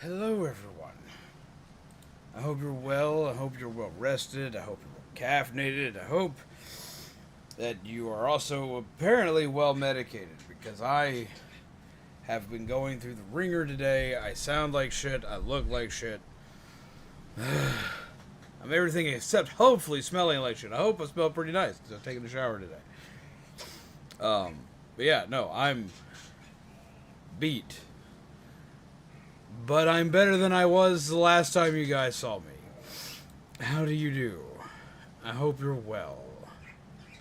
Hello, everyone. I hope you're well. I hope you're well rested. I hope you're well caffeinated. I hope that you are also apparently well medicated because I have been going through the ringer today. I sound like shit. I look like shit. I'm everything except hopefully smelling like shit. I hope I smell pretty nice because I've taken a shower today. But yeah, no, I'm beat. But I'm better than I was the last time you guys saw me. How do you do? I hope you're well.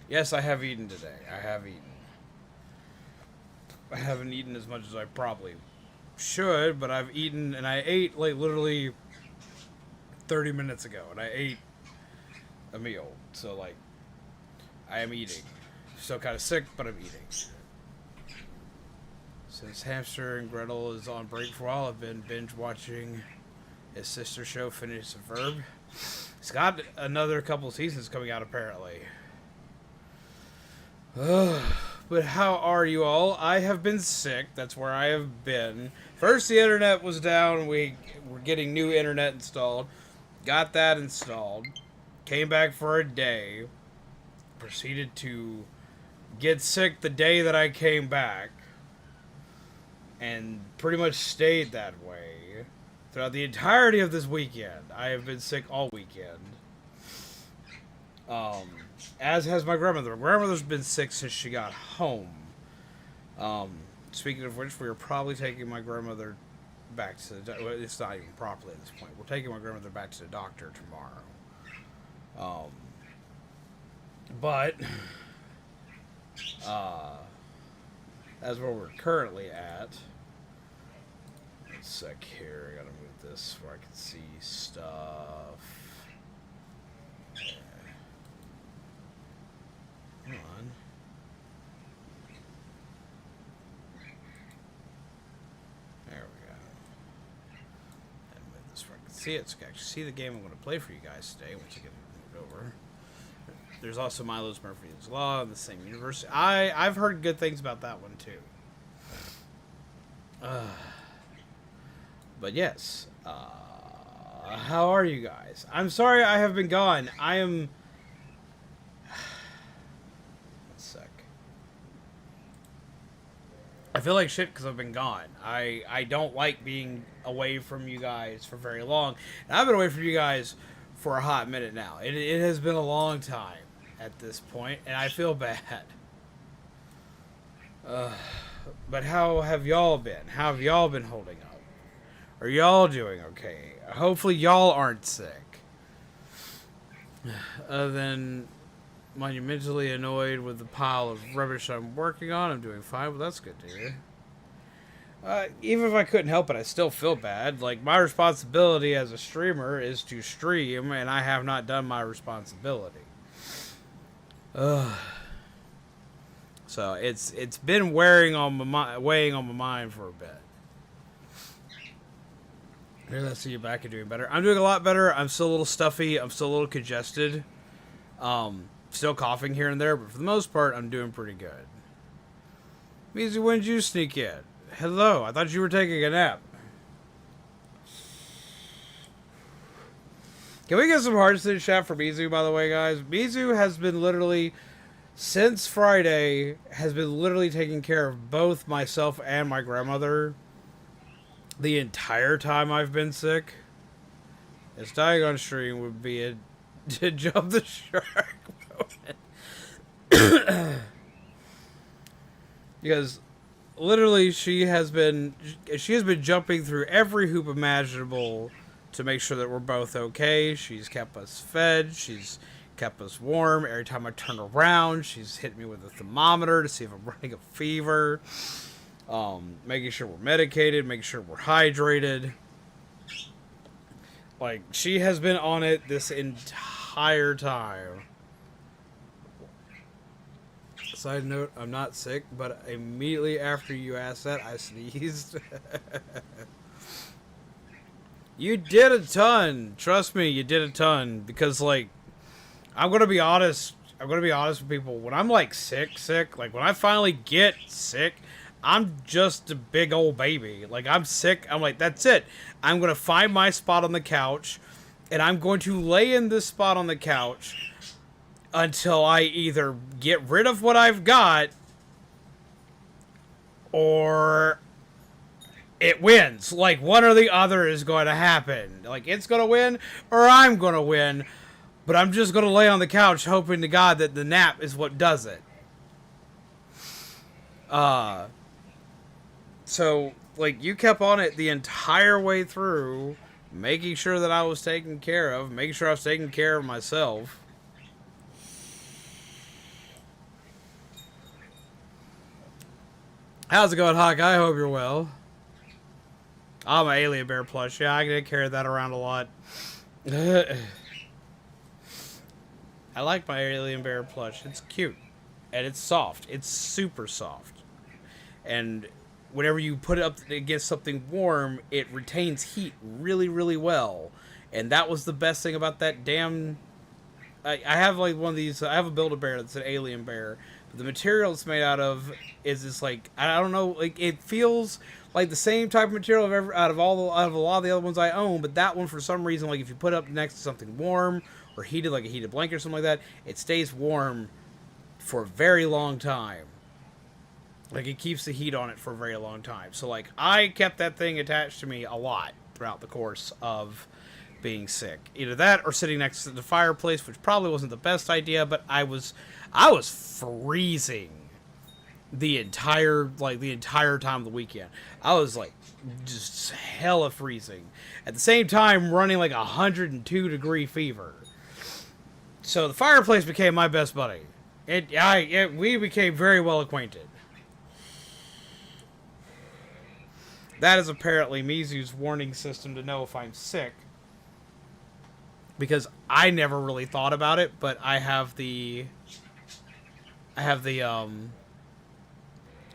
Yes, I have eaten today. I have eaten. I haven't eaten as much as I probably should, but I've eaten, and I ate like literally 30 minutes ago, and I ate a meal. So like, I am eating. Still kind of sick, but I'm eating. Since Hamster and Gretel is on break for a while, I've been binge watching his sister show, Phineas and Ferb. It's got another couple seasons coming out, apparently. But how are you all? I have been sick. That's where I have been. First, the internet was down. We were getting new internet installed. Got that installed. Came back for a day. Proceeded to get sick the day that I came back. And pretty much stayed that way throughout the entirety of this weekend. I have been sick all weekend. As has my grandmother. My grandmother's been sick since she got home. Speaking of which, we are probably taking my grandmother back to the... Well, it's not even properly at this point. We're taking my grandmother back to the doctor tomorrow. But... that's where we're currently at. One sec here, I gotta move this where I can see stuff. Yeah. Come on. There we go. And move this where I can see it, so I can actually see the game I'm going to play for you guys today, once I get it moved over. There's also Milo's Murphy's Law in the same universe. I've heard good things about that one too. But yes, how are you guys? I'm sorry I have been gone. I am... One sec. I feel like shit because I've been gone. I don't like being away from you guys for very long. And I've been away from you guys for a hot minute now. It has been a long time at this point, and I feel bad. But how have y'all been? How have y'all been holding up? Are y'all doing okay? Hopefully y'all aren't sick. Other than monumentally annoyed with the pile of rubbish I'm working on, I'm doing fine. Well, that's good to hear. Even if I couldn't help it, I still feel bad. Like, my responsibility as a streamer is to stream, and I have not done my responsibility. So it's been weighing on my mind for a bit. Here, let's see you back and doing better. I'm doing a lot better. I'm still a little stuffy. I'm still a little congested. Still coughing here and there, but for the most part, I'm doing pretty good. Mizu, when did you sneak in? Hello, I thought you were taking a nap. Can we get some hearts in the chat for Mizu, by the way, guys? Mizu has been literally, since Friday, has been literally taking care of both myself and my grandmother the entire time I've been sick. It's dying on stream would be a to jump the shark moment. Because literally she has been jumping through every hoop imaginable to make sure that we're both okay. She's kept us fed. She's kept us warm. Every time I turn around, she's hit me with a thermometer to see if I'm running a fever. Making sure we're medicated, making sure we're hydrated. Like, she has been on it this entire time. Side note, I'm not sick, but immediately after you asked that, I sneezed. You did a ton. Trust me, you did a ton. Because, like, I'm going to be honest with people. When I'm, like, sick, like, when I finally get sick, I'm just a big old baby. Like, I'm sick. I'm like, that's it. I'm going to find my spot on the couch, and I'm going to lay in this spot on the couch until I either get rid of what I've got or it wins. Like, one or the other is going to happen. Like, it's going to win or I'm going to win, but I'm just going to lay on the couch hoping to God that the nap is what does it. So, like, you kept on it the entire way through, making sure that I was taken care of, making sure I was taking care of myself. How's it going, Hawk? I hope you're well. I'm an alien bear plush. Yeah, I can carry that around a lot. I like my alien bear plush. It's cute. And it's soft. It's super soft. And whenever you put it up against something warm, it retains heat really, really well. And that was the best thing about that damn... I have like one of these... I have a Build-A-Bear that's an alien bear. But the material it's made out of is this like... I don't know. Like, it feels like the same type of material out of a lot of the other ones I own. But that one, for some reason, like if you put it up next to something warm or heated, like a heated blanket or something like that, it stays warm for a very long time. Like, it keeps the heat on it for a very long time. So, like, I kept that thing attached to me a lot throughout the course of being sick. Either that or sitting next to the fireplace, which probably wasn't the best idea, but I was freezing the entire time of the weekend. I was, like, just hella freezing. At the same time, running, like, 102-degree fever. So, the fireplace became my best buddy. We became very well acquainted. That is apparently Mizu's warning system to know if I'm sick. Because I never really thought about it, but I have the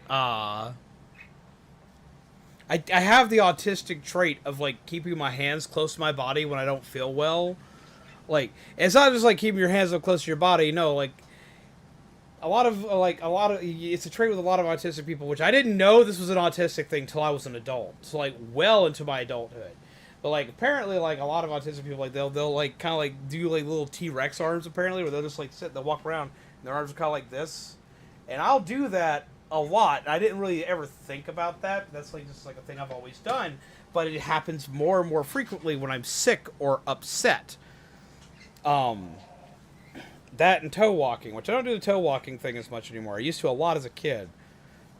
autistic trait of, like, keeping my hands close to my body when I don't feel well. Like, it's not just, like, keeping your hands up close to your body. No, like, it's a trait with a lot of autistic people, which I didn't know this was an autistic thing till I was an adult. So, like, well into my adulthood. But, like, apparently, like, a lot of autistic people, like, they'll like, kind of, like, do, like, little T-Rex arms, apparently, where they'll just, like, sit, they'll walk around, and their arms are kind of like this. And I'll do that a lot. I didn't really ever think about that. That's, like, just, like, a thing I've always done. But it happens more and more frequently when I'm sick or upset. That and toe walking, which I don't do the toe walking thing as much anymore. I used to a lot as a kid.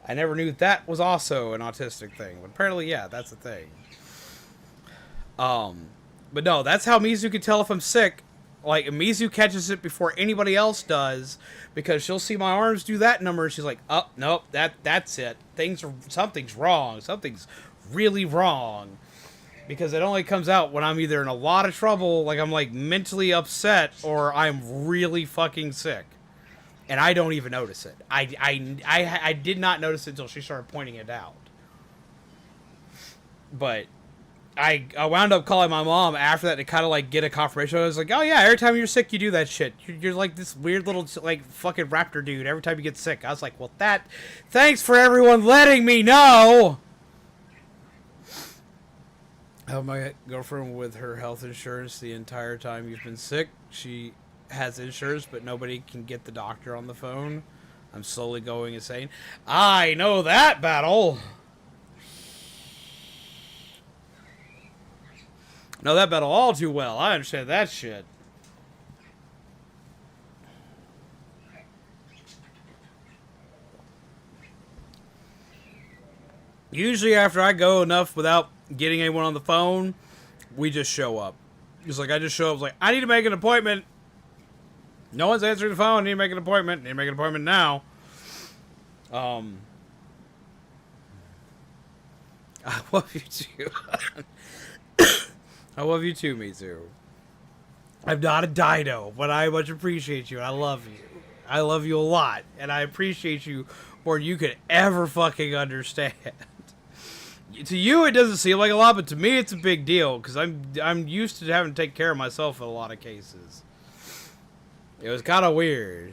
I never knew that was also an autistic thing. But apparently, yeah, that's a thing. But no, that's how Mizu can tell if I'm sick. Like, Mizu catches it before anybody else does, because she'll see my arms do that number, and she's like, oh, nope, that's it. Something's wrong. Something's really wrong. Because it only comes out when I'm either in a lot of trouble, like I'm, like, mentally upset, or I'm really fucking sick. And I don't even notice it. I did not notice it until she started pointing it out. But I wound up calling my mom after that to kind of, like, get a confirmation. I was like, oh yeah, every time you're sick, you do that shit. You're like this weird little, like, fucking raptor dude every time you get sick. I was like, well, thanks for everyone letting me know. How my girlfriend with her health insurance the entire time you've been sick. She has insurance, but nobody can get the doctor on the phone. I'm slowly going insane. I know that battle. Know that battle all too well. I understand that shit. Usually after I go enough without getting anyone on the phone, we just show up. It's like, I just show up, like, I need to make an appointment. No one's answering the phone. I need to make an appointment. I need to make an appointment now. I love you too. I love you too, Mizu. I'm not a dino, but I much appreciate you, and I love you. I love you a lot, and I appreciate you more than you could ever fucking understand. To you, it doesn't seem like a lot, but to me, it's a big deal, because I'm used to having to take care of myself in a lot of cases. It was kind of weird.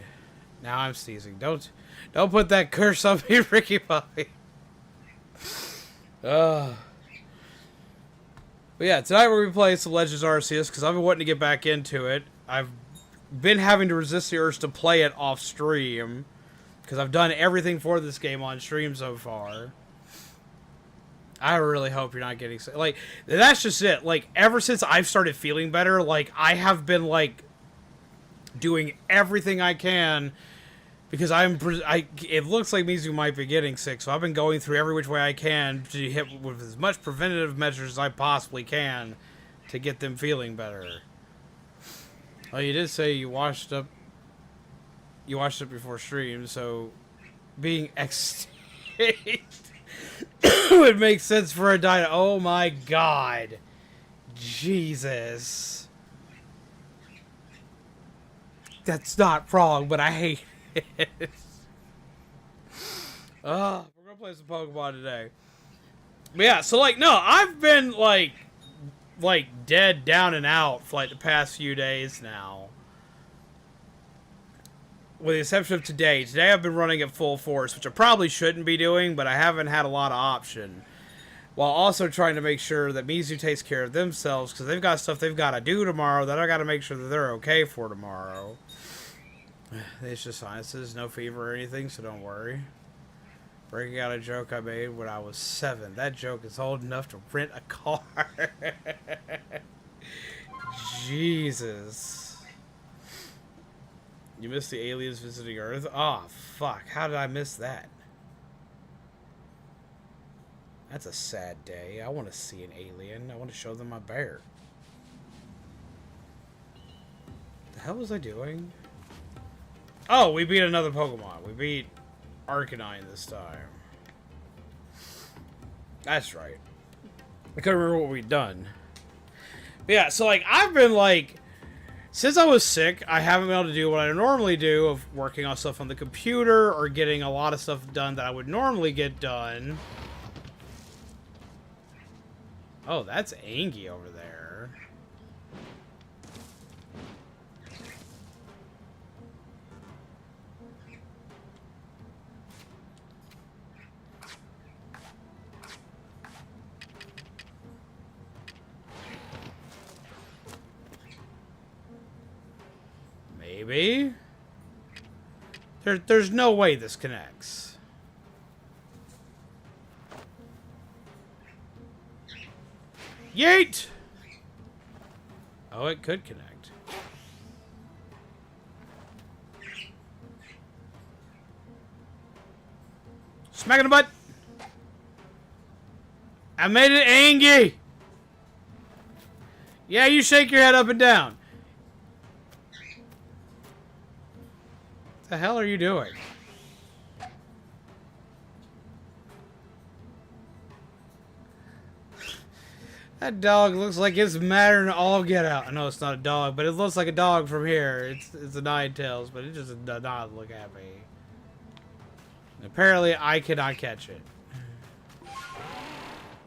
Now I'm sneezing. Don't put that curse on me, Ricky Puppy. But yeah, tonight we're going to be playing some Legends Arceus because I've been wanting to get back into it. I've been having to resist the urge to play it off stream because I've done everything for this game on stream so far. I really hope you're not getting sick. Like, that's just it. Like, ever since I've started feeling better, like, I have been, like, doing everything I can because it looks like Mizu might be getting sick, so I've been going through every which way I can to hit with as much preventative measures as I possibly can to get them feeling better. Well, you did say you watched it before stream, so being extinct would make sense for a dino. Oh my god. Jesus. That's not wrong, but I hate it. We're gonna play some Pokemon today. But yeah, so like, no, I've been like dead down and out for like the past few days now. With the exception of today. Today I've been running at full force, which I probably shouldn't be doing, but I haven't had a lot of option. While also trying to make sure that Mizu takes care of themselves, because they've got stuff they've got to do tomorrow that I got to make sure that they're okay for tomorrow. It's just sinuses, no fever or anything, so don't worry. Breaking out a joke I made when I was 7. That joke is old enough to rent a car. Jesus. You missed the aliens visiting Earth? Oh, fuck. How did I miss that? That's a sad day. I want to see an alien. I want to show them my bear. The hell was I doing? Oh, we beat another Pokemon. We beat Arcanine this time. That's right. I couldn't remember what we'd done. But yeah, so like, I've been like... Since I was sick, I haven't been able to do what I normally do of working on stuff on the computer or getting a lot of stuff done that I would normally get done. Oh, that's Angie over there. Maybe? There's no way this connects. Yeet! Oh, it could connect. Smack in the butt! I made it Angie! Yeah, you shake your head up and down. What the hell are you doing? That dog looks like it's madder than all get out. I know it's not a dog, but it looks like a dog from here. It's a Ninetales, but it just does not look at me. Apparently, I cannot catch it.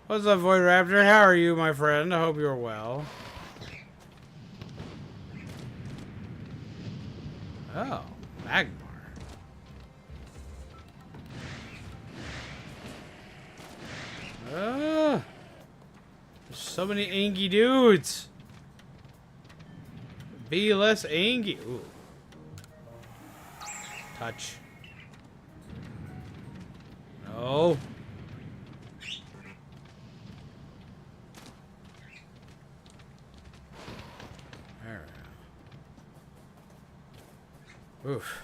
What's up, Void Raptor? How are you, my friend? I hope you're well. Oh, Magmar. There's so many Angie dudes. Be less Angie. Ooh. Touch. No. There we go. Oof.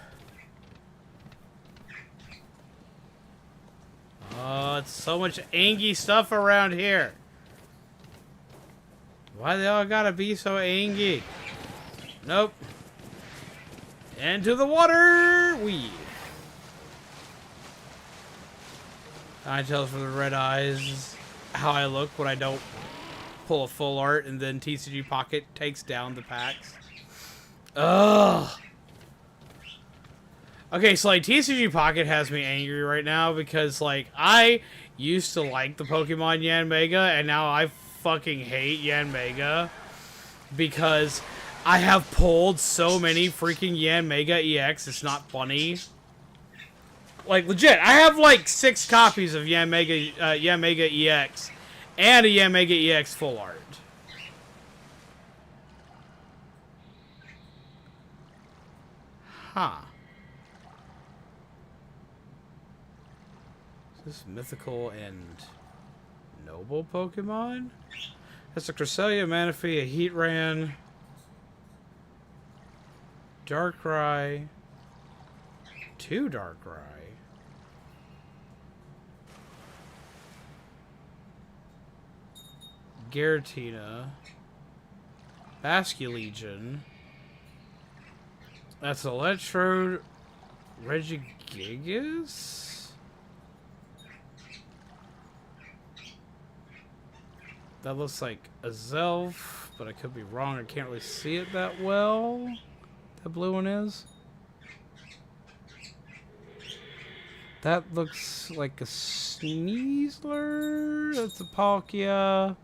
Oh, it's so much Angie stuff around here. Why they all gotta be so Angie? Nope. Into the water! Weave. Ninetales for the red eyes is how I look when I don't pull a full art and then TCG Pocket takes down the packs. Ugh. Okay, so like TCG Pocket has me angry right now because like I used to like the Pokemon Yanmega and now I fucking hate Yanmega because I have pulled so many freaking Yanmega EX. It's not funny. Like, legit, I have like 6 copies of Yamega EX and a Yamega EX full art. Huh. Is this mythical and noble Pokemon? That's a Cresselia, Manaphy, a Heatran, Darkrai, 2 Darkrai, Giratina, Basculegion. That's Electrode, Regigigas? That looks like a Zelf, but I could be wrong. I can't really see it that well. That blue one is. That looks like a Sneasler. That's a Palkia.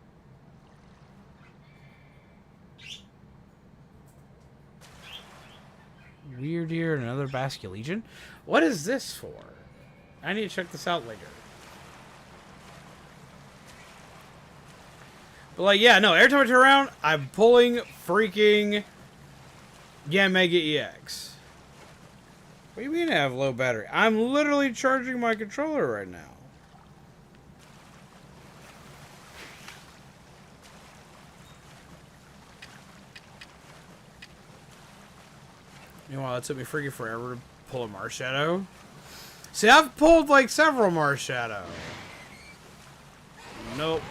Weird Ear, another Basculegion. What is this for? I need to check this out later. But like, yeah, no, every time I turn around, I'm pulling freaking Yamega EX. What do you mean I have low battery? I'm literally charging my controller right now. Meanwhile, it took me freaking forever to pull a Marshadow. See, I've pulled like several Marshadow. Nope.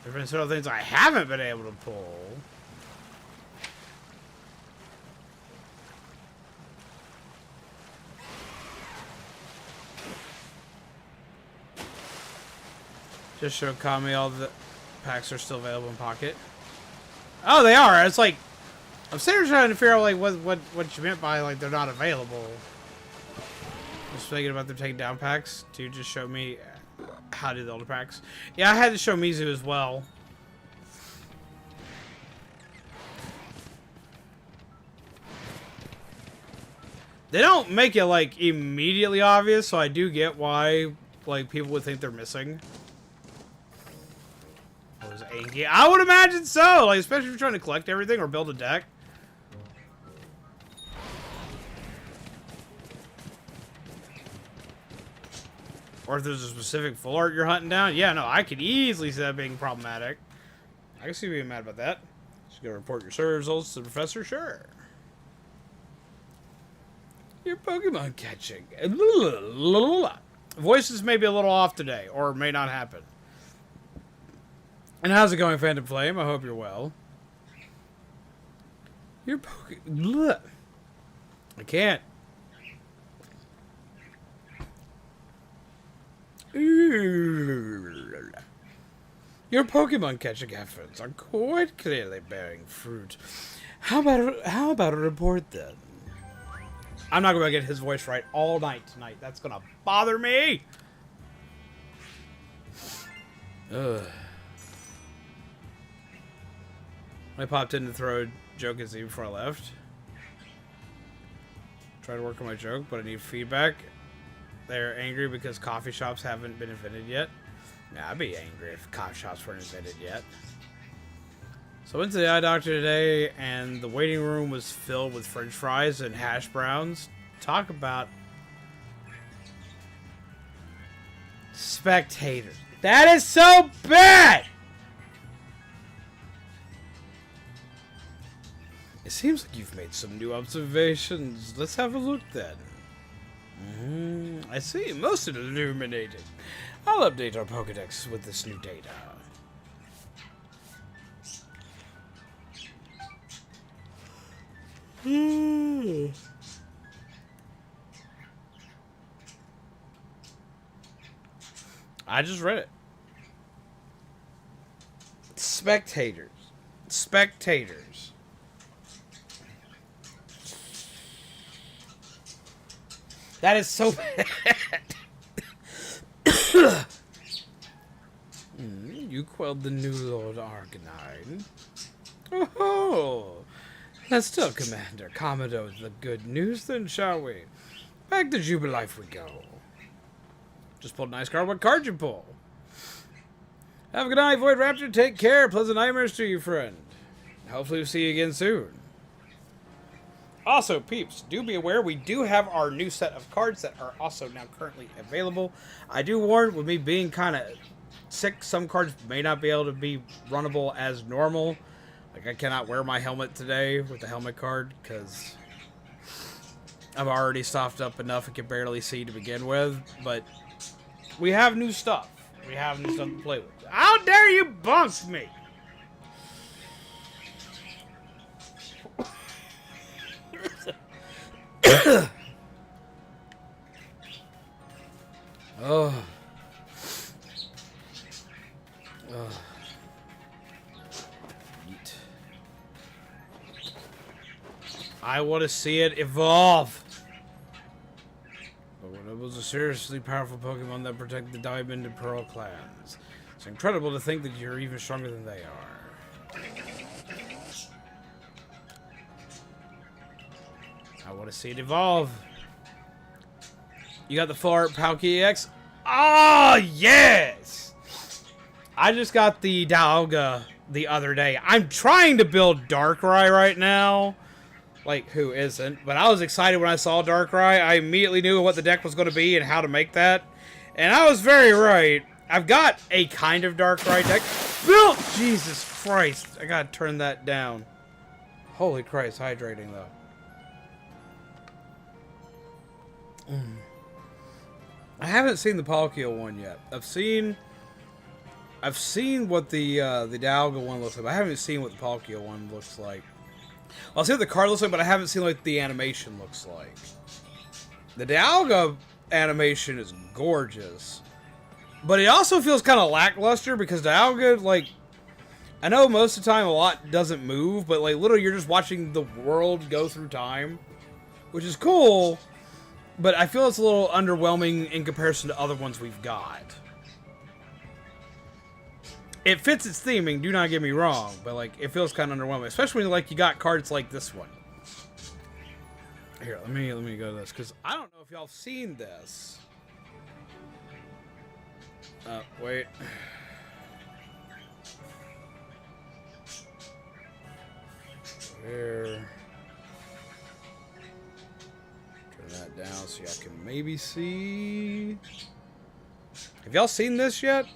There's been several things I haven't been able to pull. Just showed Kami all the packs are still available in Pocket. Oh, they are. It's like I'm sitting here trying to figure out like what you meant by like they're not available. Just thinking about them taking down packs. Dude, just show me how to do the older packs. Yeah, I had to show Mizu as well. They don't make it like immediately obvious, so I do get why like people would think they're missing. What was Anki? I would imagine so, like especially if you're trying to collect everything or build a deck. Or if there's a specific full art you're hunting down. Yeah, no, I could easily see that being problematic. I can see you being mad about that. Just go report your survey results to the professor? Sure. Your Pokemon catching. Voices may be a little off today, or may not happen. And how's it going, Phantom Flame? I hope you're well. Your Pokemon... I can't. Your Pokemon catching efforts are quite clearly bearing fruit. How about a report then? I'm not going to get his voice right all night tonight. That's going to bother me. Ugh. I popped in to throw a joke at Z before I left. Try to work on my joke, but I need feedback. They're angry because coffee shops haven't been invented yet. Nah, I'd be angry if coffee shops weren't invented yet. So I went to the eye doctor today, and the waiting room was filled with french fries and hash browns. Talk about spectators. That is so bad! It seems like you've made some new observations. Let's have a look then. I see. Most of it illuminated. I'll update our Pokedex with this new data. I just read it. Spectators. Spectators. That is so bad. you quelled the new Lord Arcanine. Oh, let's tell Commander Commodore the good news then, shall we? Back to Jubilife we go. Just pulled a nice card. What card you pull? Have a good night, Void Raptor. Take care. Pleasant nightmares to you, friend. Hopefully we'll see you again soon. Also, peeps, do be aware we do have our new set of cards that are also now currently available. I do warn, with me being kind of sick, some cards may not be able to be runnable as normal. Like, I cannot wear my helmet today with the helmet card because I'm already stuffed up enough and can barely see to begin with. But we have new stuff. We have new stuff to play with. How dare you bunk me? Oh. I want to see it evolve. But when it was a seriously powerful Pokemon that protect the Diamond and Pearl clans. It's incredible to think that you're even stronger than they are. I want to see it evolve. You got the full art Palkia EX? Oh, yes! I just got the Dialga the other day. I'm trying to build Darkrai right now. Like, who isn't? But I was excited when I saw Darkrai. I immediately knew what the deck was going to be and how to make that. And I was very right. I've got a kind of Darkrai deck built. Jesus Christ. I got to turn that down. Holy Christ, hydrating, though. I haven't seen the Palkia one yet. I've seen what the Dialga one looks like, but I haven't seen what the Palkia one looks like. I'll see what the card looks like, but I haven't seen what the animation looks like. The Dialga animation is gorgeous, but it also feels kind of lackluster because Dialga, like, I know most of the time a lot doesn't move, but like literally you're just watching the world go through time, which is cool. But I feel it's a little underwhelming in comparison to other ones we've got. It fits its theming, do not get me wrong, but like it feels kind of underwhelming, especially when like you got cards like this one. Here, let me go to this because I don't know if y'all have seen this. Wait. Here. That down so y'all can maybe see. Have y'all seen this yet?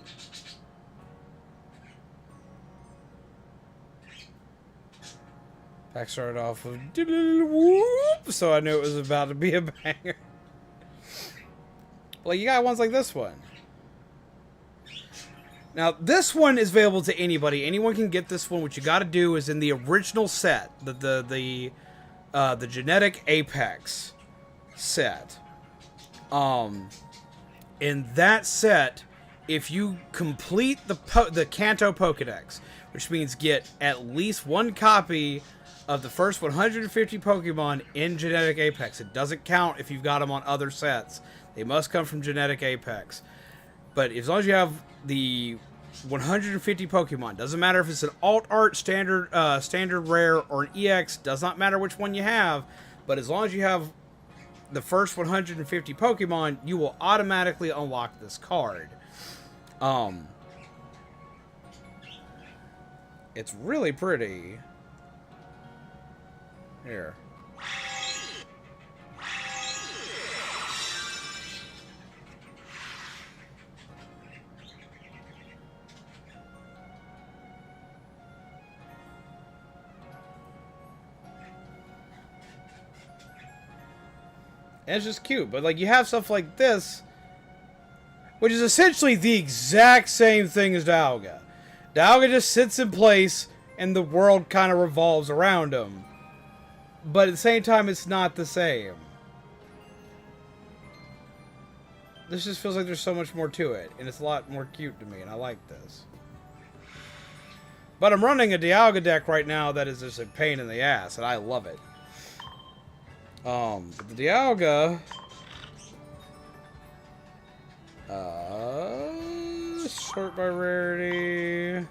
Pack started off with whoop, so I knew it was about to be a banger. Well, you got ones like this one. Now, this one is available to anybody. Anyone can get this one. What you got to do is in the original set, the genetic Apex set. In that set, if you complete the Kanto Pokedex, which means get at least one copy of the first 150 Pokemon in Genetic Apex. It doesn't count if you've got them on other sets. They must come from Genetic Apex. But as long as you have the 150 Pokemon, doesn't matter if it's an alt art, standard rare, or an EX, does not matter which one you have, but as long as you have the first 150 Pokemon, you will automatically unlock this card. It's really pretty. Here. And it's just cute, but like you have stuff like this, which is essentially the exact same thing as Dialga. Dialga just sits in place and the world kind of revolves around him. But at the same time, it's not the same. This just feels like there's so much more to it, and it's a lot more cute to me, and I like this. But I'm running a Dialga deck right now that is just a pain in the ass, and I love it. But the Dialga... Sort by rarity.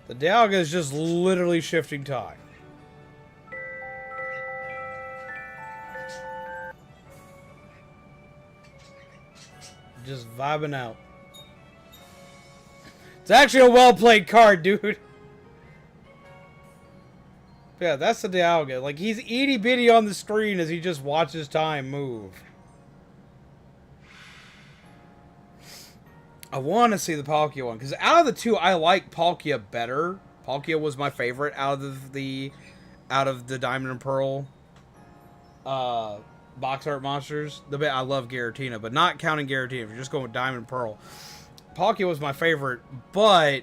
The Dialga is just literally shifting time. Just vibing out. It's actually a well-played card, dude. Yeah, that's the Dialga. Like, he's itty-bitty on the screen as he just watches time move. I want to see the Palkia one, because out of the two, I like Palkia better. Palkia was my favorite out of the Diamond and Pearl box art monsters. I love Giratina, but not counting Giratina. If you're just going with Diamond and Pearl, Palkia was my favorite. But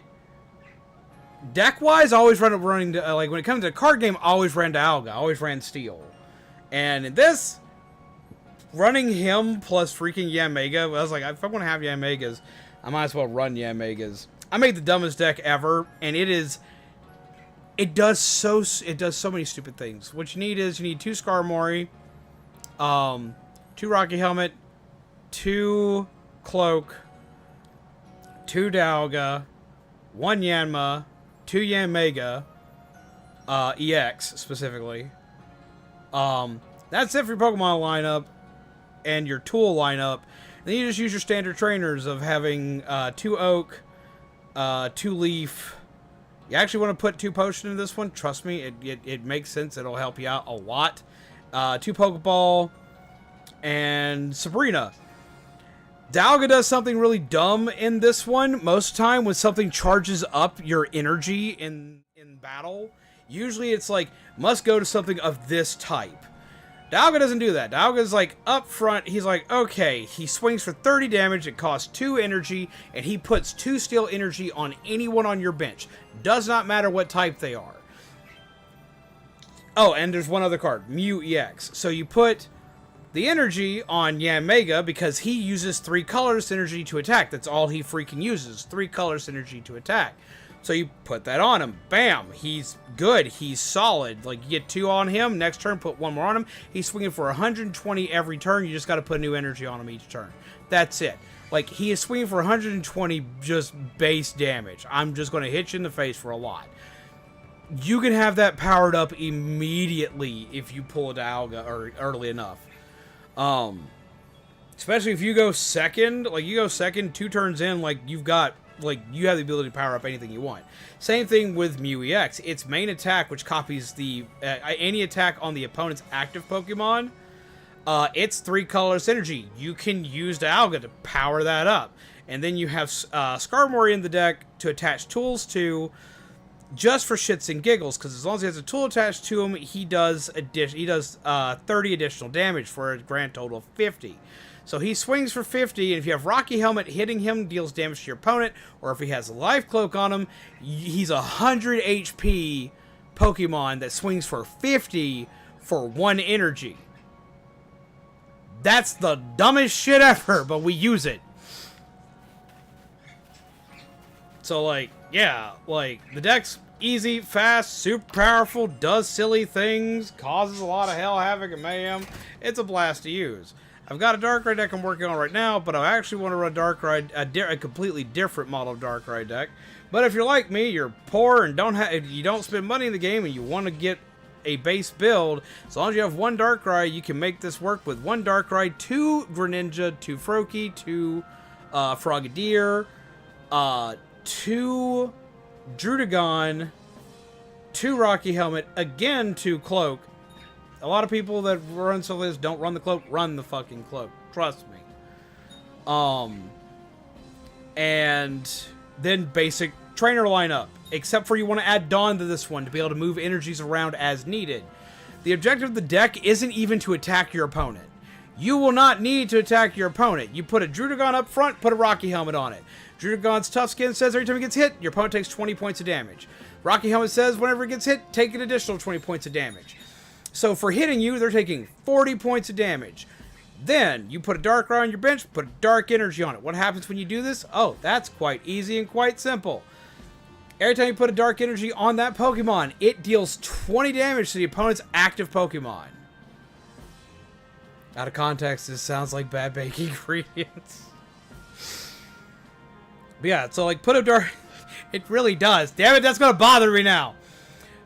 deck-wise, I always running to, like when it comes to a card game, I always ran Dialga. I always ran Steel. And in this, running him plus freaking Yanmega, I was like, if I'm going to have Yanmegas, I might as well run Yanmegas. I made the dumbest deck ever, and it does so many stupid things. What you need is 2 Skarmory, 2 Rocky Helmet, 2 Cloak, 2 Dialga, 1 Yanma, 2 Yanmega, EX specifically. That's it for your Pokemon lineup and your tool lineup. And then you just use your standard trainers of having 2 Oak, 2 Leaf. You actually want to put 2 Potion in this one. Trust me, it makes sense. It'll help you out a lot. 2 Pokeball and Sabrina. Dialga does something really dumb in this one. Most of the time when something charges up your energy in battle, usually it's like, must go to something of this type. Dialga doesn't do that. Dialga's like, up front, he's like, okay, he swings for 30 damage, it costs 2 energy, and he puts 2 steel energy on anyone on your bench. Does not matter what type they are. Oh, and there's one other card, Mew EX. So you put the energy on Yanmega because he uses 3 color synergy to attack. That's all he freaking uses, 3 color synergy to attack. So you put that on him. Bam. He's good. He's solid. Like, you get 2 on him. Next turn, put 1 more on him. He's swinging for 120 every turn. You just got to put new energy on him each turn. That's it. Like, he is swinging for 120 just base damage. I'm just going to hit you in the face for a lot. You can have that powered up immediately if you pull a Dialga early enough. Especially if you go second. Like, you go second, 2 turns in, like, you have the ability to power up anything you want. Same thing with Mew EX. Its main attack, which copies the any attack on the opponent's active Pokemon, it's 3 color synergy. You can use Dialga to power that up. And then you have Skarmory in the deck to attach tools to, just for shits and giggles, because as long as he has a tool attached to him, he does 30 additional damage for a grand total of 50. So he swings for 50, and if you have Rocky Helmet, hitting him deals damage to your opponent, or if he has a Life Cloak on him, he's a 100 HP Pokemon that swings for 50 for 1 energy. That's the dumbest shit ever, but we use it. So, like, yeah, like, the deck's easy, fast, super powerful, does silly things, causes a lot of hell, havoc, and mayhem. It's a blast to use. I've got a Darkrai deck I'm working on right now, but I actually want to run Darkrai, a completely different model of Darkrai deck. But if you're like me, you're poor and you don't spend money in the game, and you want to get a base build, as long as you have 1 Darkrai, you can make this work with 1 Darkrai, 2 Greninja, 2 Froakie, 2 Frogadier, 2 Druddigon, 2 Rocky Helmet, again 2 Cloak. A lot of people that run stuff like this don't run the Cloak. Run the fucking Cloak. Trust me. And then basic trainer lineup. Except for you want to add Dawn to this one to be able to move energies around as needed. The objective of the deck isn't even to attack your opponent. You will not need to attack your opponent. You put a Druddigon up front, put a Rocky Helmet on it. Druddigon's Tough Skin says every time it gets hit, your opponent takes 20 points of damage. Rocky Helmet says whenever it gets hit, take an additional 20 points of damage. So for hitting you, they're taking 40 points of damage. Then you put a Darkrai on your bench, put a Dark Energy on it. What happens when you do this? Oh, that's quite easy and quite simple. Every time you put a Dark Energy on that Pokemon, it deals 20 damage to the opponent's active Pokemon. Out of context, this sounds like bad baking ingredients. But yeah, so like put a Dark... It really does. Damn it, that's going to bother me now.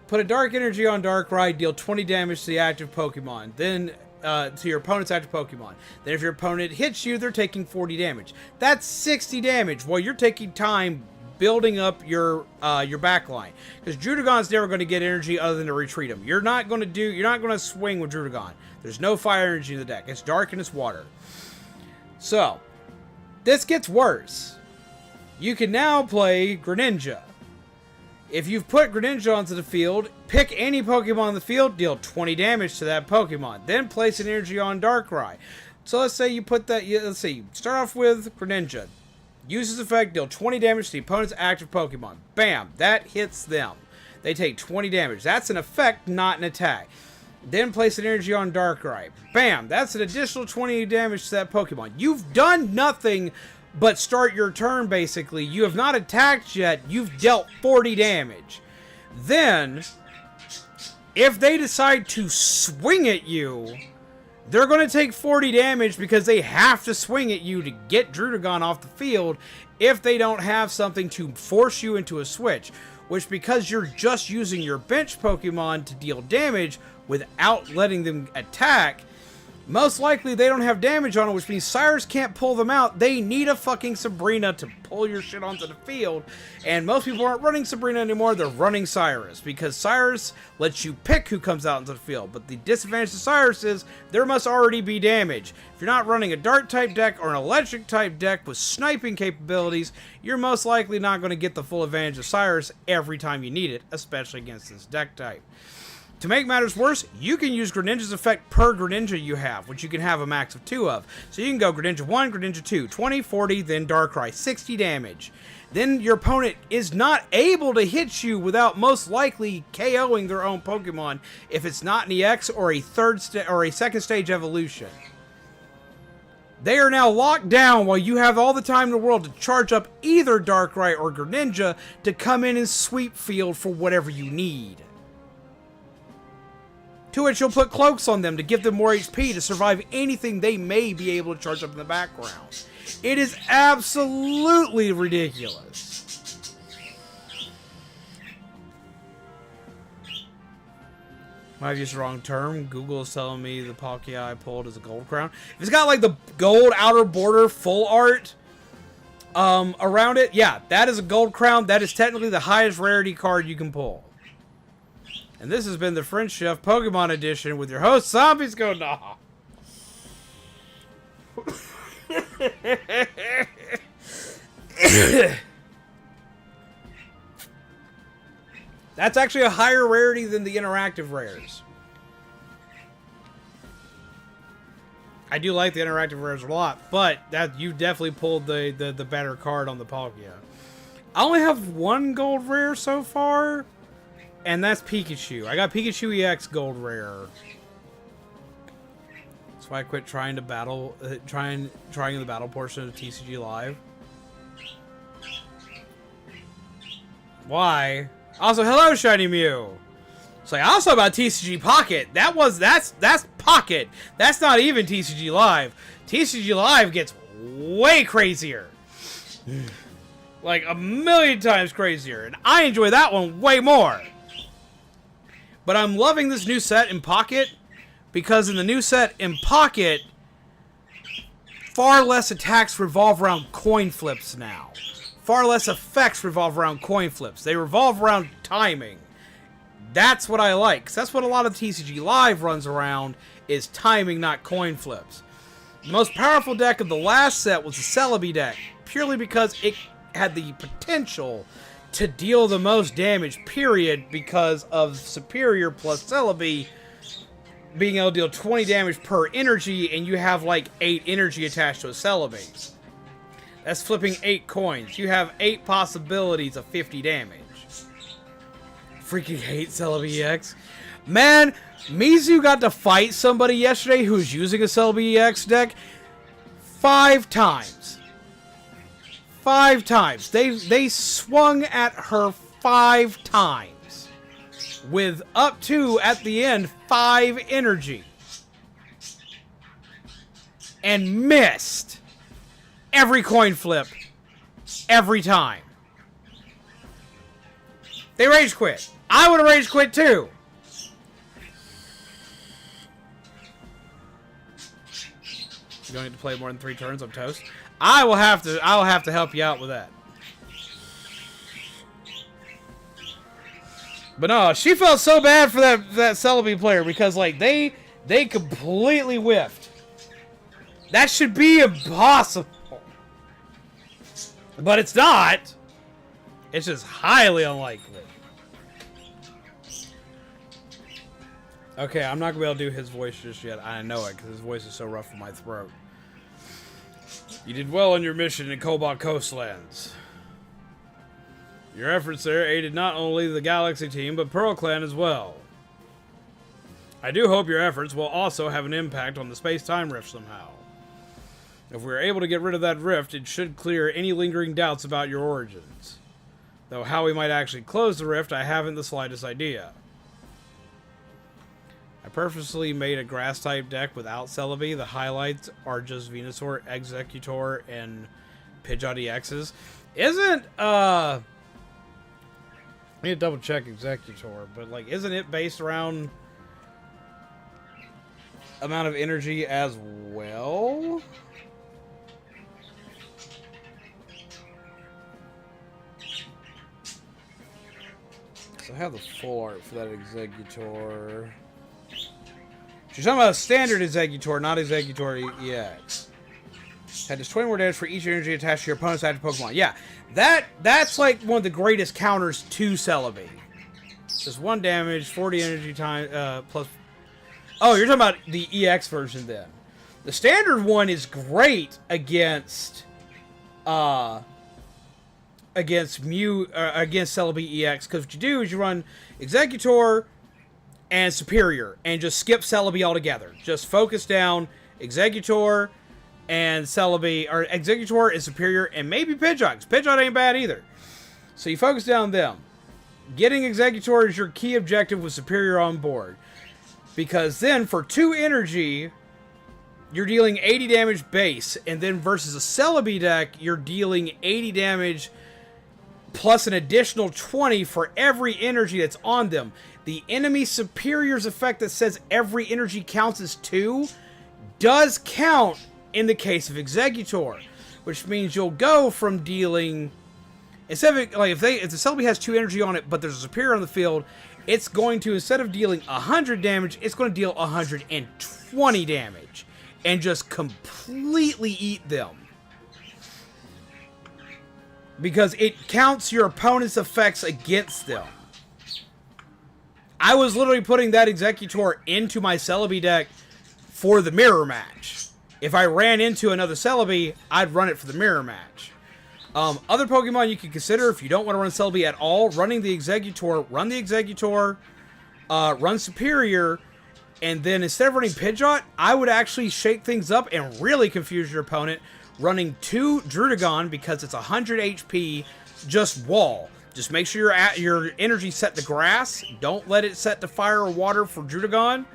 Put a Dark Energy on Darkrai, deal 20 damage to the active Pokemon. Then... to your opponent's active Pokemon. Then if your opponent hits you, they're taking 40 damage. That's 60 damage while you're taking time building up your backline. Because Druddigon's never going to get energy other than to retreat him. You're not going to swing with Druddigon. There's no fire energy in the deck. It's dark and it's water. So, this gets worse. You can now play Greninja. If you've put Greninja onto the field, pick any Pokemon on the field, deal 20 damage to that Pokemon. Then place an energy on Darkrai. So let's say you put that, let's see, you start off with Greninja. Use this effect, deal 20 damage to the opponent's active Pokemon. Bam, that hits them. They take 20 damage. That's an effect, not an attack. Then place an energy on Darkrai. Bam, that's an additional 20 damage to that Pokemon. You've done nothing but start your turn, basically. You have not attacked yet. You've dealt 40 damage. Then, if they decide to swing at you, they're going to take 40 damage because they have to swing at you to get Druddigon off the field if they don't have something to force you into a switch. Which, because you're just using your bench Pokemon to deal damage without letting them attack, most likely they don't have damage on it, which means Cyrus can't pull them out. They need a fucking Sabrina to pull your shit onto the field. And most people aren't running Sabrina anymore, they're running Cyrus. Because Cyrus lets you pick who comes out into the field. But the disadvantage to Cyrus is there must already be damage. If you're not running a Dark-type deck or an Electric-type deck with sniping capabilities, you're most likely not going to get the full advantage of Cyrus every time you need it, especially against this deck type. To make matters worse, you can use Greninja's effect per Greninja you have, which you can have a max of 2 of. So you can go Greninja 1, Greninja 2, 20, 40, then Darkrai, 60 damage. Then your opponent is not able to hit you without most likely KOing their own Pokemon if it's not an EX or a second stage evolution. They are now locked down while you have all the time in the world to charge up either Darkrai or Greninja to come in and sweep field for whatever you need. To which you'll put cloaks on them to give them more HP to survive anything they may be able to charge up in the background. It is absolutely ridiculous. Might have used the wrong term. Google is telling me the Palkia I pulled is a gold crown. If it's got like the gold outer border full art around it, yeah, that is a gold crown. That is technically the highest rarity card you can pull. And this has been the French Chef Pokemon Edition with your host, Zombies Go Nah. That's actually a higher rarity than the interactive rares. I do like the interactive rares a lot, but that you definitely pulled the better card on the Palkia. I only have one gold rare so far. And that's Pikachu. I got Pikachu EX Gold Rare. That's why I quit trying to battle, trying the battle portion of TCG Live. Why? Also, hello, Shiny Mew. So also about TCG Pocket. That's Pocket. That's not even TCG Live. TCG Live gets way crazier. Like a million times crazier. And I enjoy that one way more. But I'm loving this new set in Pocket, because in the new set in Pocket, far less attacks revolve around coin flips now. Far less effects revolve around coin flips. They revolve around timing. That's what I like, 'cause that's what a lot of TCG Live runs around, is timing, not coin flips. The most powerful deck of the last set was the Celebi deck, purely because it had the potential to deal the most damage, period, because of Superior plus Celebi being able to deal 20 damage per energy, and you have like 8 energy attached to a Celebi. That's flipping 8 coins. You have 8 possibilities of 50 damage. Freaking hate Celebi EX. Man, Mizu got to fight somebody yesterday who's using a Celebi EX deck 5 times. 5 times. They swung at her 5 times. With up to, at the end, 5 energy. And missed every coin flip. Every time. They rage quit. I would have rage quit too. You don't get to play more than 3 turns. I'm toast. I'll have to help you out with that. But no, she felt so bad for that Celebi player because like they completely whiffed. That should be impossible. But it's not. It's just highly unlikely. Okay, I'm not going to be able to do his voice just yet. I know it, because his voice is so rough in my throat. You did well on your mission in Cobalt Coastlands. Your efforts there aided not only the Galaxy team, but Pearl Clan as well. I do hope your efforts will also have an impact on the space-time rift somehow. If we are able to get rid of that rift, it should clear any lingering doubts about your origins. Though how we might actually close the rift, I haven't the slightest idea. I purposely made a grass-type deck without Celebi. The highlights are just Venusaur, Executor, and Pidgeot EXs. Isn't, I need to double-check Executor, but, like, isn't it based around amount of energy as well? So I have the full art for that Executor. She's talking about a standard Executor, not Executor EX. That does 20 more damage for each energy attached to your opponent's active Pokemon. Yeah, that's like one of the greatest counters to Celebi. Just 1 damage, 40 energy time, plus... Oh, you're talking about the EX version then. The standard one is great against Celebi EX, because what you do is you run Executor and Superior, and just skip Celebi altogether. Just focus down Executor and Celebi, or Executor and Superior, and maybe Pidgeot. Pidgeot ain't bad either. So you focus down them. Getting Executor is your key objective with Superior on board. Because then, for 2 energy, you're dealing 80 damage base, and then versus a Celebi deck, you're dealing 80 damage plus an additional 20 for every energy that's on them. The enemy Superior's effect that says every energy counts as 2 does count in the case of Executor, which means you'll go from dealing, instead of, like, if the Celebi has 2 energy on it, but there's a Superior on the field, it's going to, instead of dealing 100 damage, it's going to deal 120 damage and just completely eat them. Because it counts your opponent's effects against them. I was literally putting that Executor into my Celebi deck for the mirror match. If I ran into another Celebi, I'd run it for the mirror match. Other Pokemon you can consider if you don't want to run Celebi at all, running the Executor, run the Executor, run Superior, and then instead of running Pidgeot, I would actually shake things up and really confuse your opponent, running 2 Druddigon because it's 100 HP, just wall. Just make sure your energy set to grass. Don't let it set to fire or water for Druddigon,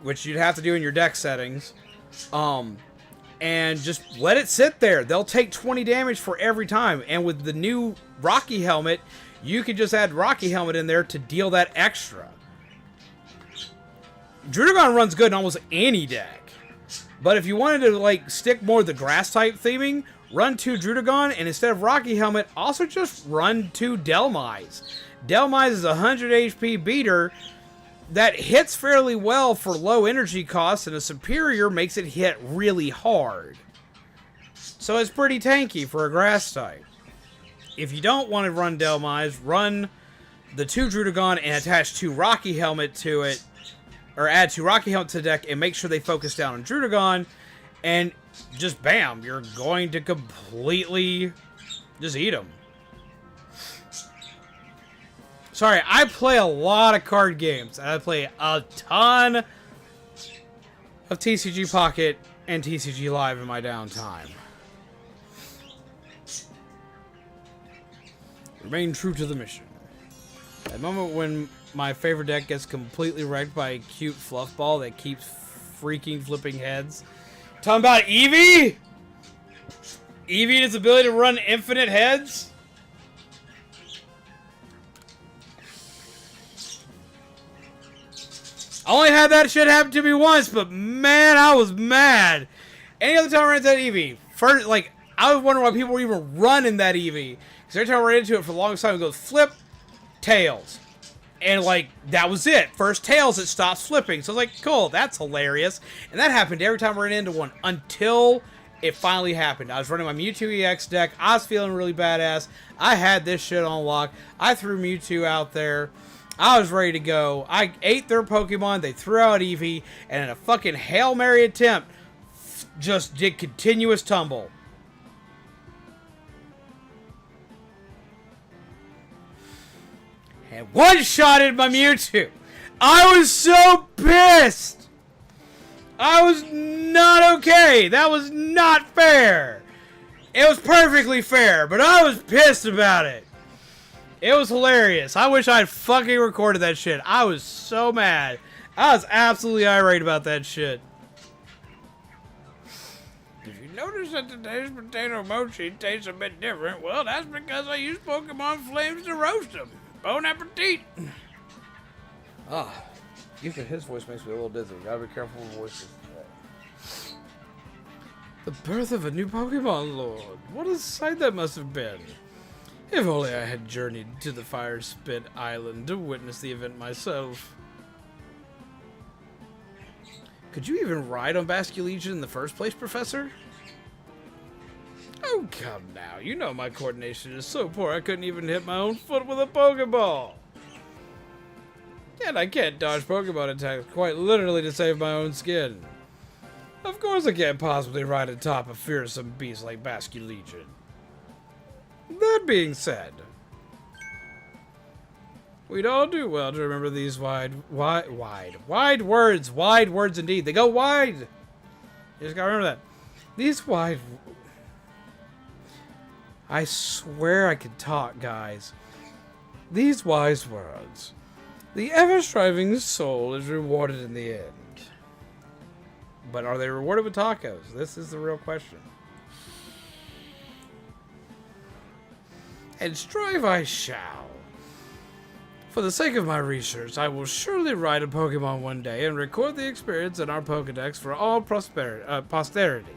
which you'd have to do in your deck settings. And just let it sit there. They'll take 20 damage for every time. And with the new Rocky Helmet, you could just add Rocky Helmet in there to deal that extra. Druddigon runs good in almost any deck. But if you wanted to like stick more of the grass type theming, run 2 Druddigon, and instead of Rocky Helmet, also just run 2 Delmise. Delmise is a 100 HP beater that hits fairly well for low energy costs, and a Superior makes it hit really hard. So it's pretty tanky for a grass type. If you don't want to run Delmise, run the 2 Druddigon and attach 2 Rocky Helmet to it, or add 2 Rocky Helmet to the deck and make sure they focus down on Druddigon, and just bam, you're going to completely just eat them. Sorry, I play a lot of card games. And I play a ton of TCG Pocket and TCG Live in my downtime. Remain true to the mission. That moment when my favorite deck gets completely wrecked by a cute fluff ball that keeps freaking flipping heads. Talking about Eevee? Eevee and its ability to run infinite heads? I only had that shit happen to me once, but man, I was mad. Any other time I ran into that Eevee, first, like, I was wondering why people were even running that Eevee. Because every time I ran into it for the longest time, it goes flip, tails. And, like, that was it. First tails, it stops flipping. So I was like, cool, that's hilarious. And that happened every time I ran into one until it finally happened. I was running my Mewtwo EX deck. I was feeling really badass. I had this shit on lock. I threw Mewtwo out there. I was ready to go. I ate their Pokemon. They threw out Eevee. And in a fucking Hail Mary attempt, just did continuous tumble. And one-shotted my Mewtwo. I was so pissed. I was not okay. That was not fair. It was perfectly fair, but I was pissed about it. It was hilarious. I wish I'd fucking recorded that shit. I was so mad. I was absolutely irate about that shit. If you notice that today's potato mochi tastes a bit different, well, that's because I used Pokemon Flames to roast them. Bon appetit! Ah, even his voice makes me a little dizzy. Gotta be careful with voices. The birth of a new Pokemon Lord. What a sight that must have been. If only I had journeyed to the Fire Spit Island to witness the event myself. Could you even ride on Basculegion in the first place, Professor? Oh, come now. You know my coordination is so poor I couldn't even hit my own foot with a Pokeball. And I can't dodge Pokemon attacks quite literally to save my own skin. Of course I can't possibly ride atop a fearsome beast like Basculegion. That being said, we'd all do well to remember these wide words. Wide words indeed. They go wide. You just gotta remember that. These wide... I swear I can talk, guys. These wise words. The ever-striving soul is rewarded in the end. But are they rewarded with tacos? This is the real question. And strive I shall. For the sake of my research, I will surely ride a Pokemon one day and record the experience in our Pokedex for all posterity.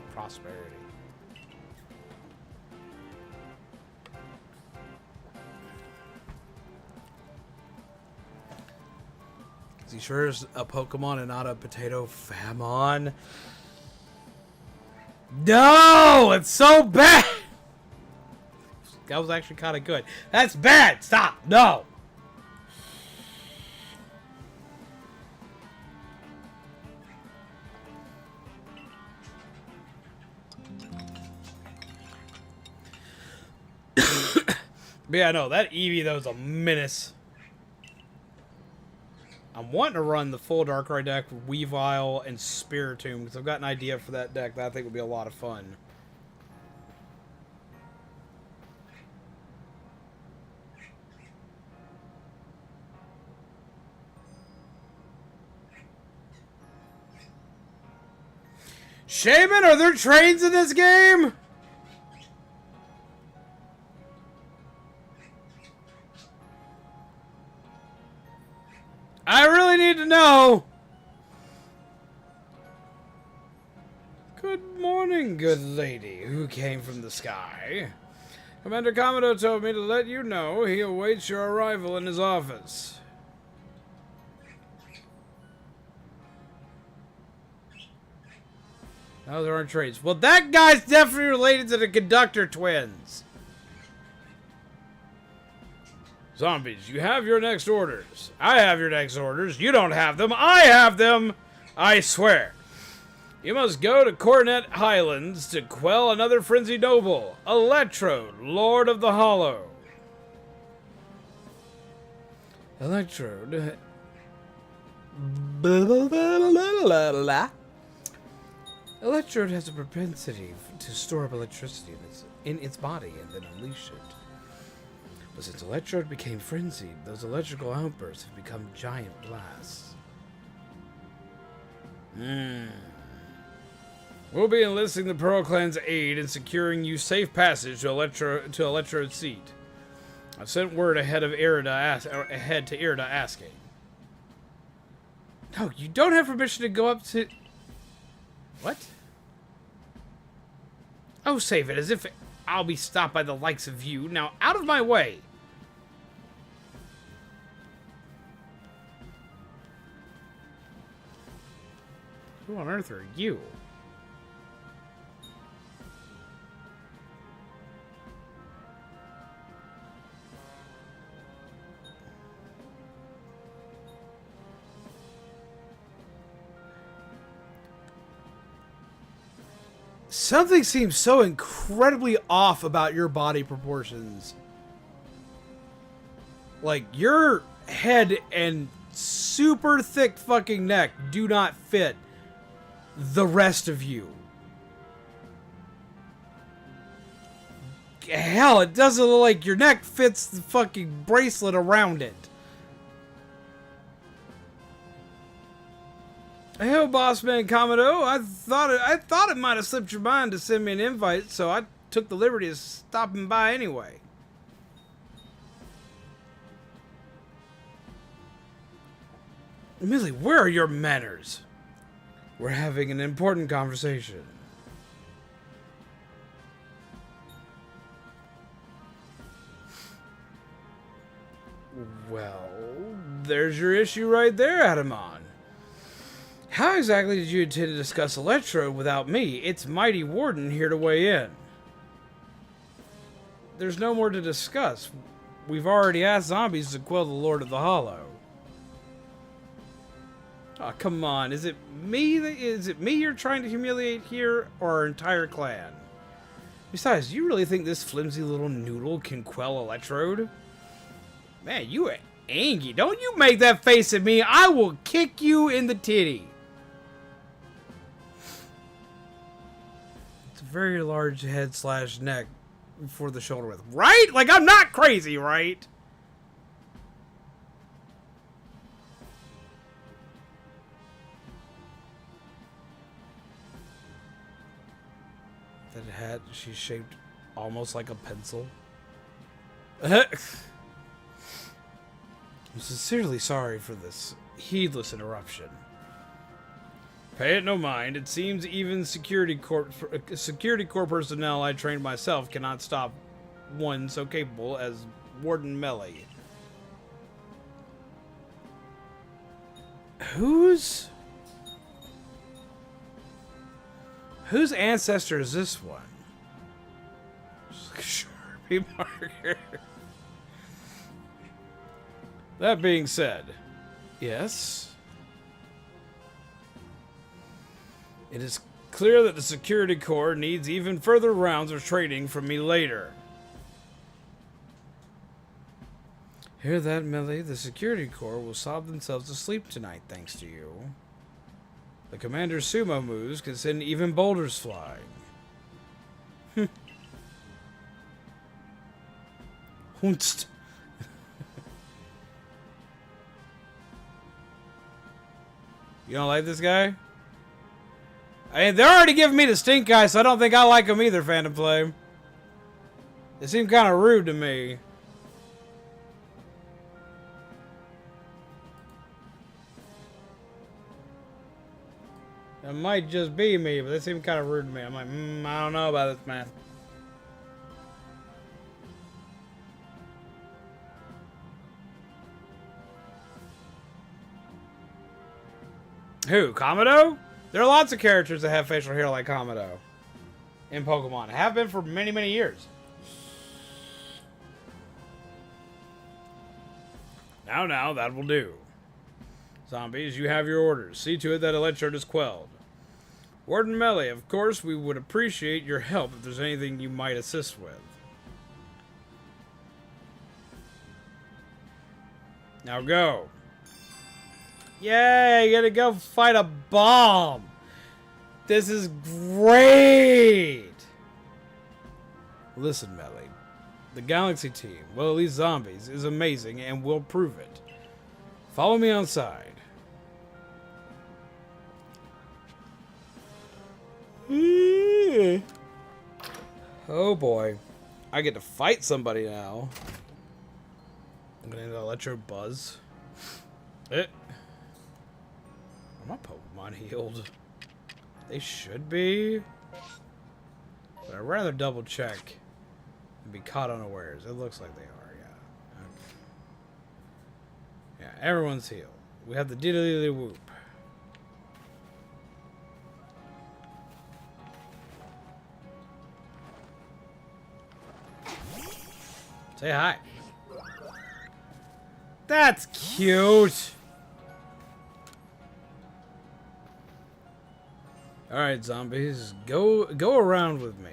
Is he sure is a Pokemon and not a potato famine? No! It's so bad! That was actually kind of good. That's bad! Stop! No! But yeah, no, that Eevee, though, is a menace. I'm wanting to run the full Darkrai deck with Weavile and Spiritomb because I've got an idea for that deck that I think would be a lot of fun. Shaman, are there trains in this game? I really need to know. Good morning, good lady who came from the sky. Commander Kamado told me to let you know he awaits your arrival in his office. No, there aren't trains. Well, that guy's definitely related to the Conductor twins. Zombies, you have your next orders. I have your next orders. You don't have them. I have them. I swear. You must go to Coronet Highlands to quell another frenzied noble, Electrode, Lord of the Hollow. Electrode. Electrode has a propensity to store up electricity in its body and then unleash it. But since Electrode became frenzied, those electrical outbursts have become giant blasts. We'll be enlisting the Pearl Clan's aid in securing you safe passage to Electrode's seat. I've sent word ahead to Irida asking. No, you don't have permission to go up to... What? Oh, save it, as if I'll be stopped by the likes of you. Now, out of my way! Who on earth are you? Something seems so incredibly off about your body proportions. Like, your head and super thick fucking neck do not fit the rest of you. Hell, it doesn't look like your neck fits the fucking bracelet around it. Hey, Bossman Commodore, I thought it might have slipped your mind to send me an invite, so I took the liberty of stopping by anyway. Millie, where are your manners? We're having an important conversation. Well, there's your issue right there, Aderan. How exactly did you intend to discuss Electrode without me? It's Mighty Warden here to weigh in. There's no more to discuss. We've already asked zombies to quell the Lord of the Hollow. Oh, come on. Is it me you're trying to humiliate here, or our entire clan? Besides, do you really think this flimsy little noodle can quell Electrode? Man, you are angry. Don't you make that face at me. I will kick you in the titty. It's a very large head / neck for the shoulder width. Right? Like, I'm not crazy, right? That hat, she's shaped almost like a pencil. I'm sincerely sorry for this heedless interruption. Pay it no mind. It seems even security corps personnel I trained myself cannot stop one so capable as Warden Melly. Whose ancestor is this one? Sharpie marker. That being said, yes, it is clear that the Security Corps needs even further rounds of training from me later. Hear that, Millie? The Security Corps will sob themselves to sleep tonight, thanks to you. The Commander's sumo moves can send even boulders flying. Hunst. You don't like this guy? I mean, they're already giving me the stink eye, so I don't think I like him either, Phantom Flame. They seem kind of rude to me. It might just be me, but they seem kind of rude to me. I'm like, I don't know about this, man. Who? Komodo? There are lots of characters that have facial hair like Komodo in Pokemon. Have been for many, many years. Now, that will do. Zombies, you have your orders. See to it that Electrode is quelled. Warden Melly, of course, we would appreciate your help if there's anything you might assist with. Now go. Yay, you gotta go fight a bomb. This is great. Listen, Melly. The Galaxy team, well, at least zombies, is amazing and will prove it. Follow me outside. Oh boy. I get to fight somebody now. I'm gonna Electrode buzz. Are my Pokemon healed? They should be. But I'd rather double check and be caught unawares. It looks like they are, yeah. Okay. Yeah, everyone's healed. We have the diddly whoop. Say hi. That's cute. Alright, zombies. Go around with me.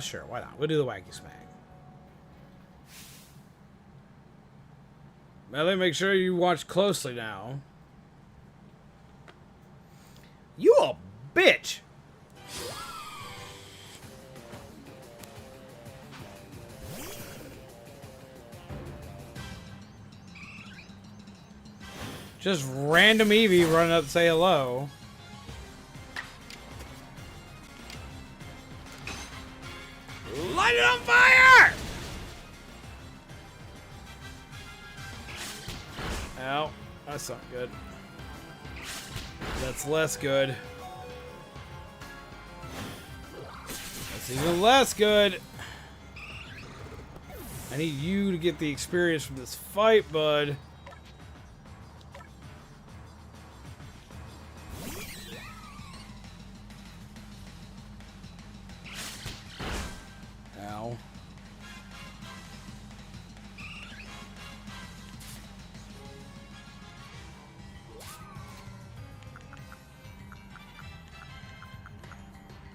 Sure, why not? We'll do the wacky smack. Melly, make sure you watch closely now. You a bitch! Just random Eevee running up to say hello. Light it on fire! Ow, that's not good. That's less good. That's even less good. I need you to get the experience from this fight, bud. Ow.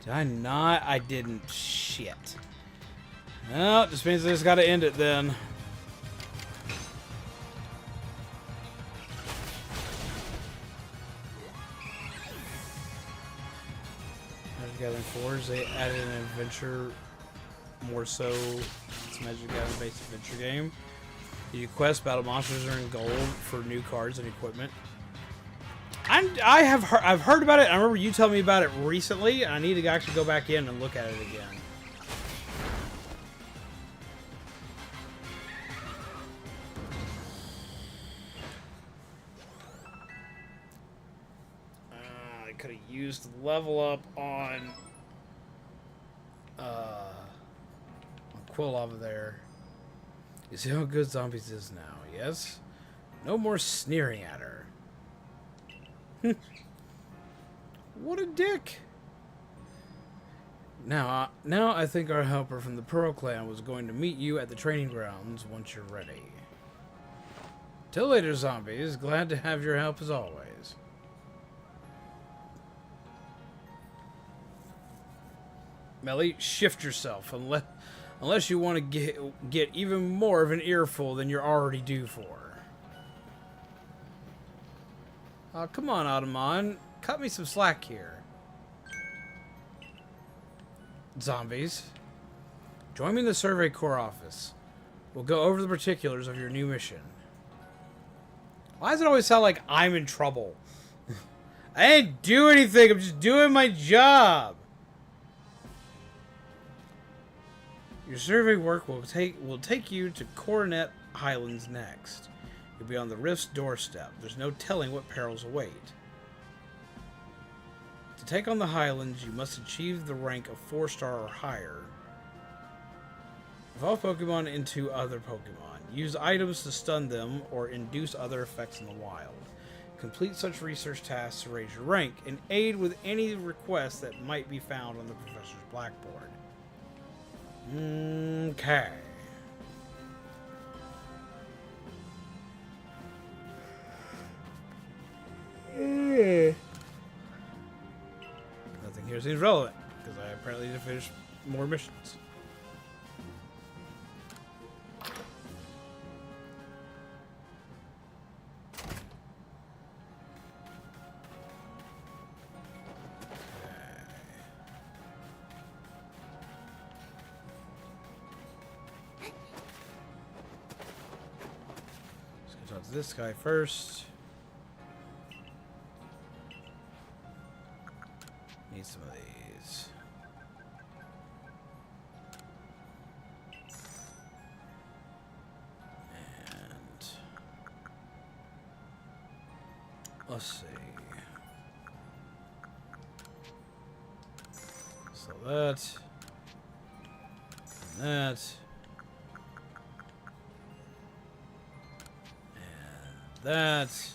Did I not? I didn't. Shit. Well, just means I just gotta end it then. Magic Gathering 4s, they added an adventure, more so it's a Magic Gathering based adventure game. You quest, battle monsters, earn gold for new cards and equipment. I've heard about it. I remember you telling me about it recently, and I need to actually go back in and look at it again. I could have used the level up on Quill over there. You see how good Zombies is now, yes? No more sneering at her. What a dick. Now I think our helper from the Pearl Clan was going to meet you at the training grounds once you're ready. Till later, zombies. Glad to have your help as always. Melly, shift yourself unless you want to get even more of an earful than you're already due for. Oh, come on, Automon. Cut me some slack here. Zombies. Join me in the Survey Corps office. We'll go over the particulars of your new mission. Why does it always sound like I'm in trouble? I didn't do anything. I'm just doing my job. Your survey work will take you to Coronet Highlands next. You'll be on the Rift's doorstep. There's no telling what perils await. To take on the Highlands, you must achieve the rank of 4-star or higher. Evolve Pokemon into other Pokemon. Use items to stun them or induce other effects in the wild. Complete such research tasks to raise your rank and aid with any requests that might be found on the Professor's blackboard. Okay. Nothing here seems relevant, because I apparently need to finish more missions. to this guy first. Need some of these. And let's see. So that. And that. And that.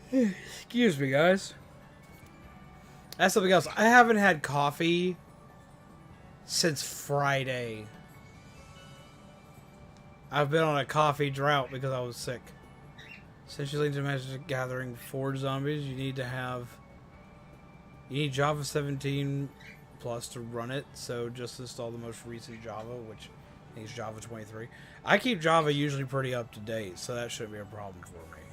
Excuse me, guys. That's something else. I haven't had coffee since Friday. I've been on a coffee drought because I was sick. Essentially, to Magic Gathering Forge Zombies, you need Java 17 plus to run it. So just install the most recent Java, which I think is Java 23. I keep Java usually pretty up to date, so that shouldn't be a problem for me.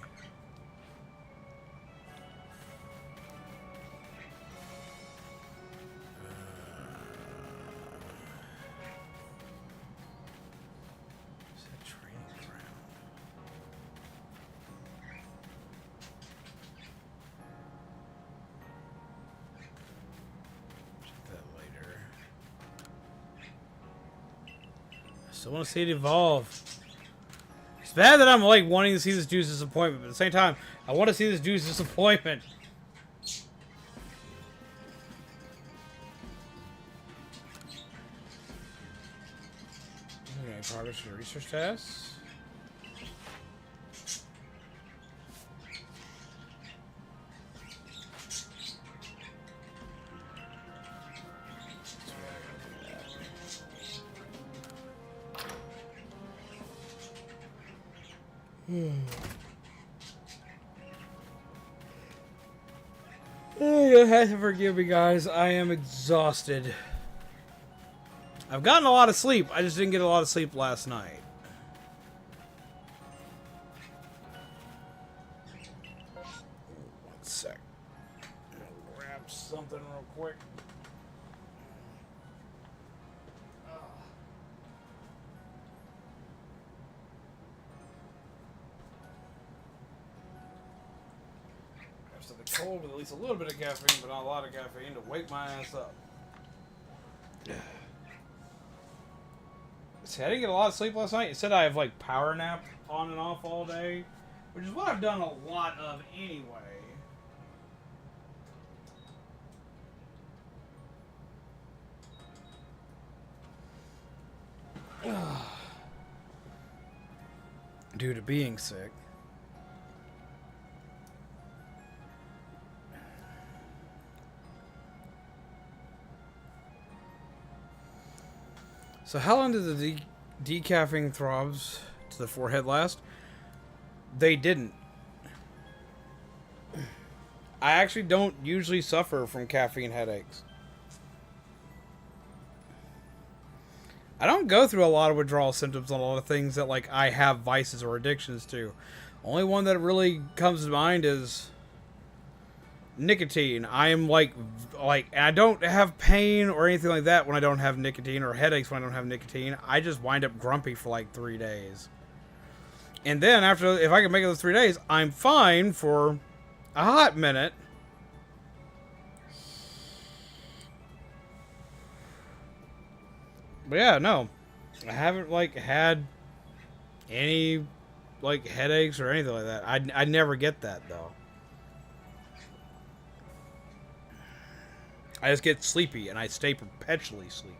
I want to see it evolve. It's bad that I'm like wanting to see this dude's disappointment, but at the same time, I want to see this dude's disappointment. Okay, progress in research tasks. You have to forgive me, guys. I am exhausted. I've gotten a lot of sleep. I just didn't get a lot of sleep last night. One sec. I'll grab something real quick. Something cold with at least a little bit of caffeine, but not a lot of caffeine to wake my ass up. See, I didn't get a lot of sleep last night. It said I have like power nap on and off all day, which is what I've done a lot of anyway. Due to being sick. So how long did the decaffeinating throbs to the forehead last? They didn't. I actually don't usually suffer from caffeine headaches. I don't go through a lot of withdrawal symptoms on a lot of things that like I have vices or addictions to. Only one that really comes to mind is nicotine. I am like I don't have pain or anything like that when I don't have nicotine, or headaches when I don't have nicotine. I just wind up grumpy for like 3 days. And then after, if I can make it those 3 days, I'm fine for a hot minute. But yeah, no. I haven't like had any like headaches or anything like that. I never get that though. I just get sleepy, and I stay perpetually sleepy.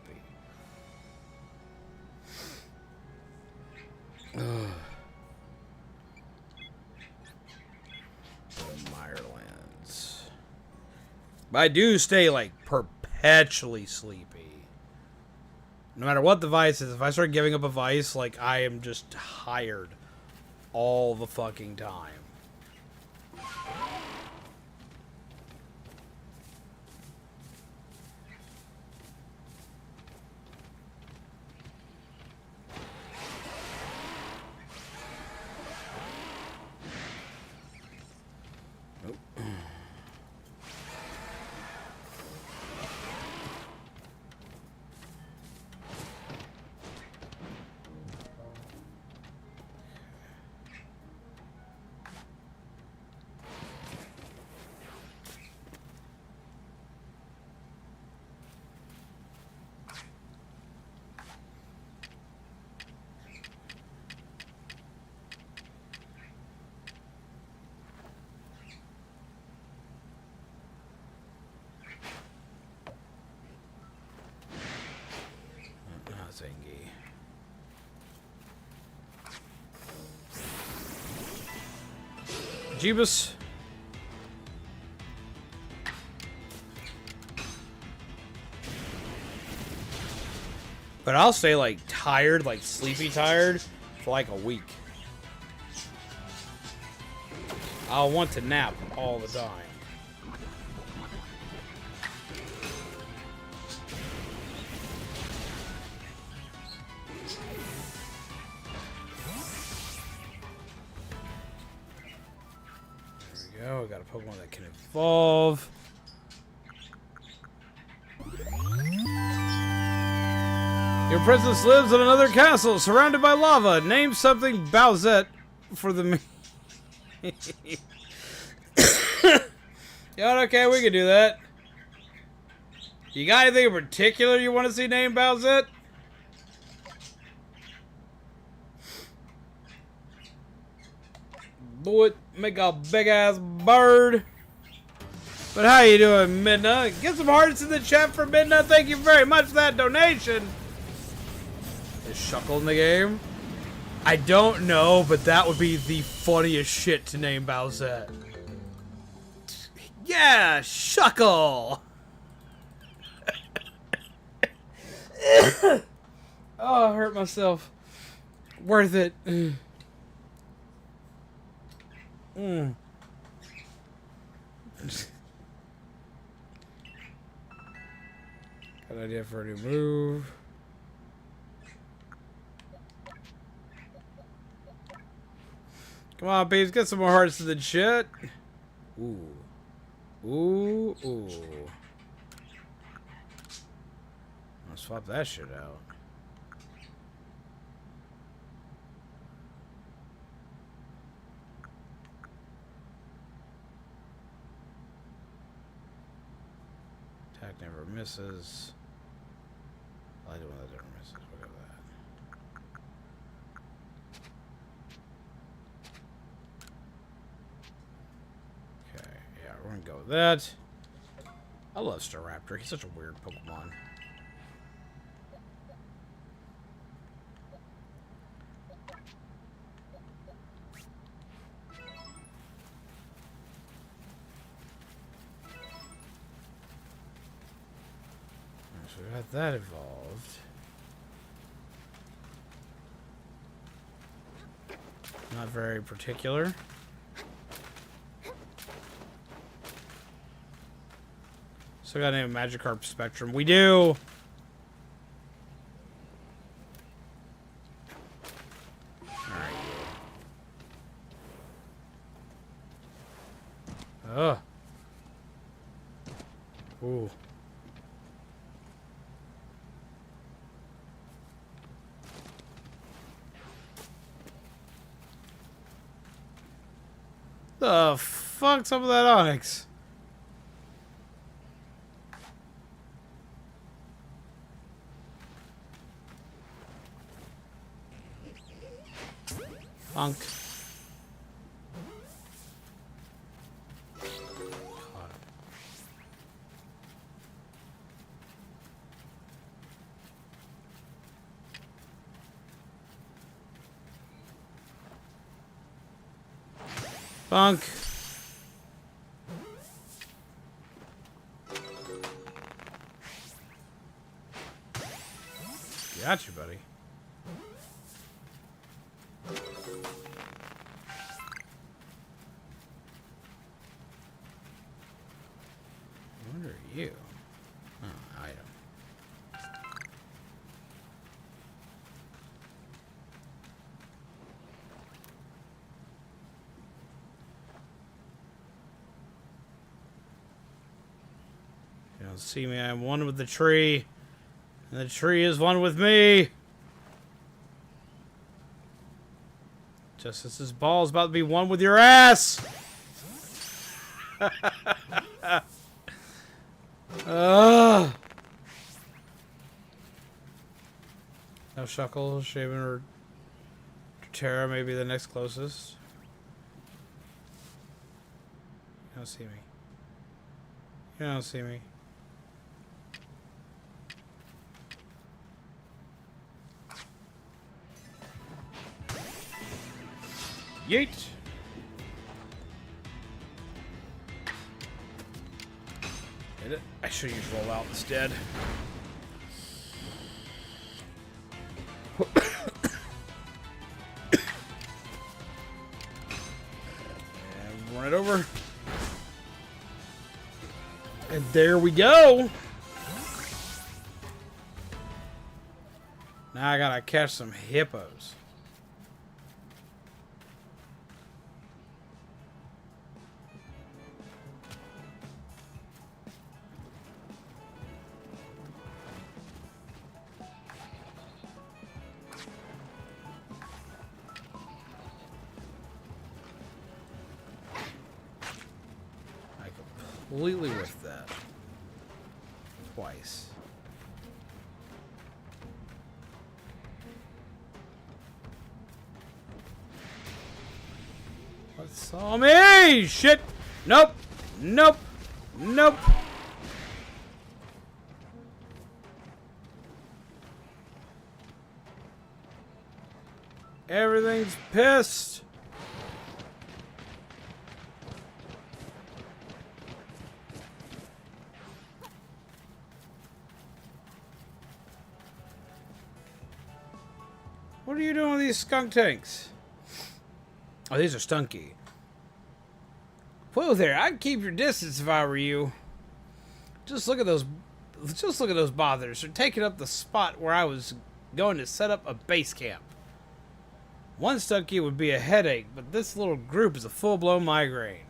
Mirelands. But I do stay, like, perpetually sleepy. No matter what the vice is, if I start giving up a vice, like, I am just tired all the fucking time. thingy. Jeebus. But I'll stay like tired, like sleepy tired, for like a week. I'll want to nap all the time. There we go. I got a Pokemon that can evolve. Your princess lives in another castle surrounded by lava. Name something Bowsette for the... Yeah, okay, we can do that. You got anything in particular you want to see named Bowsette? Boy, make a big-ass bird. But how you doing, Midna? Get some hearts in the chat for Midna. Thank you very much for that donation. Is Shuckle in the game? I don't know, but that would be the funniest shit to name Bowsette. Yeah, Shuckle! Oh, I hurt myself. Worth it. Good idea for a new move. Come on, babes, get some more hearts in the chat. Ooh. Ooh, ooh. I'll swap that shit out. Attack never misses. I like the one that never misses. Look at that. We're gonna go with that. I love Staraptor. He's such a weird Pokemon. So we got that evolved. Not very particular. So got a Magikarp Spectrum. We do. Alright. Ugh. Ooh. The fuck's up with that Onix? Funk. Funk. Got you, buddy. What are you? Oh, item. You don't see me. I'm one with the tree. And the tree is one with me. Just as this ball is about to be one with your ass. No Shuckle, Shaman, or Terra may be the next closest. You don't see me. You don't see me. Yeet. Hit it. I should use rollout instead. And run it over. And there we go. Now I gotta catch some hippos. I completely whiffed that. Twice. What's on me? Shit! Nope! Nope! Nope! Everything's pissed! What are you doing with these skunk tanks? Oh, these are stunky. Whoa there, I'd keep your distance if I were you. Just look at those bothers. They're taking up the spot where I was going to set up a base camp. One stunky would be a headache, but this little group is a full-blown migraine.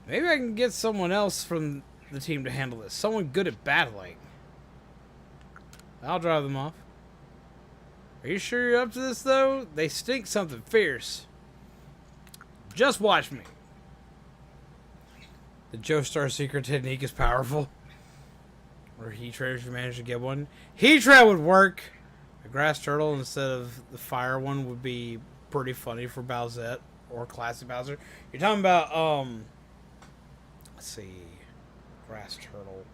Maybe I can get someone else from the team to handle this. Someone good at battling. I'll drive them off. Are you sure you're up to this, though? They stink something fierce. Just watch me. The Joestar secret technique is powerful. Or Heat Tread if you manage to get one. Heat Tread would work. A grass turtle instead of the fire one would be pretty funny for Bowsette or Classy Bowser. You're talking about, let's see. Grass turtle.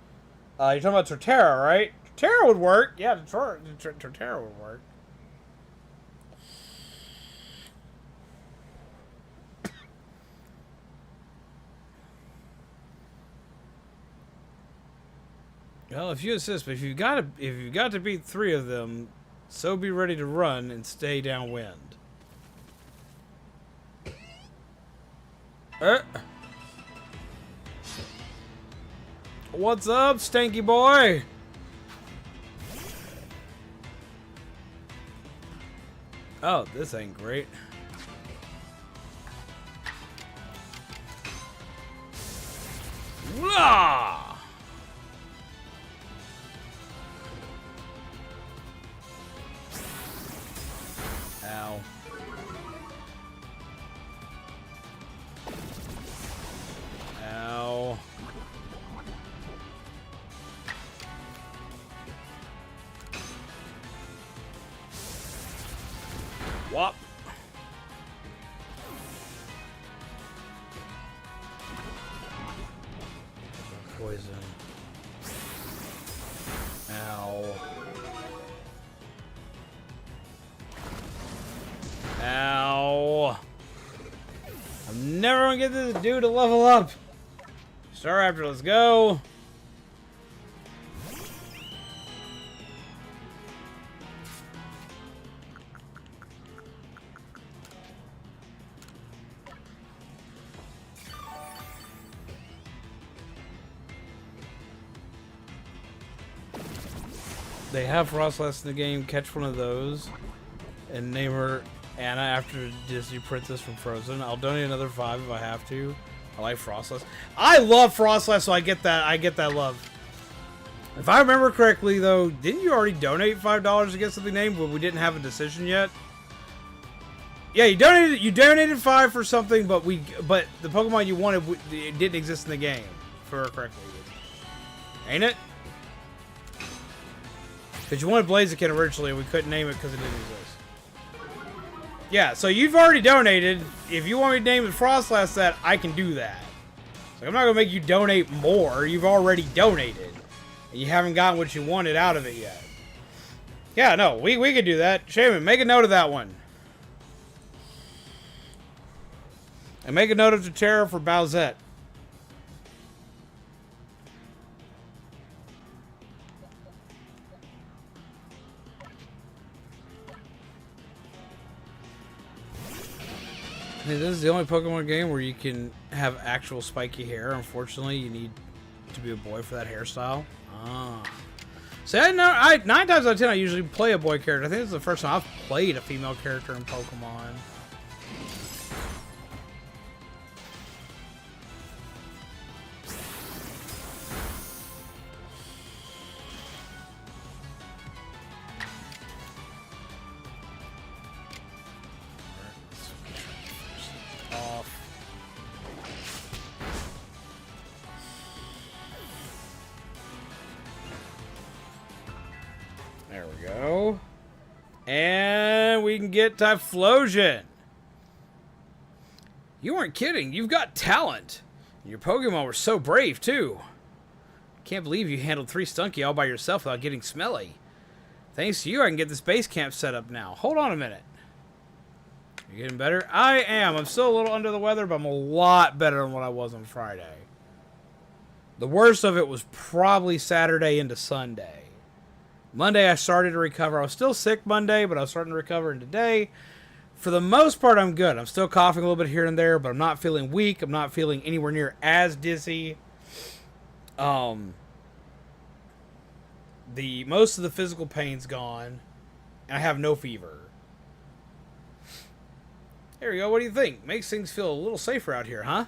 You're talking about Torterra, right? Torterra would work. Yeah, Torterra would work. Well, if you insist, but if you've got to beat 3 of them, so be ready to run and stay downwind. What's up, stanky boy? Oh, this ain't great. Wah! Ow. Ow. Whop. Poison. Ow. Ow. I'm never gonna get this dude to level up. Staraptor, let's go. They have Frostlass in the game. Catch one of those and name her Anna after Disney princess from Frozen. I'll donate another 5 if I have to. I like Frostlass. I love Frostlass, so I get that love. If I remember correctly, though, didn't you already donate $5 to get something named, but we didn't have a decision yet? Yeah, you donated 5 for something, but the Pokemon you wanted, it didn't exist in the game, if I remember correctly. Ain't it? Because you wanted Blaziken originally, and we couldn't name it because it didn't exist. Yeah, so you've already donated. If you want me to name it Frostlass that, I can do that. So I'm not going to make you donate more. You've already donated. And you haven't gotten what you wanted out of it yet. Yeah, no, we could do that. Shaman, make a note of that one. And make a note of the terror for Bowsette. This is the only Pokemon game where you can have actual spiky hair. Unfortunately, you need to be a boy for that hairstyle. Ah. See, I know. 9 times out of 10, I usually play a boy character. I think it's the first time I've played a female character in Pokemon. There we go. And we can get Typhlosion. You weren't kidding. You've got talent. Your Pokemon were so brave, too. Can't believe you handled 3 Stunky all by yourself without getting smelly. Thanks to you, I can get this base camp set up now. Hold on a minute. You getting better? I am. I'm still a little under the weather, but I'm a lot better than what I was on Friday. The worst of it was probably Saturday into Sunday. Monday, I started to recover. I was still sick Monday, but I was starting to recover. And today, for the most part, I'm good. I'm still coughing a little bit here and there, but I'm not feeling weak. I'm not feeling anywhere near as dizzy. Most of the physical pain's gone, and I have no fever. There we go. What do you think? Makes things feel a little safer out here, huh?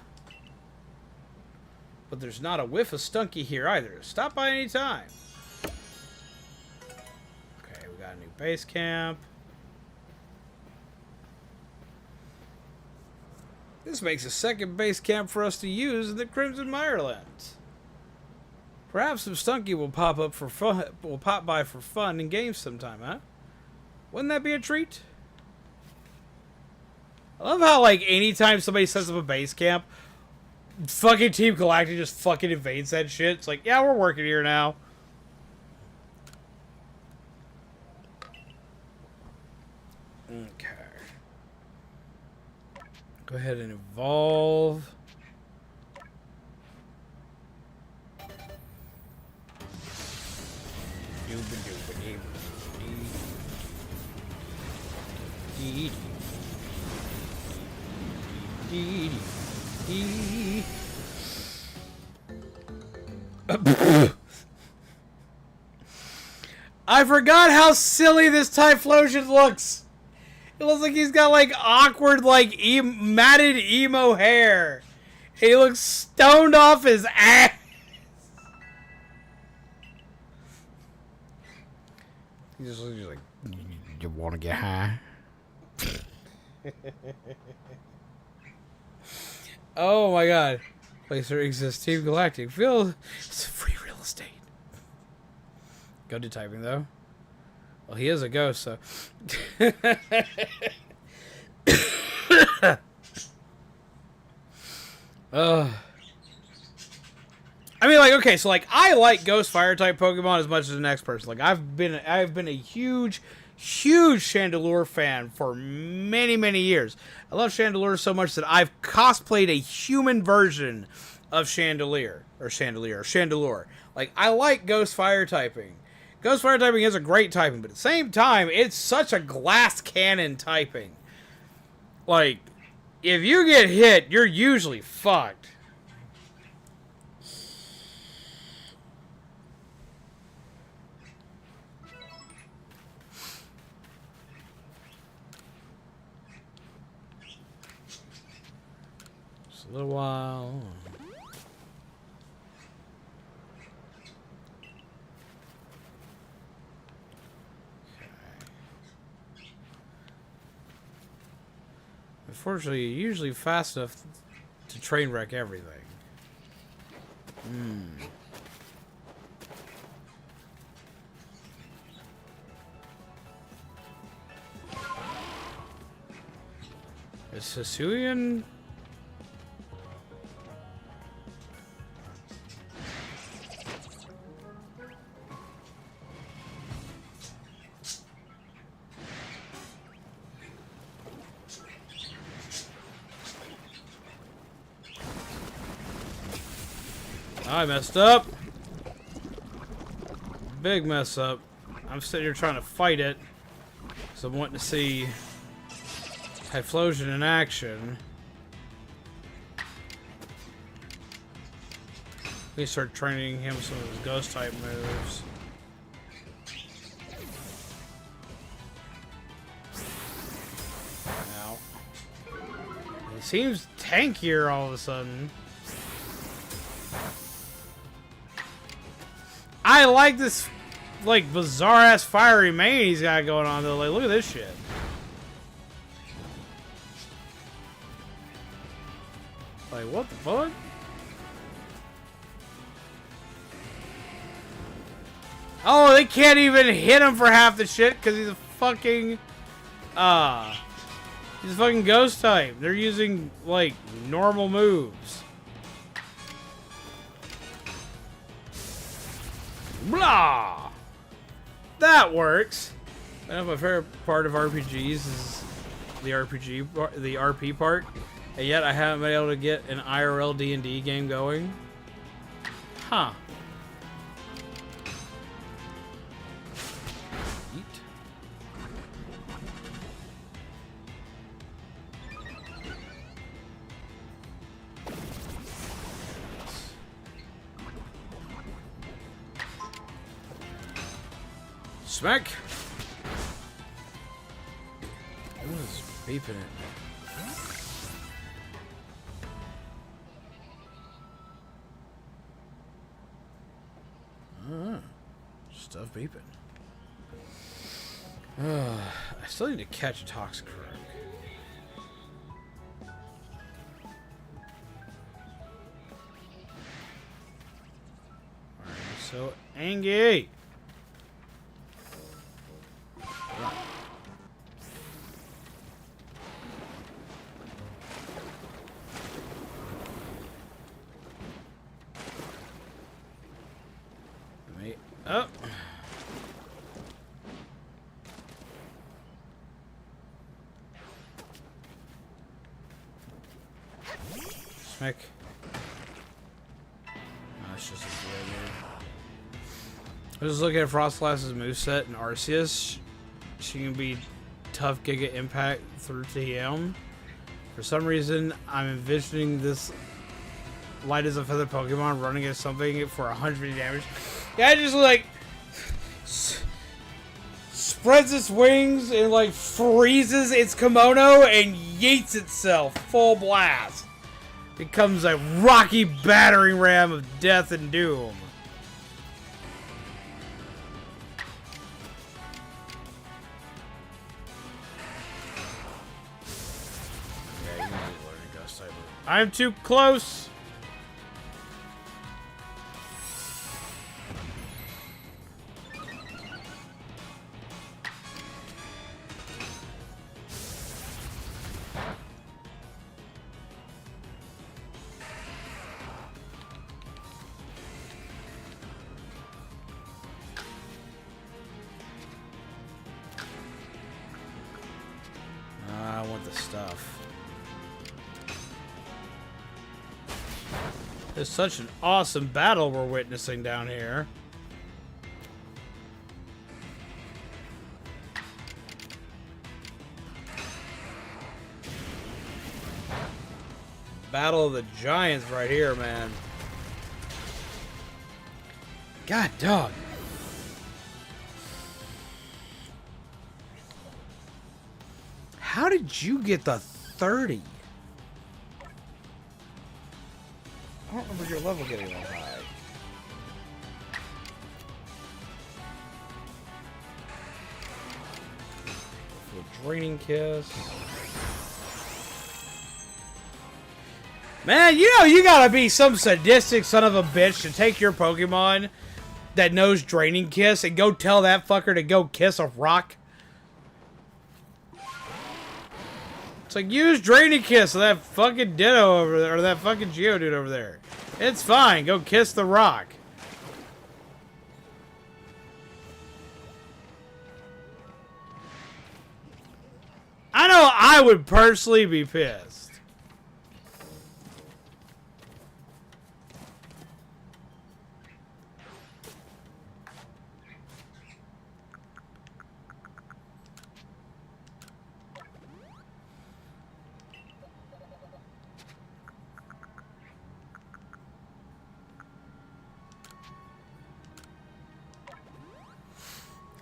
But there's not a whiff of Stunky here either. Stop by any time. Got a new base camp. This makes a second base camp for us to use in the Crimson Mirelands. Perhaps some Stunky will pop up for fun. Will pop by for fun and games sometime, huh? Wouldn't that be a treat? I love how, like, anytime somebody sets up a base camp, fucking Team Galactic just fucking invades that shit. It's like, yeah, we're working here now. Okay. Go ahead and evolve. I forgot how silly this Typhlosion looks. It looks like he's got, like, awkward, like, matted emo hair. He looks stoned off his ass. He just looks like, you want to get high? Oh, my God. Place where exists Team Galactic. Feel it's free real estate. Go to typing, though. Well, he is a ghost, so... I mean, like, okay, so, like, I like ghost fire type Pokemon as much as the next person. Like, I've been a huge Chandelure fan for many, many years. I love Chandelure so much that I've cosplayed a human version of Chandelure. Like, I like ghost fire typing. Ghost fire typing is a great typing, but at the same time, it's such a glass cannon typing. Like, if you get hit, you're usually fucked. Just a little while. Unfortunately, you're usually fast enough to train wreck everything. Is Hisuian? I messed up. Big mess up. I'm sitting here trying to fight it. So I'm wanting to see Typhlosion in action. We start training him some of his ghost type moves. Now, he seems tankier all of a sudden. I like this, like, bizarre ass fiery mane he's got going on though. Like, look at this shit. Like, what the fuck? Oh, they can't even hit him for half the shit because he's a fucking, he's a fucking ghost type. They're using, like, normal moves. Blah! That works. I know my favorite part of RPGs is the RP part, and yet I haven't been able to get an IRL D&D game going. Huh. Smack! What is beeping it? Stuff beeping. I still need to catch a toxic frog. Alright, so angry. Oh. Smack. Oh, it's just a I was just looking at Frostlass's moveset and Arceus. She can be tough Giga Impact through TM. For some reason, I'm envisioning this light as a feather Pokemon running at something for 150 damage. Yeah, just like spreads its wings and like freezes its kimono and yeets itself full blast. Becomes a rocky battering ram of death and doom. Yeah, you need to learn a ghost type. I'm too close. I want the stuff. There's such an awesome battle we're witnessing down here. Battle of the Giants right here, man. God dog. How did you get the 30? I don't remember your level getting that high. For a Draining Kiss. Man, you know you gotta be some sadistic son of a bitch to take your Pokemon that knows Draining Kiss and go tell that fucker to go kiss a rock. It's like, use Draining Kiss on that fucking Ditto over there, or that fucking Geodude over there. It's fine, go kiss the rock. I know I would personally be pissed.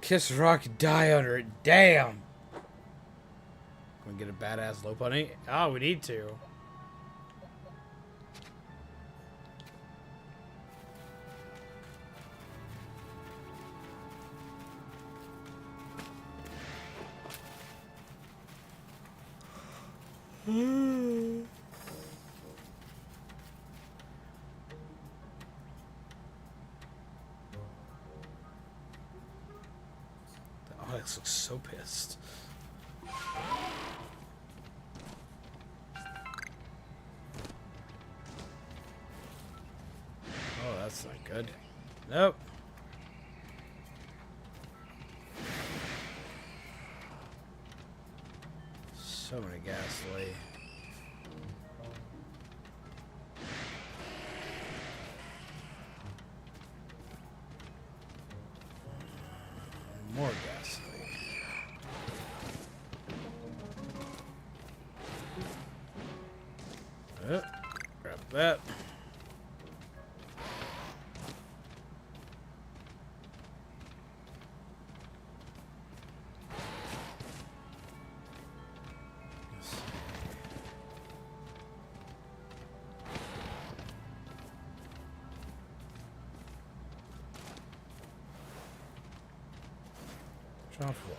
Kiss rock and die under it. Damn. Can we get a badass low bunny? Oh, we need to. Alex looks so pissed. Oh, that's not good. Nope. So many ghastly. More ghastly. Grab that. Drop what?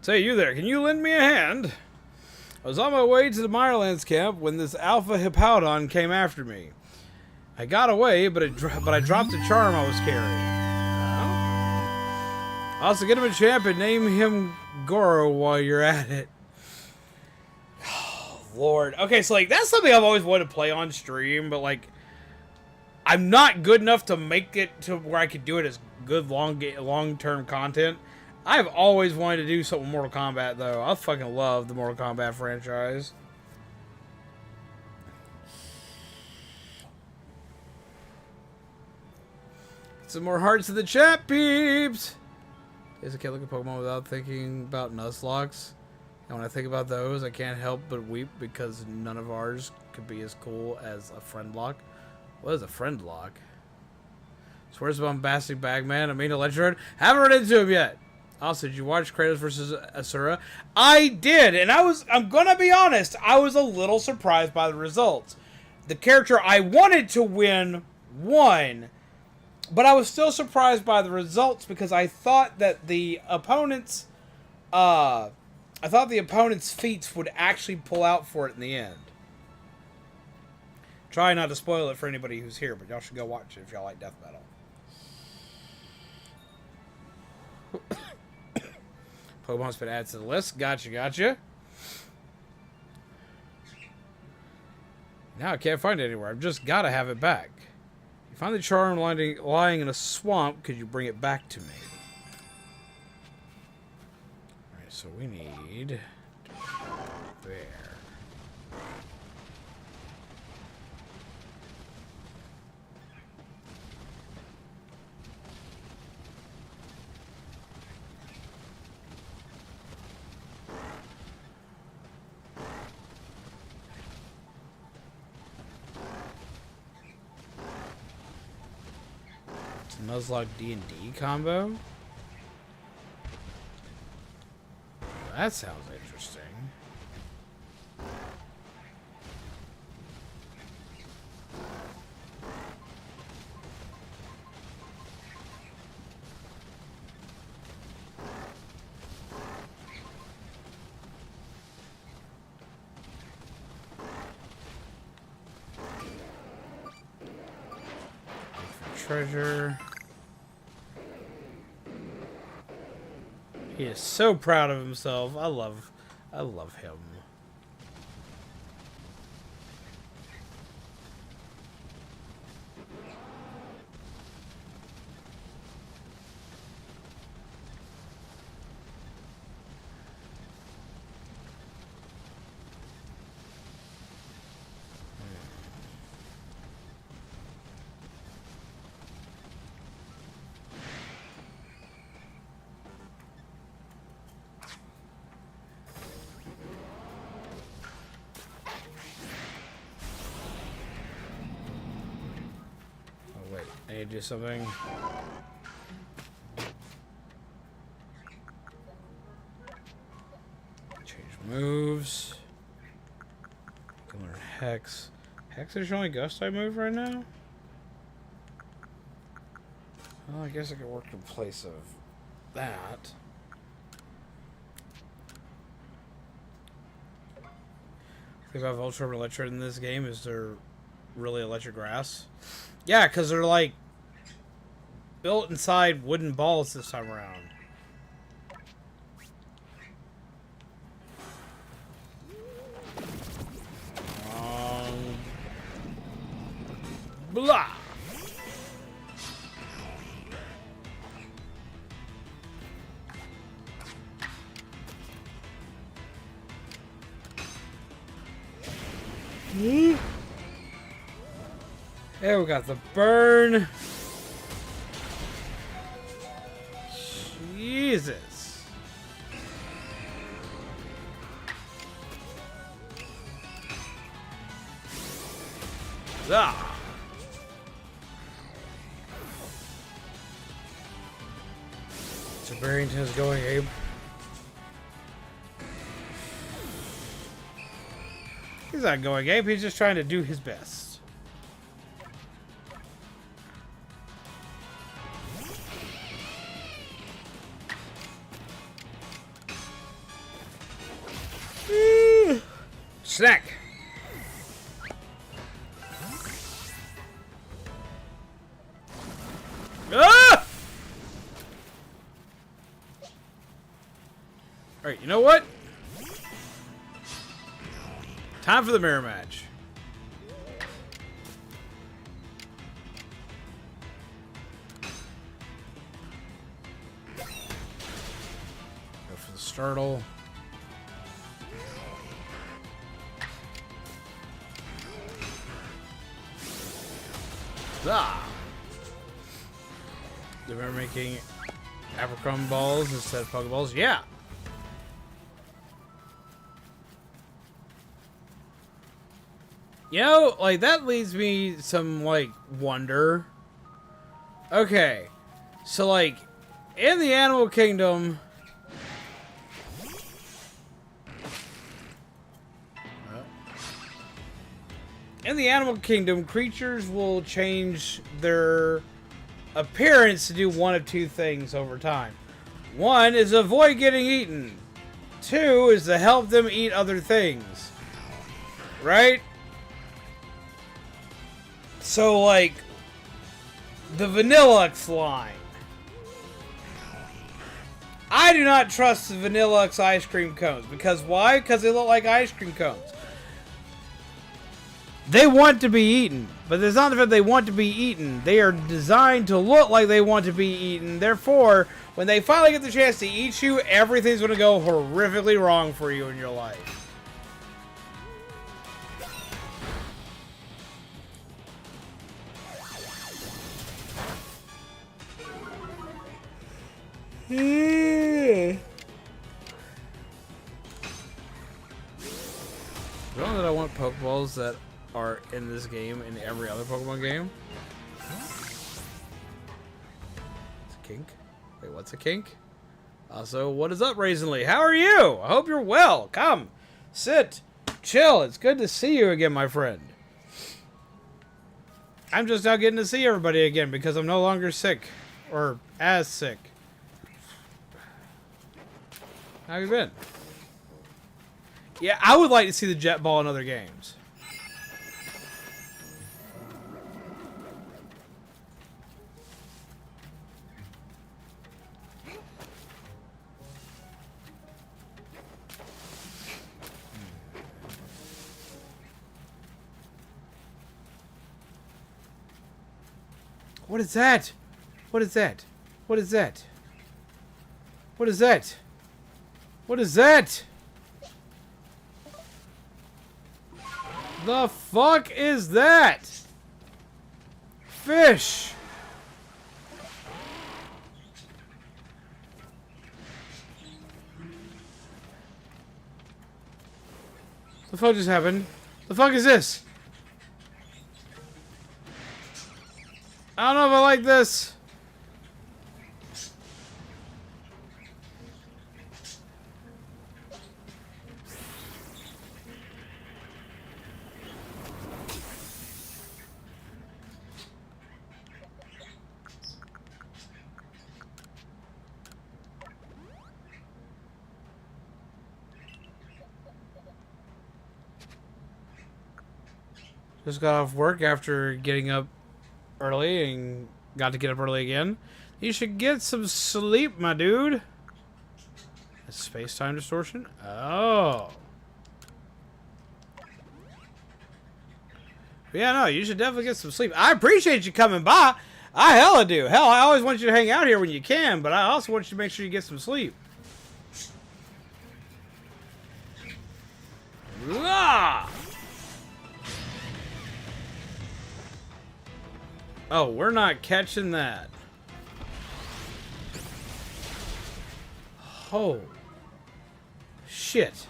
Say, you there, can you lend me a hand? I was on my way to the Mirelands camp when this alpha hippowdon came after me. I got away, but I dropped the charm I was carrying. Oh. Also, get him a champ and name him Goro while you're at it. Oh, Lord. Okay, so, like, that's something I've always wanted to play on stream, but, like, I'm not good enough to make it to where I could do it as good long-term content. I've always wanted to do something with Mortal Kombat, though. I fucking love the Mortal Kombat franchise. Some more hearts in the chat, peeps! Guess I can't look at Pokemon without thinking about Nuzlocke. And when I think about those, I can't help but weep because none of ours could be as cool as a friend lock. What is a friend lock? So where's the Bombastic Bagman? I mean, Electrode? Haven't run into him yet. Also, did you watch Kratos versus Asura? I did, and I'm gonna be honest, I was a little surprised by the results. The character I wanted to win won, but I was still surprised by the results because I thought that the opponent's feats would actually pull out for it in the end. Try not to spoil it for anybody who's here, but y'all should go watch it if y'all like death metal. Pokemon's been added to the list. Gotcha. Now I can't find it anywhere. I've just got to have it back. You find the charm lying in a swamp. Could you bring it back to me? Alright, so we need... there. Nuzlocke D&D combo? That sounds interesting. Treasure. He is so proud of himself. I love him. need to do something. Change moves. Can learn Hex. Hex is your only ghost type move right now? Well, I guess it could work in place of that. The thing about Voltron and Electrode in this game is they're really electric grass. Yeah, because they're like built inside wooden balls this time around. Blah! There we got the burn. Jesus. Ah. So Barrington is going, Abe. He's not going, Abe. He's just trying to do his best. Snack. Ah! All right, you know what? Time for the mirror match. Go for the startle. Ah! They were making Apricot balls instead of Pokeballs. Yeah! You know, like, that leads me some, like, wonder. Okay. So, like, in the animal kingdom... In the animal kingdom, creatures will change their appearance to do one of two things over time. One is avoid getting eaten. Two is to help them eat other things. Right? So, like, the Vanillux line. I do not trust the Vanillux ice cream cones. Because why? Because they look like ice cream cones. They want to be eaten. But it's not the fact they want to be eaten. They are designed to look like they want to be eaten. Therefore, when they finally get the chance to eat you, everything's going to go horrifically wrong for you in your life. You know that I want Pokeballs that are in this game in every other Pokemon game? It's a kink. Wait, what's a kink? Also, what is up, Raisinly? How are you? I hope you're well. Come, sit, chill. It's good to see you again, my friend. I'm just now getting to see everybody again because I'm no longer sick. Or as sick. How have you been? Yeah, I would like to see the Jet Ball in other games. What is that? What is that? What is that? What is that? What is that? The fuck is that? Fish! The fuck just happened? The fuck is this? I don't know if I like this. Just got off work after getting up early and got to get up early again. You should get some sleep, my dude. Space-time distortion? Oh. Yeah, no, you should definitely get some sleep. I appreciate you coming by. I hella do. Hell, I always want you to hang out here when you can, but I also want you to make sure you get some sleep. Ah! Oh, we're not catching that. Oh. Shit.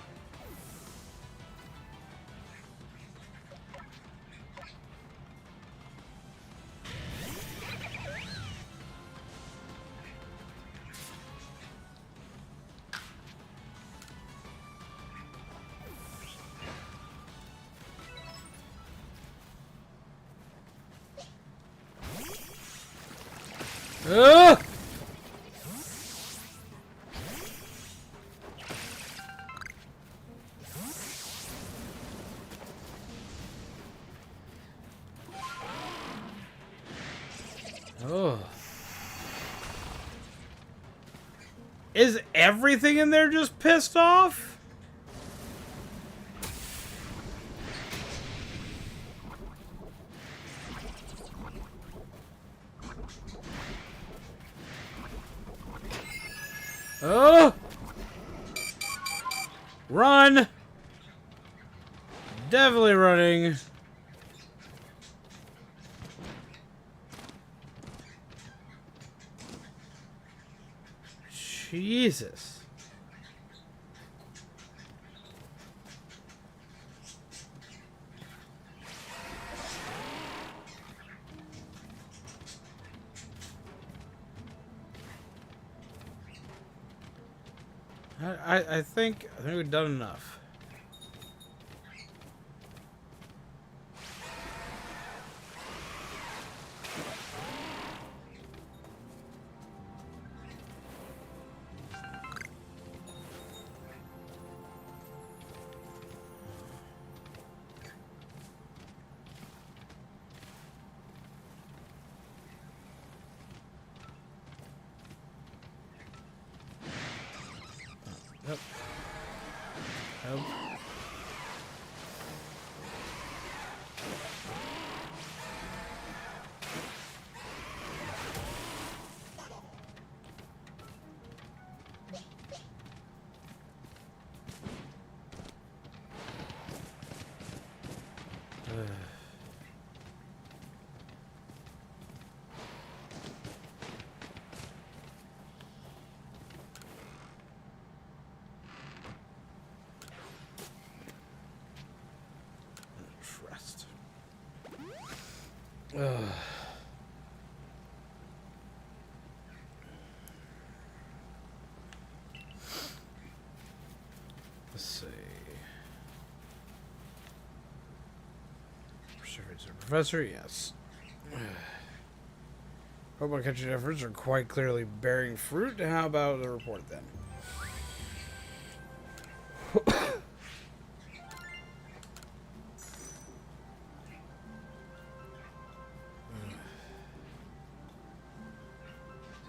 Ugh! Oh. Is everything in there just pissed off? Oh! Run! Definitely running. Jesus. I think we've done enough. Yep. Yep. Trust. Let's see. Professor, yes. Hope my country's efforts are quite clearly bearing fruit. How about the report then?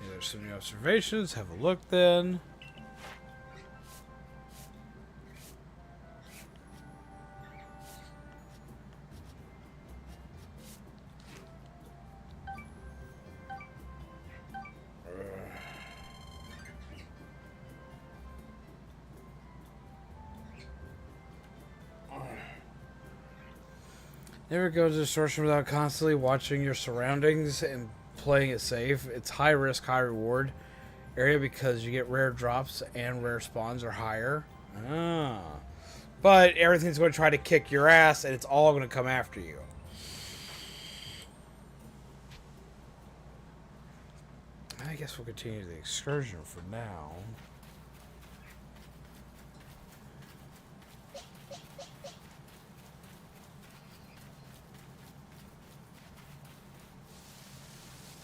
There's some new observations. Have a look then. Never go to distortion without constantly watching your surroundings and playing it safe. It's high risk, high reward area because you get rare drops and rare spawns are higher. Ah. But everything's going to try to kick your ass and it's all going to come after you. guess we'll continue the excursion for now.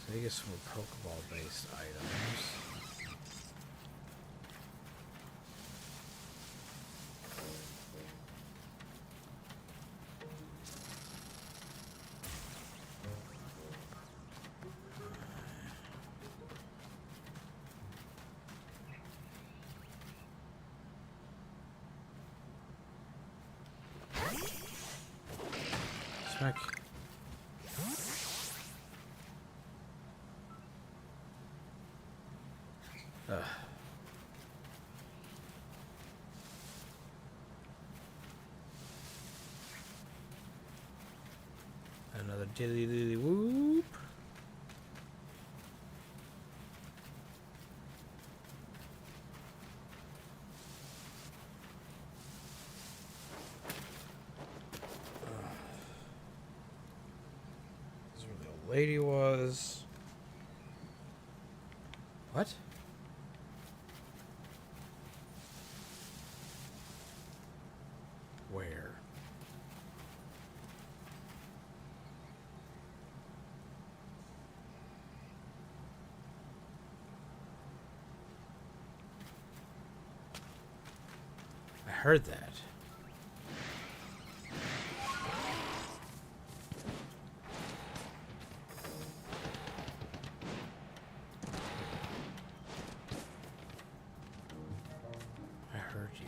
So I get some more Pokeball-based items. Smack. Another dilly dilly whoop. This is where the old lady was. What? Where? I heard that. I heard you.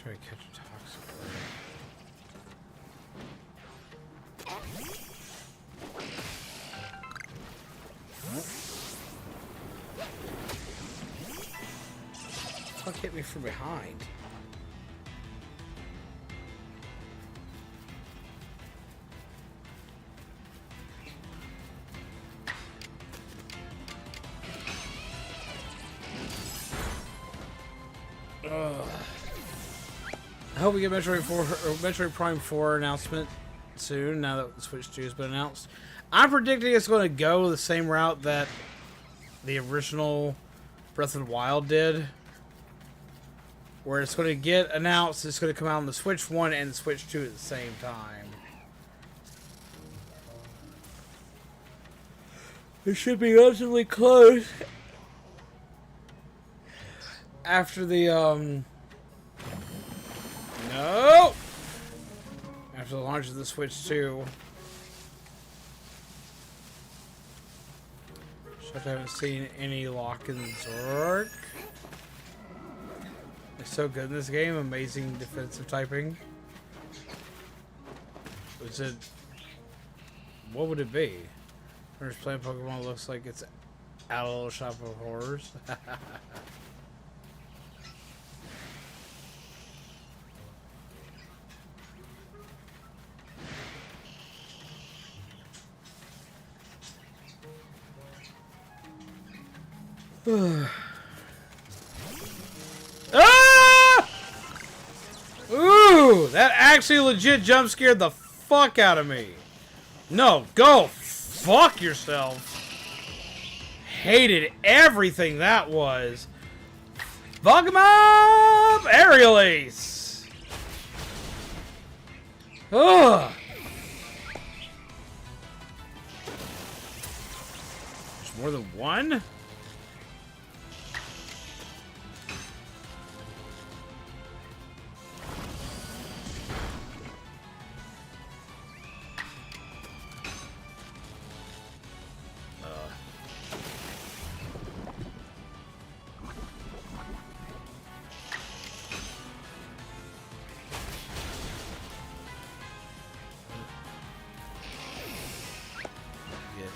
Try to catch a toxic Fuck hit me from behind. I hope we get Metroid Prime 4 announcement soon, now that Switch 2 has been announced. I'm predicting it's going to go the same route that the original Breath of the Wild did. Where it's going to get announced, it's going to come out on the Switch 1 and the Switch 2 at the same time. It should be relatively close after the, No! After the launch of the Switch 2. Except I haven't seen any lock in Zork. It's so good in this game. Amazing defensive typing. Was it... What would it be? I'm just playing Pokemon, looks like it's out of a little shop of horrors. Ah! Ooh, that actually legit jump scared the fuck out of me. No, go fuck yourself. Hated everything that was. Fuck him up! Aerial Ace! Ugh! Just More than one?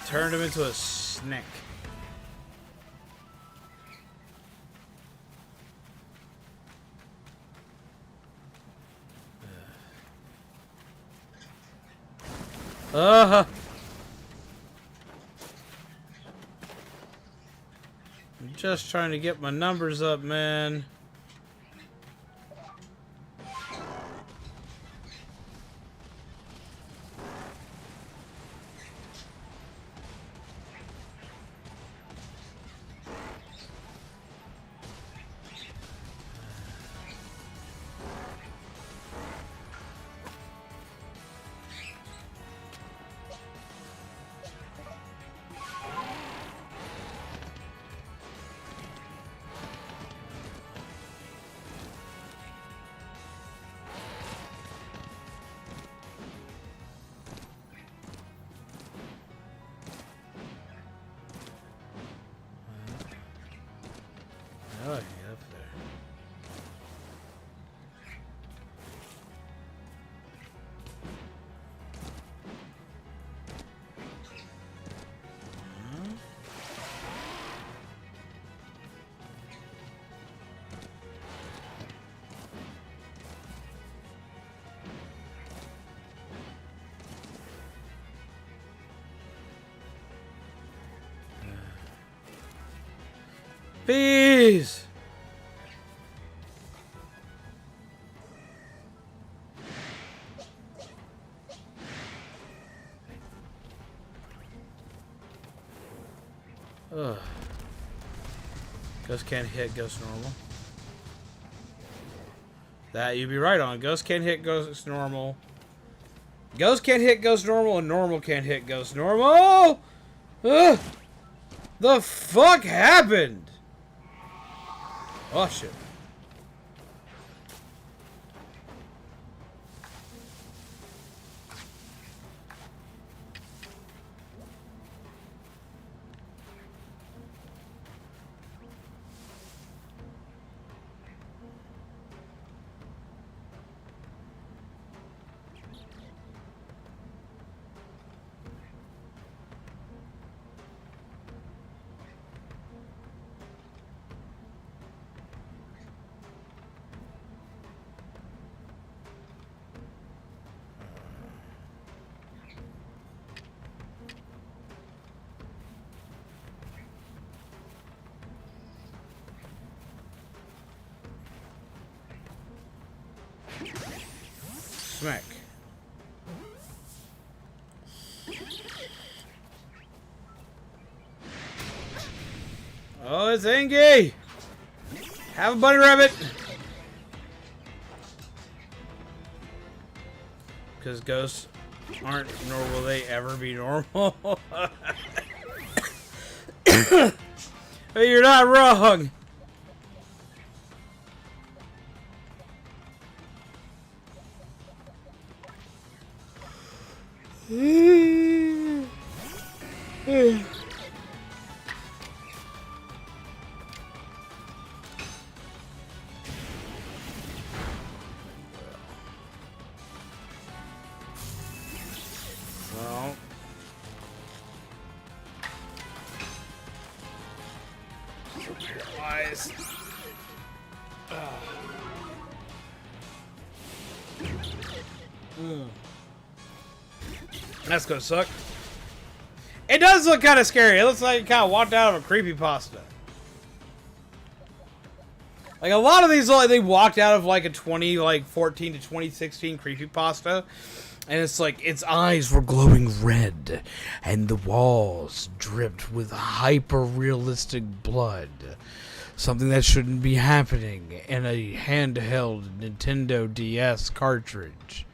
Turned him into a snake. I'm just trying to get my numbers up, man. Oh, yeah, up there. Bees! Ugh. Ghost can't hit Ghost normal. That you'd be right on. Ghost can't hit Ghost normal. Ghost can't hit Ghost normal, and normal can't hit Ghost normal! Ugh! The fuck happened? Oh shit. Smack. Oh, it's Engie! Have a bunny rabbit! Because ghosts aren't, nor will they ever be normal. Hey, you're not wrong! Well, eyes. That's gonna suck. It does look kind of scary. It looks like it kind of walked out of a creepypasta. Like a lot of these, like they walked out of like a 2014 to 2016 creepypasta, and it's like its eyes were glowing red, and the walls dripped with hyper-realistic blood. Something that shouldn't be happening in a handheld Nintendo DS cartridge.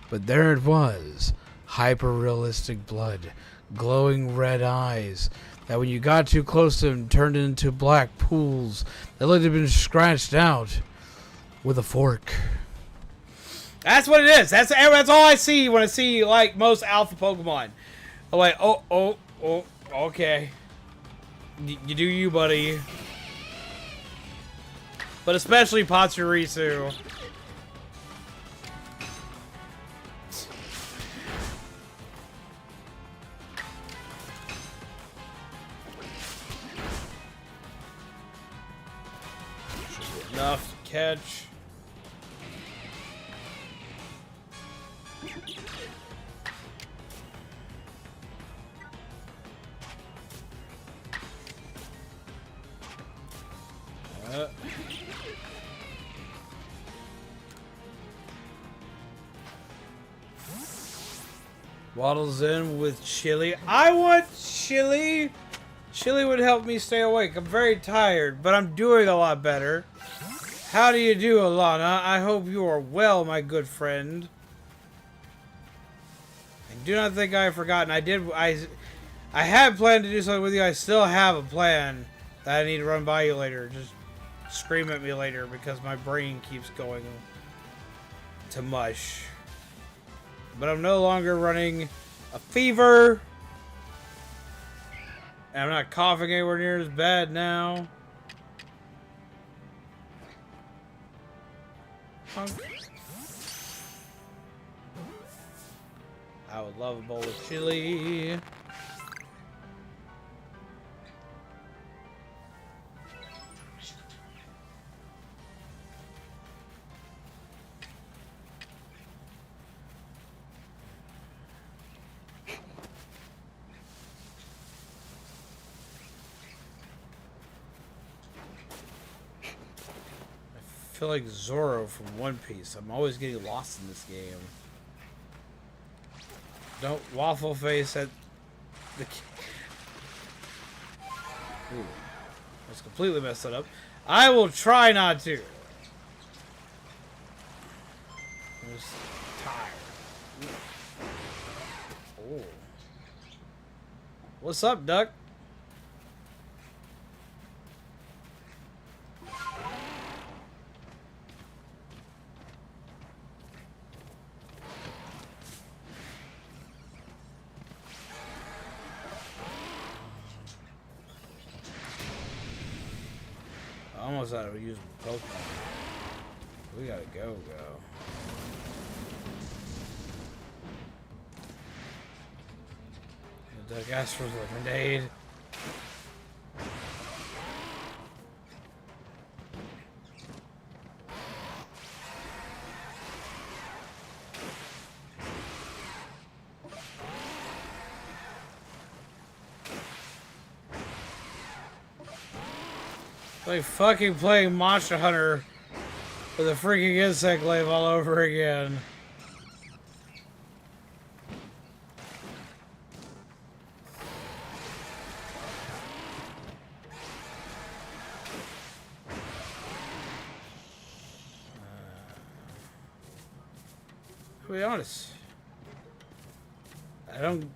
But there it was. Hyper-realistic blood. Glowing red eyes. that when you got too close to them, turned into black pools that looked to have been scratched out with a fork. That's what it is. That's all I see when I see like most alpha Pokemon. I'm like, oh, okay. You do you, buddy. But especially Pachirisu. Enough to catch. Waddles in with chili. I want chili. Chili would help me stay awake. I'm very tired, but I'm doing a lot better. How do you do, Alanna? I hope you are well, my good friend. I do not think I have forgotten. I had planned to do something with you. I still have a plan that I need to run by you later. Just scream at me later because my brain keeps going to mush. But I'm no longer running a fever. And I'm not coughing anywhere near as bad now. I would love a bowl of chili. I feel like Zoro from One Piece. I'm always getting lost in this game. Don't waffle face at the... Ooh. I just completely messed it up. I will try not to. I'm just tired. Oh. What's up, Duck? Almost out of using Pokemon. We gotta go. Doug asked for a grenade. Like fucking playing Monster Hunter with a freaking insect glaive all over again. To be honest, I don't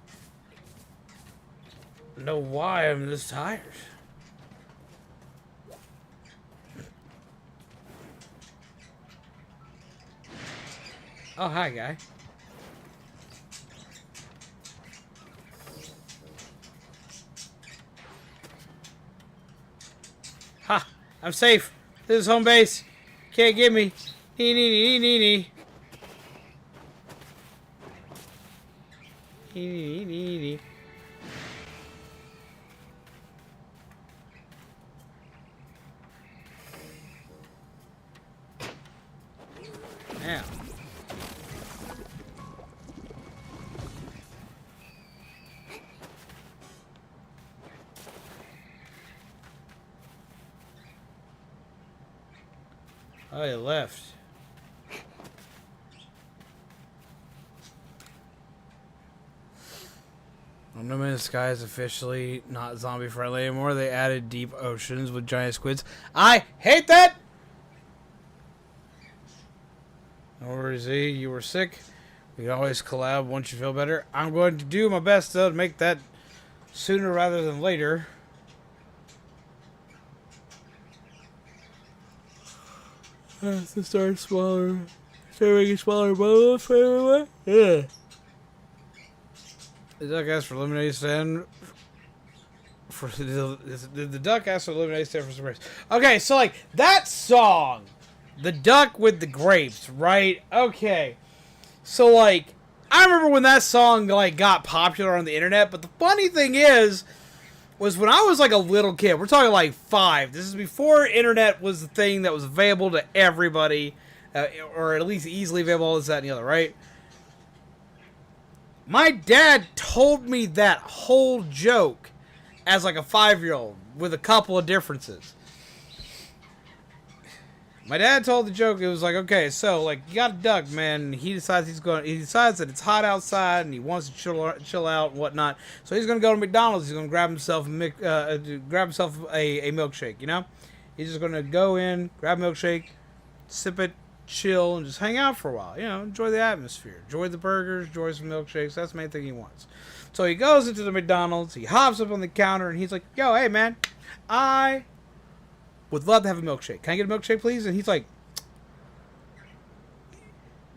know why I'm this tired. Oh, hi, guy. Ha! I'm safe. This is home base. Can't get me. Nee, nee, nee, nee, nee. Nee, nee, nee, nee. Now. Oh, he left. No Man's Sky is officially not zombie friendly anymore. They added deep oceans with giant squids. I hate that! No worries, Z. You were sick. We can always collab once you feel better. I'm going to do my best, though, to make that sooner rather than later. As the start smaller, start making smaller bubbles for everyone. Yeah. The duck asks for lemonade stand. For the duck asks for lemonade stand for some grapes. Okay, so like that song, the duck with the grapes, right? Okay, so like I remember when that song like got popular on the internet. But the funny thing was when I was like a little kid. We're talking like 5. This is before internet was the thing that was available to everybody, or at least easily available. This, that, and the other, right? My dad told me that whole joke as like a 5-year-old with a couple of differences. My dad told the joke. It was like, okay, so like you got a duck, man. And he decides that it's hot outside and he wants to chill out and whatnot. So he's gonna go to McDonald's. He's gonna grab himself a milkshake. You know, he's just gonna go in, grab a milkshake, sip it, chill, and just hang out for a while. You know, enjoy the atmosphere, enjoy the burgers, enjoy some milkshakes. That's the main thing he wants. So he goes into the McDonald's. He hops up on the counter and he's like, "Yo, hey man, I would love to have a milkshake. Can I get a milkshake, please?" And he's like,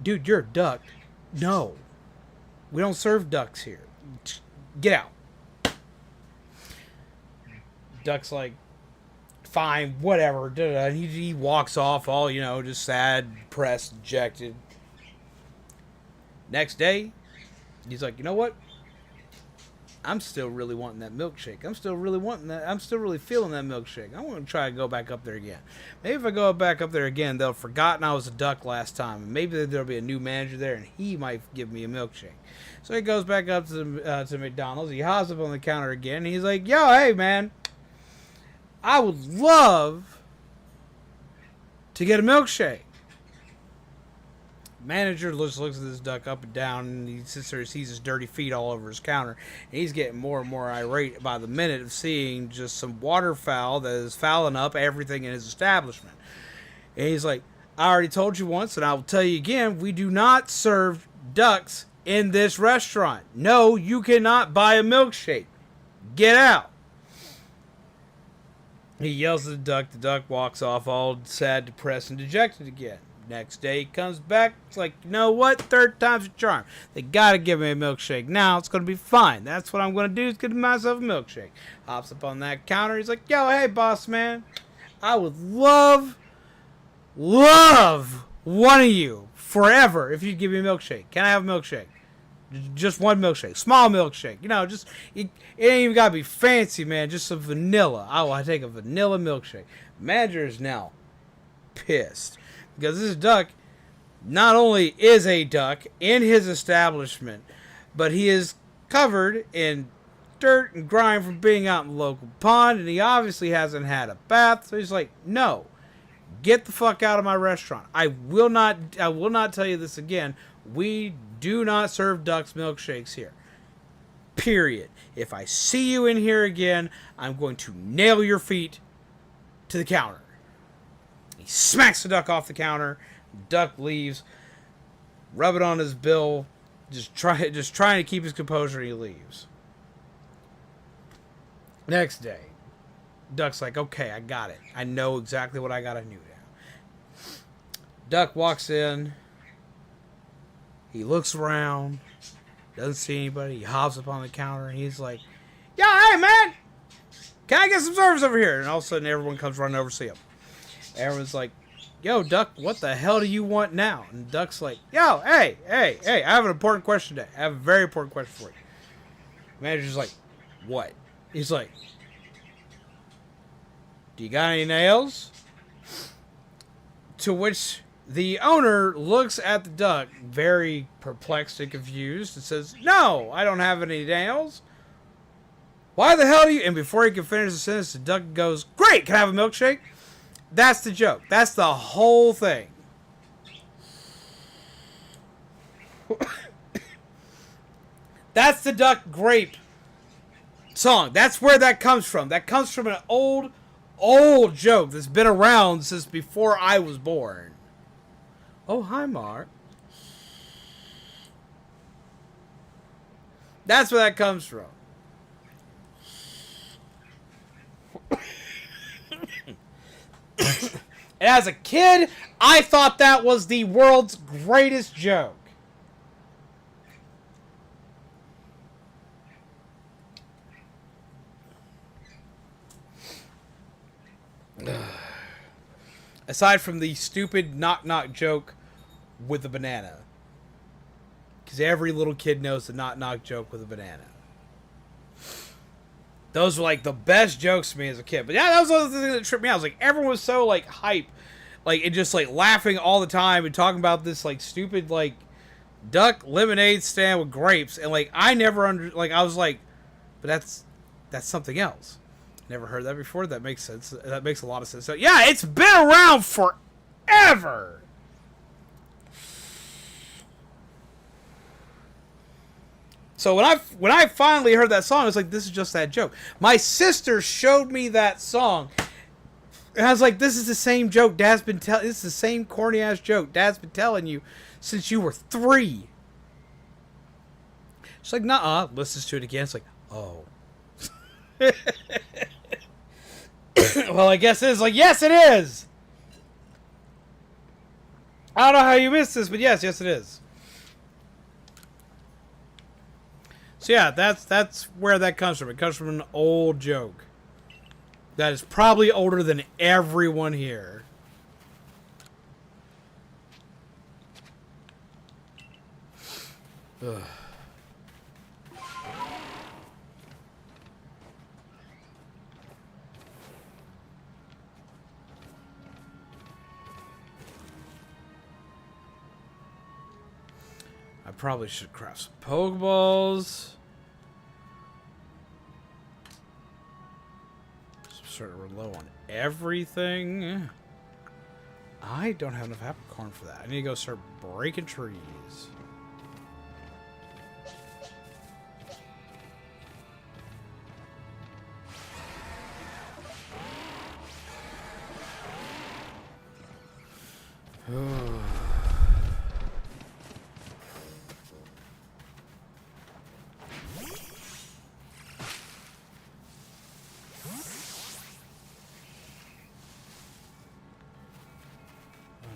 "Dude, you're a duck. No, we don't serve ducks here. Get out." Duck's like, "Fine, whatever." And he walks off all, you know, just sad, depressed, dejected. Next day, he's like, "You know what? I'm still really wanting that milkshake. I'm still really feeling that milkshake. I want to try to go back up there again. Maybe if I go back up there again, they'll have forgotten I was a duck last time. And maybe there'll be a new manager there and he might give me a milkshake." So he goes back up to McDonald's. He hops up on the counter again. And he's like, "Yo, hey, man, I would love to get a milkshake." Manager just looks at this duck up and down, and he sits there and sees his dirty feet all over his counter. And he's getting more and more irate by the minute of seeing just some waterfowl that is fouling up everything in his establishment. And he's like, "I already told you once, and I will tell you again, we do not serve ducks in this restaurant. No, you cannot buy a milkshake. Get out." He yells at the duck. The duck walks off all sad, depressed, and dejected again. Next day he comes back. It's like, you know what? 3rd time's a charm. They gotta give me a milkshake now. It's gonna be fine. That's what I'm gonna do, is get myself a milkshake. Hops up on that counter. He's like, "Yo, hey, boss man, I would love one of you forever if you'd give me a milkshake. Can I have a milkshake? Just one milkshake, small milkshake. You know, just it ain't even gotta be fancy, man. Just some vanilla. I take a vanilla milkshake." Manager is now pissed. Because this duck not only is a duck in his establishment, but he is covered in dirt and grime from being out in the local pond, and he obviously hasn't had a bath. So he's like, "No, get the fuck out of my restaurant. I will not tell you this again. We do not serve ducks milkshakes here. Period. If I see you in here again, I'm going to nail your feet to the counter." He smacks the duck off the counter. The duck leaves. Rub it on his bill. Just trying to keep his composure, and he leaves. Next day, duck's like, "Okay, I got it. I know exactly what I gotta do now." Duck walks in. He looks around. Doesn't see anybody. He hops up on the counter, and he's like, "Yo, hey, man! Can I get some service over here?" And all of a sudden, everyone comes running over to see him. Everyone's like, "Yo, Duck, what the hell do you want now?" And Duck's like, "Yo, hey, I have an important question today. I have a very important question for you." Manager's like, "What?" He's like, "Do you got any nails?" To which the owner looks at the duck, very perplexed and confused, and says, "No, I don't have any nails." "Why the hell do you..." And before he can finish the sentence, the duck goes, "Great, can I have a milkshake?" That's the joke. That's the whole thing. That's the duck grape song. That's where that comes from. That comes from an old joke that's been around since before I was born. Oh, hi, Mark. That's where that comes from. And as a kid, I thought that was the world's greatest joke. Aside from the stupid knock-knock joke with the banana. Because every little kid knows the knock-knock joke with a banana. Those were like the best jokes to me as a kid. But yeah, that was the other thing that tripped me out. I was like, everyone was so like hype, like, and just like laughing all the time and talking about this like stupid like duck lemonade stand with grapes. And like I never I was like, but that's something else. Never heard that before. That makes sense. That makes a lot of sense. So yeah, it's been around forever. So when I finally heard that song, I was like, this is just that joke. My sister showed me that song. And I was like, this is the same joke Dad's been telling. This is the same corny ass joke Dad's been telling you since you were 3. She's like, nuh-uh. Listens to it again. It's like, oh. Well, I guess it is. Like, yes, it is. I don't know how you missed this, but yes, it is. So yeah, that's where that comes from. It comes from an old joke that is probably older than everyone here. Ugh. I probably should craft some Pokeballs. We're low on everything. I don't have enough apricorn for that. I need to go start breaking trees.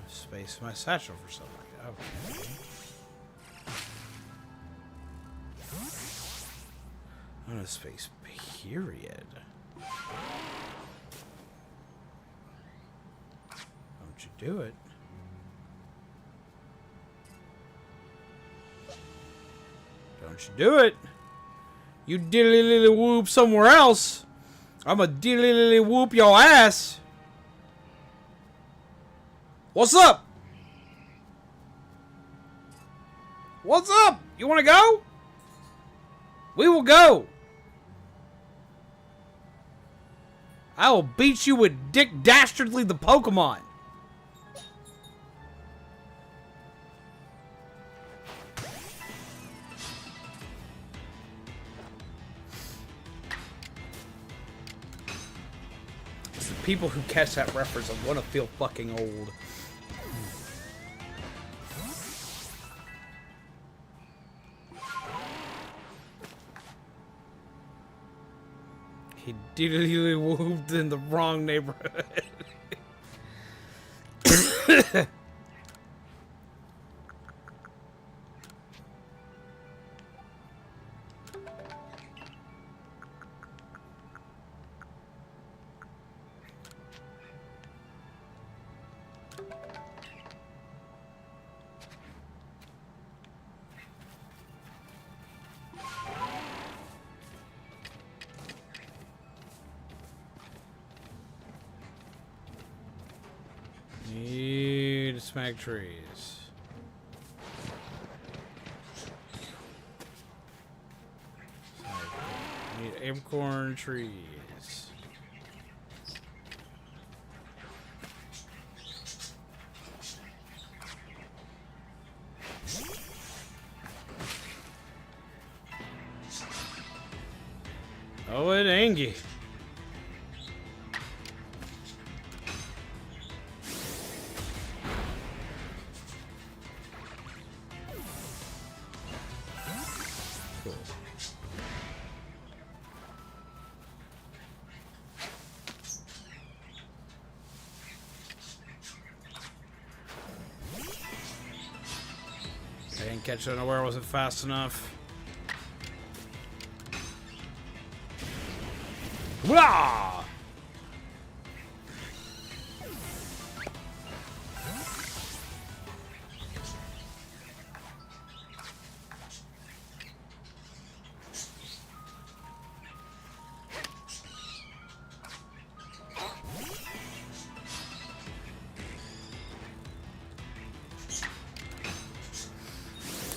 Space my satchel for somebody. Okay. On a space period. Don't you do it. Don't you do it. You diddly whoop somewhere else. I'm a diddly whoop your ass. What's up? What's up? You want to go? We will go. I will beat you with Dick Dastardly the Pokemon. It's the people who catch that reference and want to feel fucking old. He diddly whooped in the wrong neighborhood. Need to smack trees. Need acorn trees. Oh, it Angie. didn't catch it unaware. Wasn't fast enough. Wah!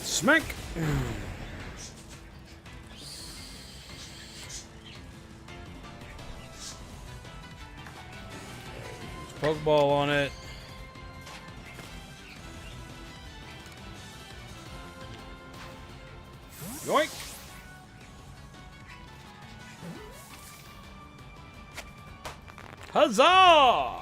Smack! Pokeball on it. Yoink! Huzzah!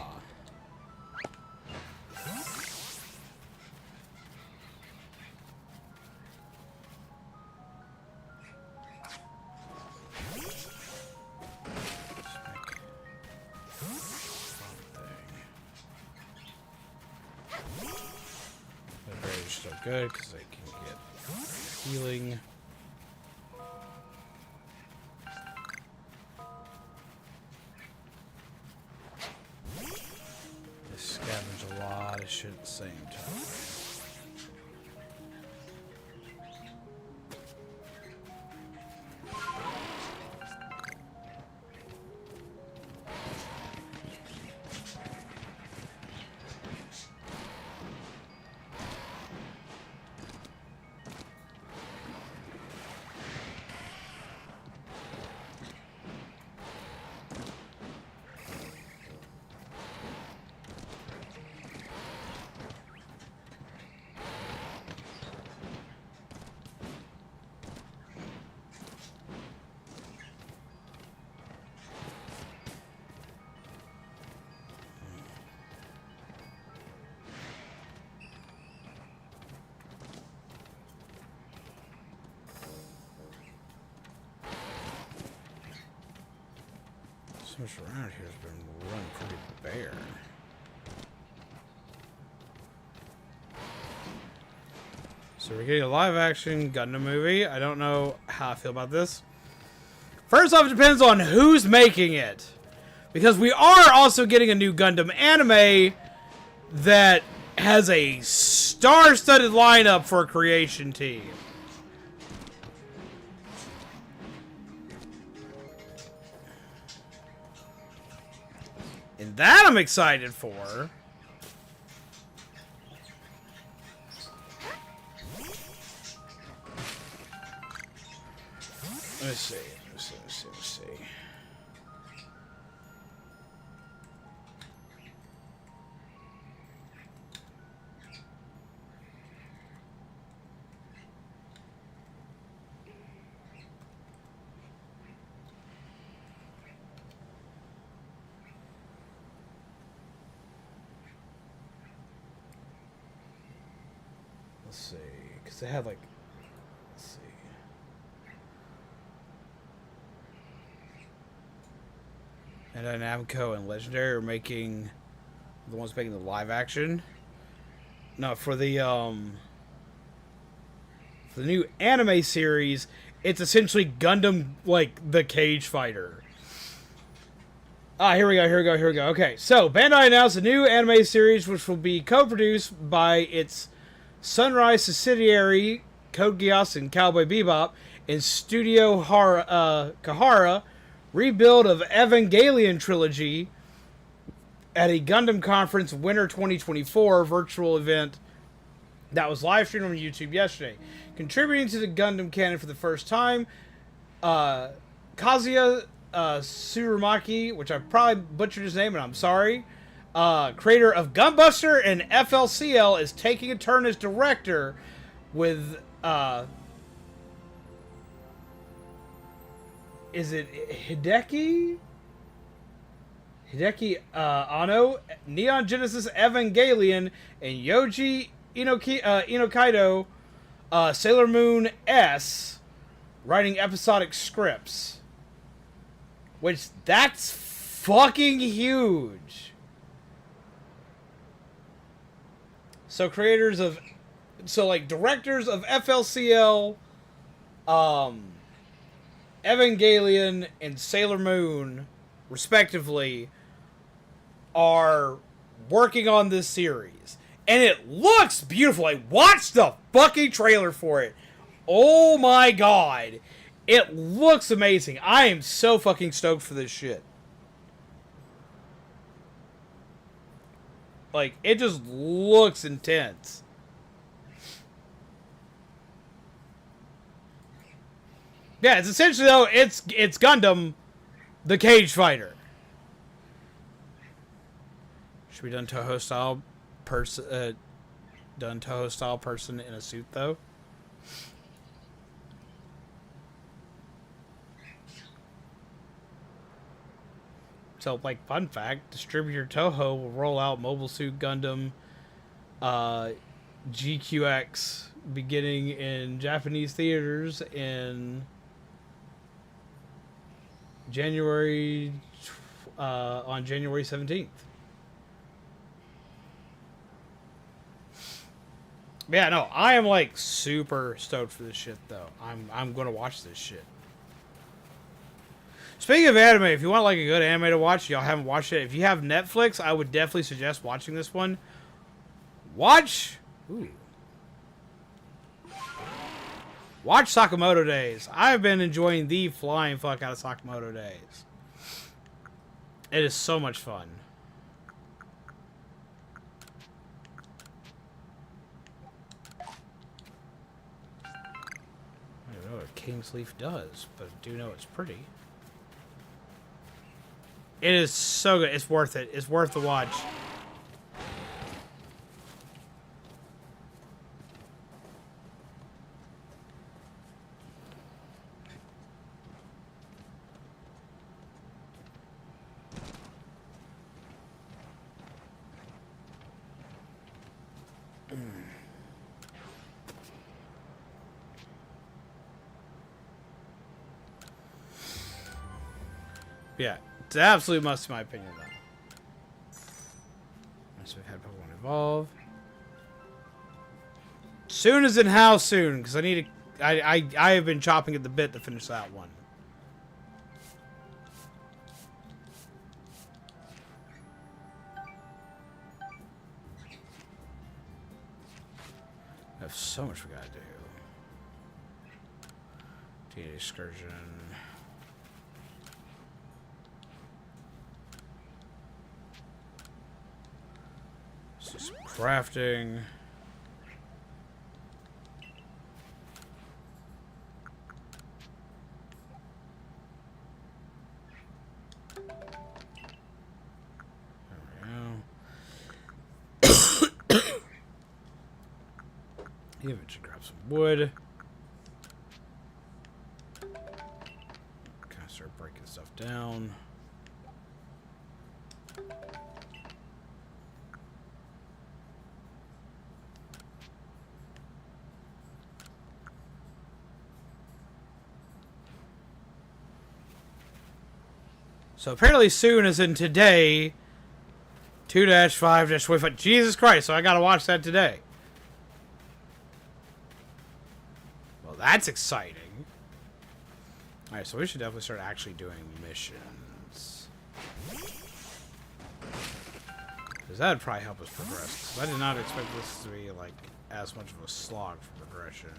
Still good because I can get healing. They scavenge a lot of shit at the same time. So much around here has been run pretty bare. So we're getting a live action Gundam movie. I don't know how I feel about this. First off, it depends on who's making it. Because we are also getting a new Gundam anime that has a star-studded lineup for a creation team. And that I'm excited for. Let's see. Let's see, because they had like, let's see. And Namco and Legendary are making, the ones making the live action. No, for the new anime series, it's essentially Gundam, like, the Cage Fighter. Ah, here we go. Okay, so Bandai announced a new anime series which will be co-produced by its Sunrise subsidiary, Code Geass and Cowboy Bebop, and Studio Kahara, rebuild of Evangelion trilogy at a Gundam Conference Winter 2024 virtual event that was live streamed on YouTube yesterday. Contributing to the Gundam canon for the first time, Kazuya Tsurumaki, which I probably butchered his name and I'm sorry, creator of Gunbuster and FLCL, is taking a turn as director with is it Hideki Anno, Neon Genesis Evangelion, and Yoji Inokaido, Sailor Moon S, writing episodic scripts, which that's fucking huge. So creators of So like directors of FLCL, Evangelion, and Sailor Moon, respectively, are working on this series. And it looks beautiful. I watched the fucking trailer for it. Oh my god. It looks amazing. I am so fucking stoked for this shit. Like, it just looks intense. Yeah, it's essentially, though, it's Gundam, the cage fighter. Should be done Toho style person, in a suit, though. So, like, fun fact, distributor Toho will roll out Mobile Suit Gundam GQX beginning in Japanese theaters in January, on January 17th. Yeah, no, I am, like, super stoked for this shit, though. I'm gonna watch this shit. Speaking of anime, if you want like a good anime to watch, y'all haven't watched it. If you have Netflix, I would definitely suggest watching this one. Watch Sakamoto Days. I've been enjoying the flying fuck out of Sakamoto Days. It is so much fun. I don't know what King's Leaf does, but I do know it's pretty. It is so good. It's worth it. It's worth the watch. Yeah. It's an absolute must in my opinion, though. So we've had Pokemon Evolve. Soon as in how soon? Because I need to... I have been chopping at the bit to finish that one. I have so much we gotta do. Teenage Excursion... Some crafting. There we go. Even should grab some wood. Kind of start breaking stuff down. So apparently soon as in today, 2-5-25. Jesus Christ, so I gotta watch that today. Well, that's exciting. Alright, so we should definitely start actually doing missions. Because that would probably help us progress. Because I did not expect this to be, like, as much of a slog for progression.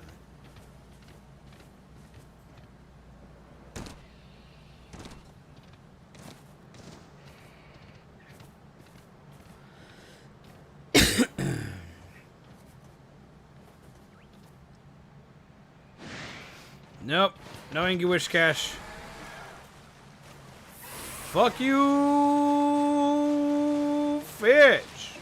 Nope. No Ingy Wish Cash. Fuck you, fish.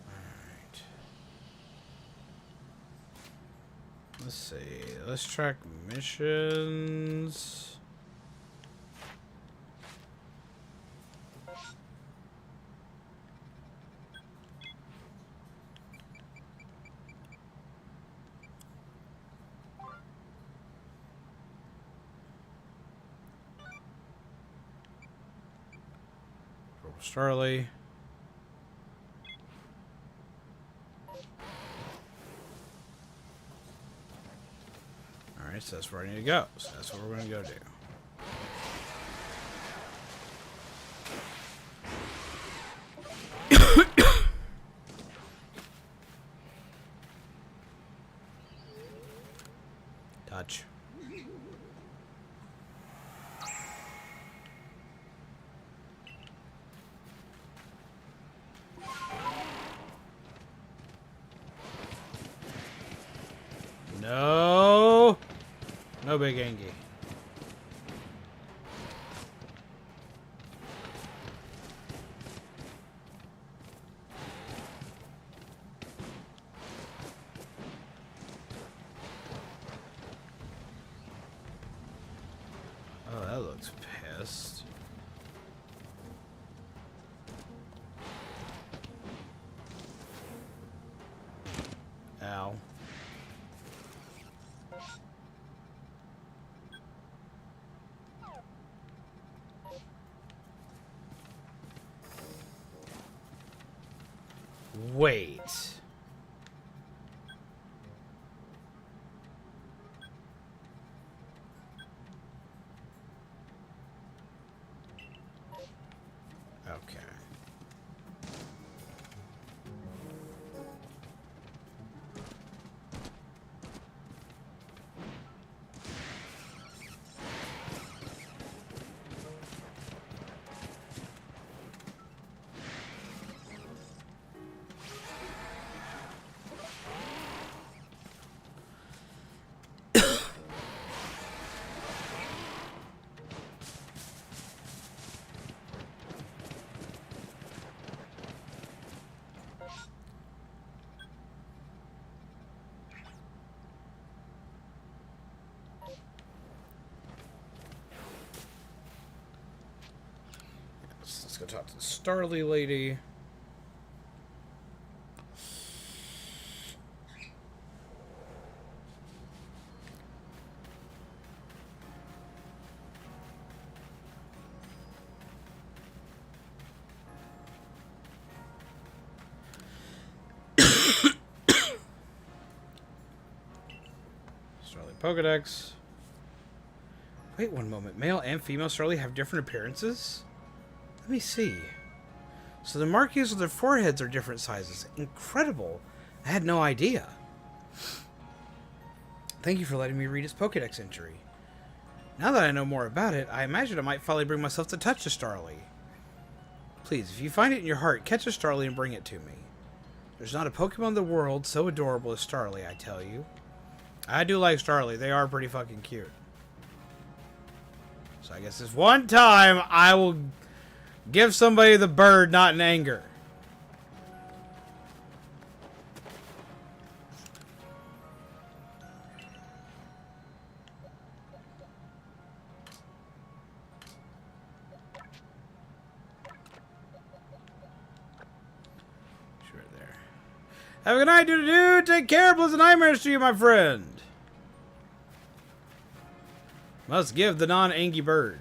Alright. Let's see. Let's track missions. Starly. Alright, so that's where I need to go. So that's what we're going to go do. Touch. No. No big Angie. Oh, that looks pissed. Ow. Wait. Okay. Let's go talk to the Starly lady. Starly Pokedex. Wait one moment. Male and female Starly have different appearances? Let me see. So the markings on their foreheads are different sizes. Incredible. I had no idea. Thank you for letting me read his Pokedex entry. Now that I know more about it, I imagine I might finally bring myself to touch a Starly. Please, if you find it in your heart, catch a Starly and bring it to me. There's not a Pokemon in the world so adorable as Starly, I tell you. I do like Starly. They are pretty fucking cute. So I guess this one time I will give somebody the bird, not in anger. Sure there. Have a good night, dude. Take care. Pleasant nightmares to you, my friend. Must give the non-Angie bird.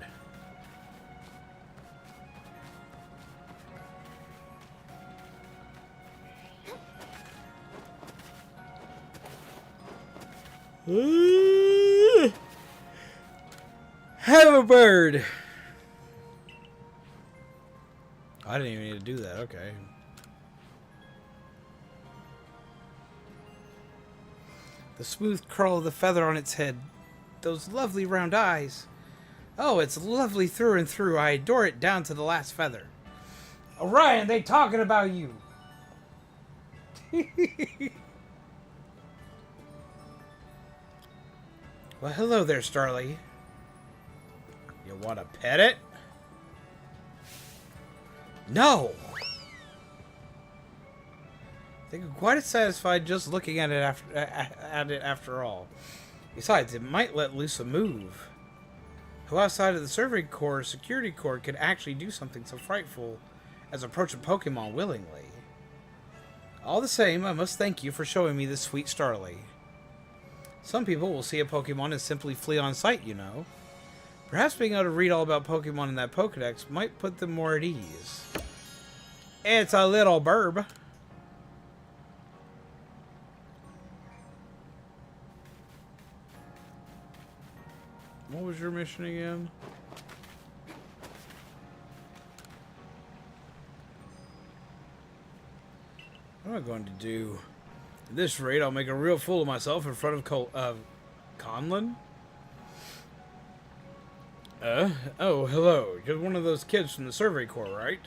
Have a bird. I didn't even need to do that. Okay. The smooth curl of the feather on its head. Those lovely round eyes. Oh, it's lovely through and through. I adore it down to the last feather. Orion, they talking about you. Well, hello there, Starly. You want to pet it? No! I think I'm quite satisfied just looking at it after all. Besides, it might let loose a move. Who outside of the Survey Corps security corps could actually do something so frightful as approach a Pokemon willingly? All the same, I must thank you for showing me this sweet Starly. Some people will see a Pokemon and simply flee on sight, you know. Perhaps being able to read all about Pokemon in that Pokedex might put them more at ease. It's a little burb. What was your mission again? What am I going to do? At this rate, I'll make a real fool of myself in front of Conlon? Oh, hello. You're one of those kids from the Survey Corps, right?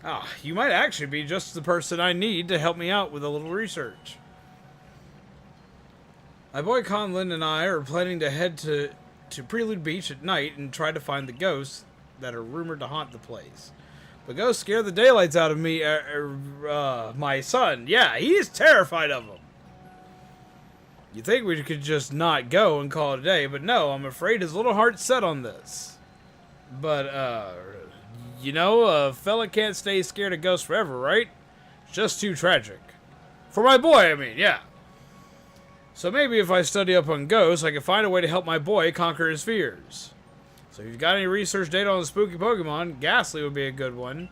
Ah, you might actually be just the person I need to help me out with a little research. My boy Conlon and I are planning to head to Prelude Beach at night and try to find the ghosts that are rumored to haunt the place. The ghosts scare the daylights out of me, my son. Yeah, he is terrified of them. You think we could just not go and call it a day, but no, I'm afraid his little heart's set on this. But, you know, a fella can't stay scared of ghosts forever, right? It's just too tragic. For my boy, I mean, yeah. So maybe if I study up on ghosts, I can find a way to help my boy conquer his fears. So if you've got any research data on the spooky Pokemon, Ghastly would be a good one.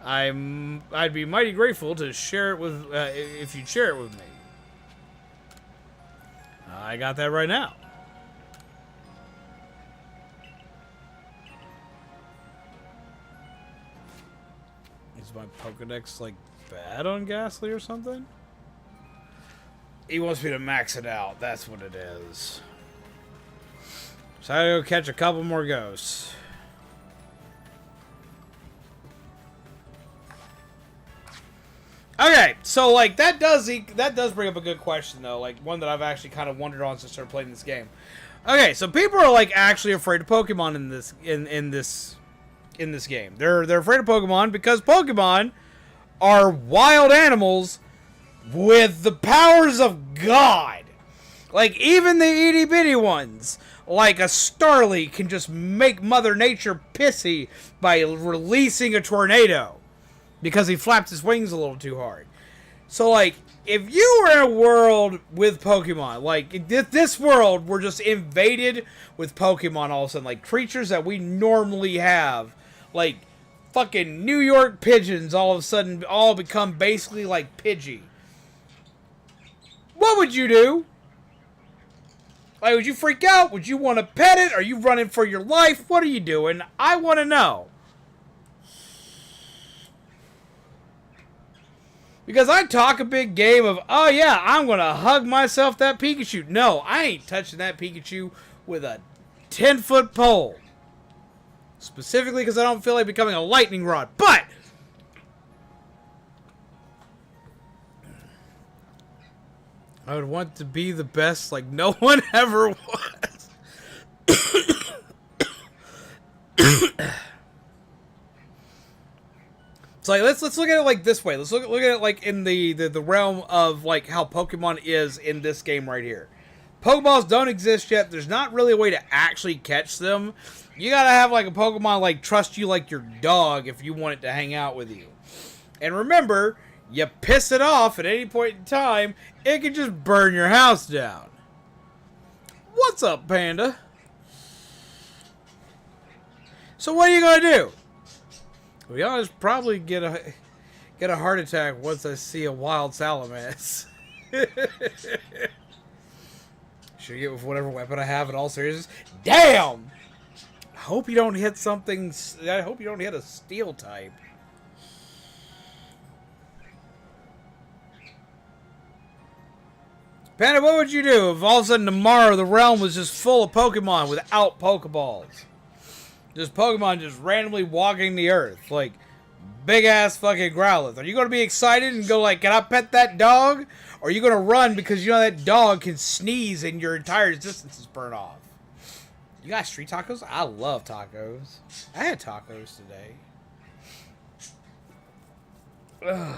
I'd be mighty grateful to share it with, if you'd share it with me. I got that right now. Is my Pokedex, like, bad on Ghastly or something? He wants me to max it out. That's what it is. So I gotta go catch a couple more ghosts. Okay, so like that does bring up a good question though, like one that I've actually kind of wondered on since I started playing this game. Okay, so people are like actually afraid of Pokemon in this game. They're afraid of Pokemon because Pokemon are wild animals with the powers of God. Like, even the itty-bitty ones, like a Starly, can just make Mother Nature pissy by releasing a tornado because he flapped his wings a little too hard. So, like, if you were in a world with Pokemon, like, this world were just invaded with Pokemon all of a sudden, like, creatures that we normally have, like, fucking New York pigeons all of a sudden all become basically like Pidgey. What would you do? Like, would you freak out? Would you want to pet it? Are you running for your life? What are you doing? I want to know. Because I talk a big game of, oh yeah, I'm going to hug myself that Pikachu. No, I ain't touching that Pikachu with a 10-foot pole. Specifically because I don't feel like becoming a lightning rod. But I would want to be the best like no one ever was. So like let's look at it like this way. Let's look at it like in the realm of like how Pokemon is in this game right here. Pokeballs don't exist yet. There's not really a way to actually catch them. You gotta have like a Pokemon like trust you like your dog if you want it to hang out with you. And remember, you piss it off at any point in time, it can just burn your house down. What's up, Panda? So what are you gonna do? To be honest, probably get a heart attack once I see a wild Salamence. Should get with whatever weapon I have in all seriousness. Damn! I hope you don't hit something. I hope you don't hit a steel type. Panda, what would you do if all of a sudden tomorrow the realm was just full of Pokemon without Pokeballs? Just Pokemon just randomly walking the earth. Like, big ass fucking Growlithe. Are you going to be excited and go like, can I pet that dog? Or are you going to run because you know that dog can sneeze and your entire existence is burnt off? You got street tacos? I love tacos. I had tacos today. Ugh.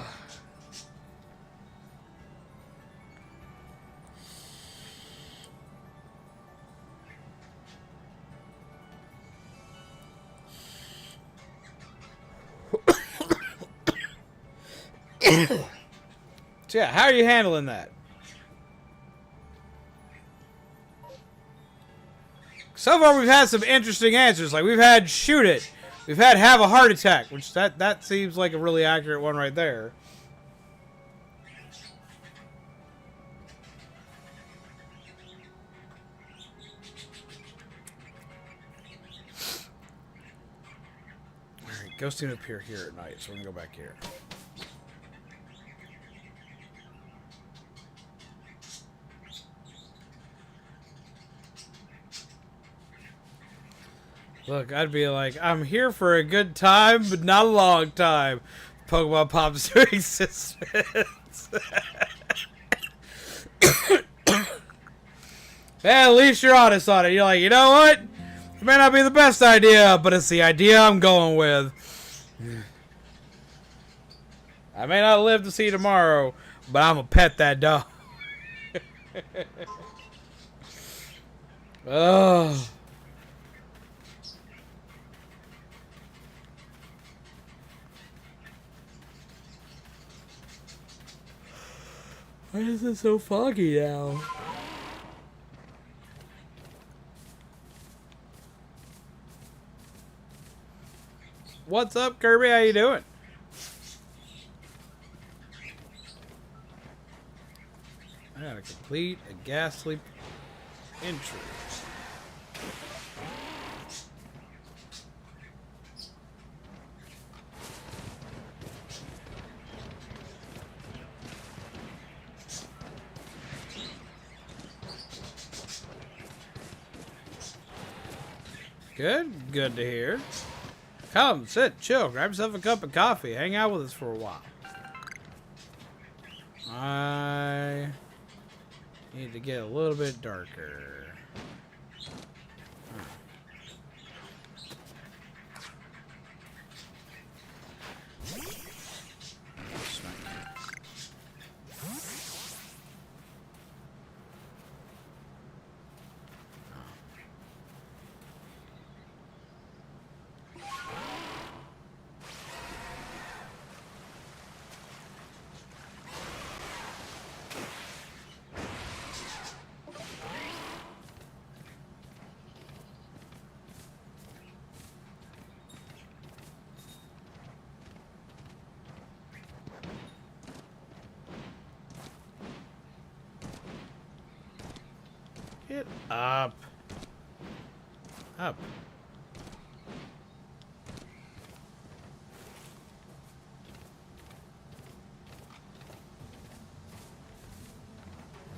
So yeah, how are you handling that? So far, we've had some interesting answers. Like, we've had shoot it. We've had have a heart attack, which that seems like a really accurate one right there. Alright, ghosts seem to appear here at night, so we can go back here. Look, I'd be like, I'm here for a good time, but not a long time. Pokemon pops to existence. At least you're honest on it. You're like, you know what? It may not be the best idea, but it's the idea I'm going with. I may not live to see tomorrow, but I'm gonna pet that dog. Oh. Why is it so foggy now? What's up, Kirby? How you doing? I gotta complete a ghastly entry. Good. Good to hear. Come, sit, chill, grab yourself a cup of coffee, hang out with us for a while. I need to get a little bit darker. Get up. Up.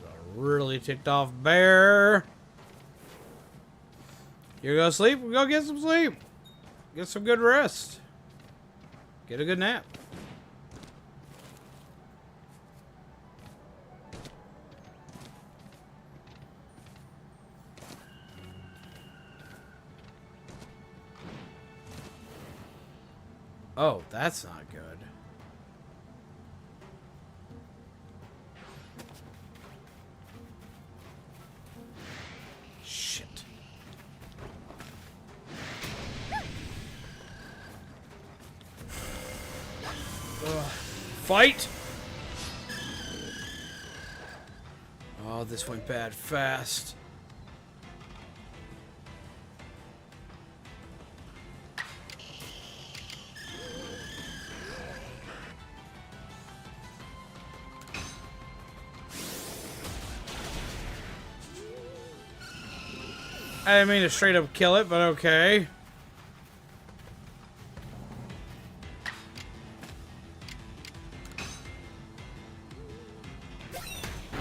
A really ticked off bear. You go sleep? We'll go get some sleep. Get some good rest. Get a good nap. Oh, that's not good. Shit. Ugh. Fight! Oh, this went bad fast. I didn't mean to straight up kill it, but okay.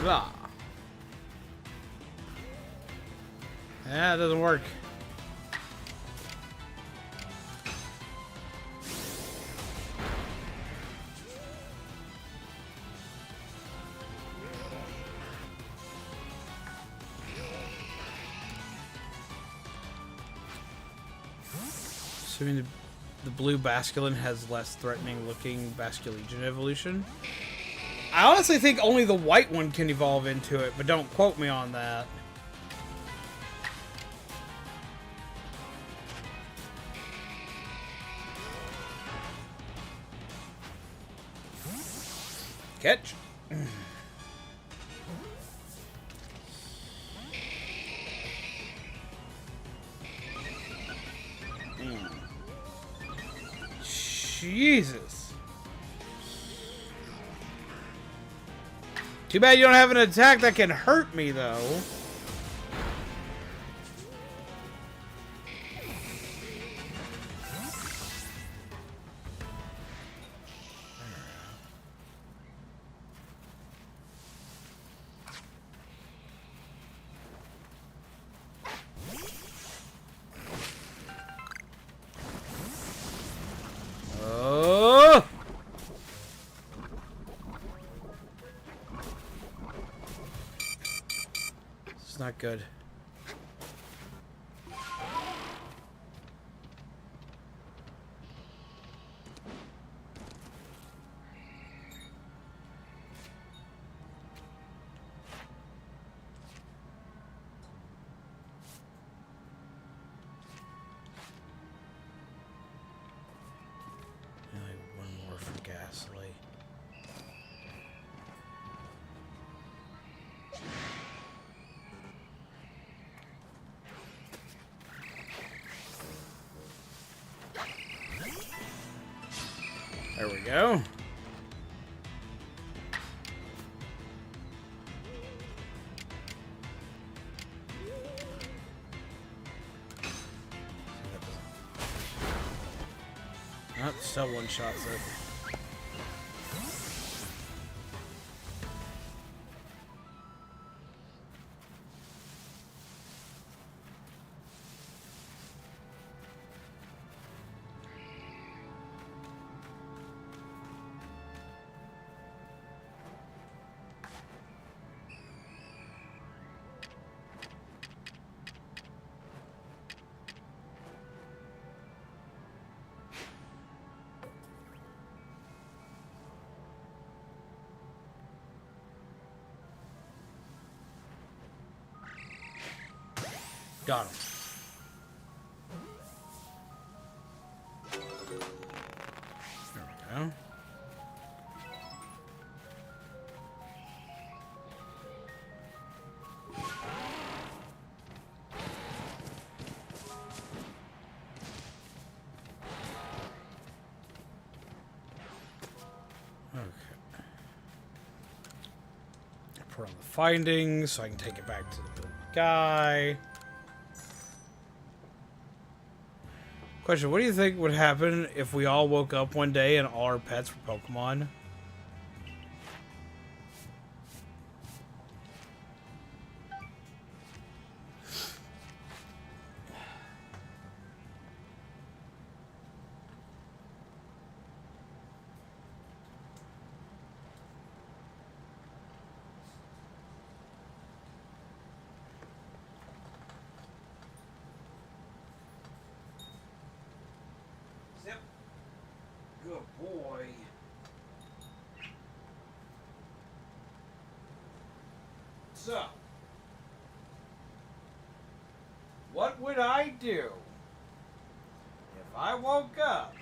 Blah. Yeah, it doesn't work. Assuming the blue Basculin has less threatening looking Basculegion evolution. I honestly think only the white one can evolve into it, but don't quote me on that. Catch. Jesus. Too bad you don't have an attack that can hurt me, though. It's not good. Only one more for Ghastly. There we go. Not still one shots it. Got him. There we go. Okay. Put on the findings so I can take it back to the guy. Question, what do you think would happen if we all woke up one day and all our pets were Pokemon? Good boy. So, what would I do if I woke up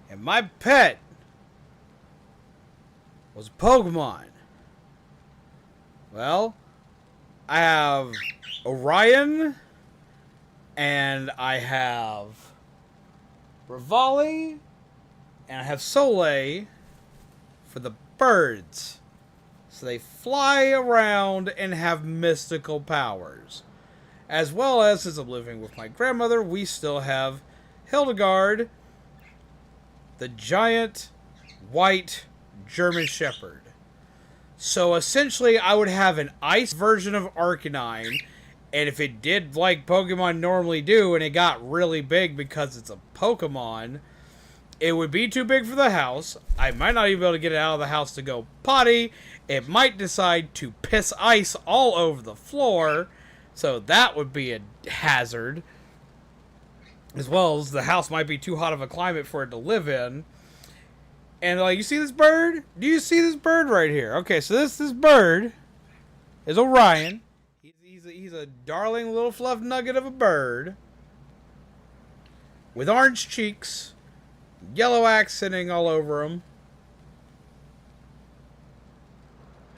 and my pet was a Pokemon? Well, I have Orion and I have Revali, and I have Soleil for the birds. So they fly around and have mystical powers. As well as, since I'm living with my grandmother, we still have Hildegard, the giant white German Shepherd. So essentially, I would have an ice version of Arcanine. And if it did like Pokemon normally do, and it got really big because it's a Pokemon, it would be too big for the house. I might not even be able to get it out of the house to go potty. It might decide to piss ice all over the floor. So that would be a hazard. As well as the house might be too hot of a climate for it to live in. And like, you see this bird? Do you see this bird right here? Okay, so this bird is Orion. He's a darling little fluff nugget of a bird with orange cheeks, yellow accenting all over him,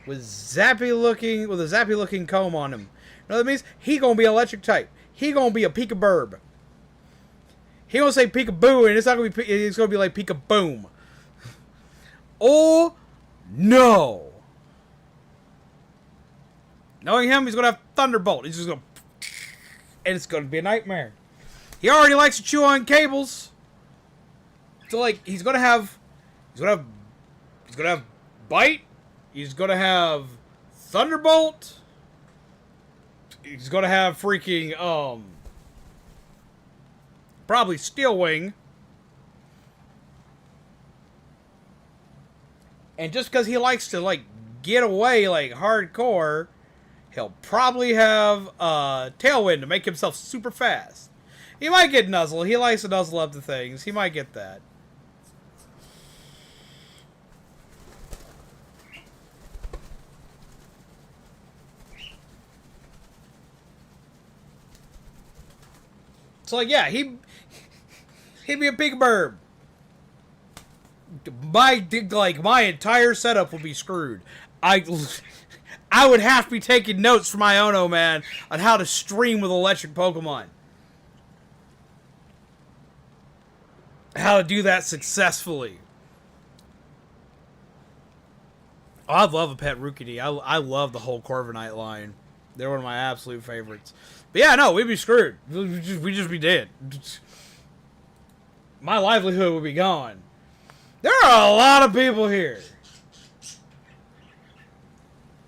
with a zappy looking comb on him. You know what that means? He gonna be electric type. He gonna be a Pika-burb. He gonna say peekaboo, and it's not gonna be. It's gonna be like peekaboom. Oh no! Knowing him, he's gonna have thunderbolt. He's just gonna, and it's gonna be a nightmare. He already likes to chew on cables. So like, he's gonna have bite. He's gonna have thunderbolt. He's gonna have freaking probably steel wing. And just because he likes to like get away like hardcore, he'll probably have tailwind to make himself super fast. He might get nuzzle. He likes to nuzzle up the things. He might get that. So like, yeah, he'd be a big bird. My entire setup would be screwed. I would have to be taking notes from my Ono man on how to stream with electric Pokemon. How to do that successfully. Oh, I love a pet Rookidee. I love the whole Corviknight line. They're one of my absolute favorites. But yeah, no, we'd be screwed. We'd just be dead. My livelihood would be gone. There are a lot of people here.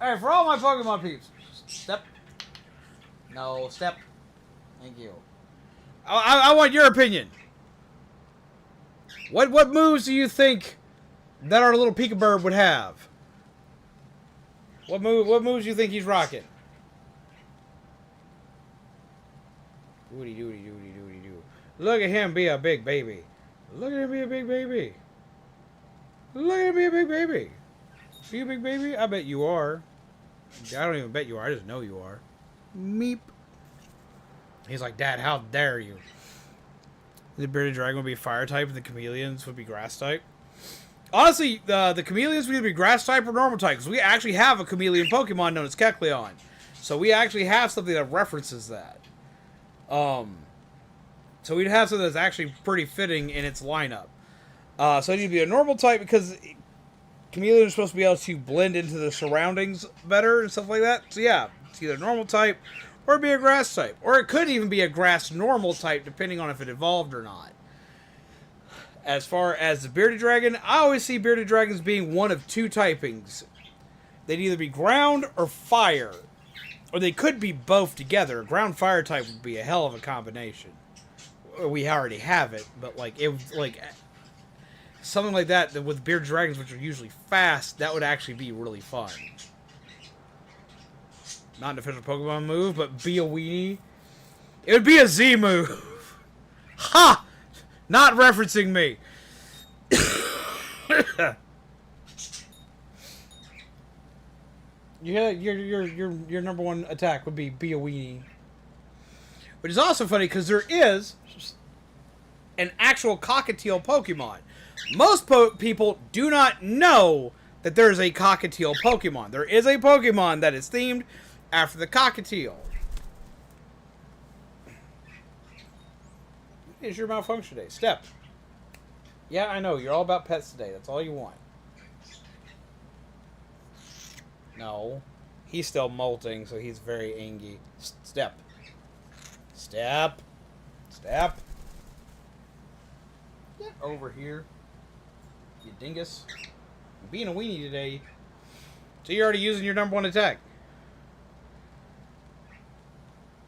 Alright, for all my Pokemon peeps. Step. No, step. Thank you. I want your opinion. What moves do you think that our little Peekabird would have? What moves do you think he's rocking? Doody doody doody doody doo. Look at him be a big baby. Look at him be a big baby. Look at him be a big baby. Are you a big baby? I bet you are. I don't even bet you are. I just know you are. Meep. He's like, Dad, how dare you? The bearded dragon would be fire type and the chameleons would be grass type. Honestly, the chameleons would either be grass type or normal type, because we actually have a chameleon Pokemon known as Kecleon. So we actually have something that references that. So we'd have something that's actually pretty fitting in its lineup. So it'd be a normal type because chameleons are supposed to be able to blend into the surroundings better and stuff like that. So yeah, it's either normal type or it'd be a grass type. Or it could even be a grass normal type depending on if it evolved or not. As far as the bearded dragon, I always see bearded dragons being one of two typings. They'd either be ground or fire. Or they could be both together. A ground fire type would be a hell of a combination. We already have it, but like something like that with bearded dragons, which are usually fast, that would actually be really fun. Not an official Pokemon move, but be a weenie. It would be a Z move. Ha! Not referencing me. Yeah, your number one attack would be a weenie. Which is also funny because there is an actual cockatiel Pokemon. Most people do not know that there is a cockatiel Pokemon. There is a Pokemon that is themed after the cockatiel. Is your malfunction day? Step. Yeah, I know. You're all about pets today. That's all you want. No. He's still molting, so he's very angry. Step. Step. Step. Get over here. You dingus. You're being a weenie today. So you're already using your number one attack.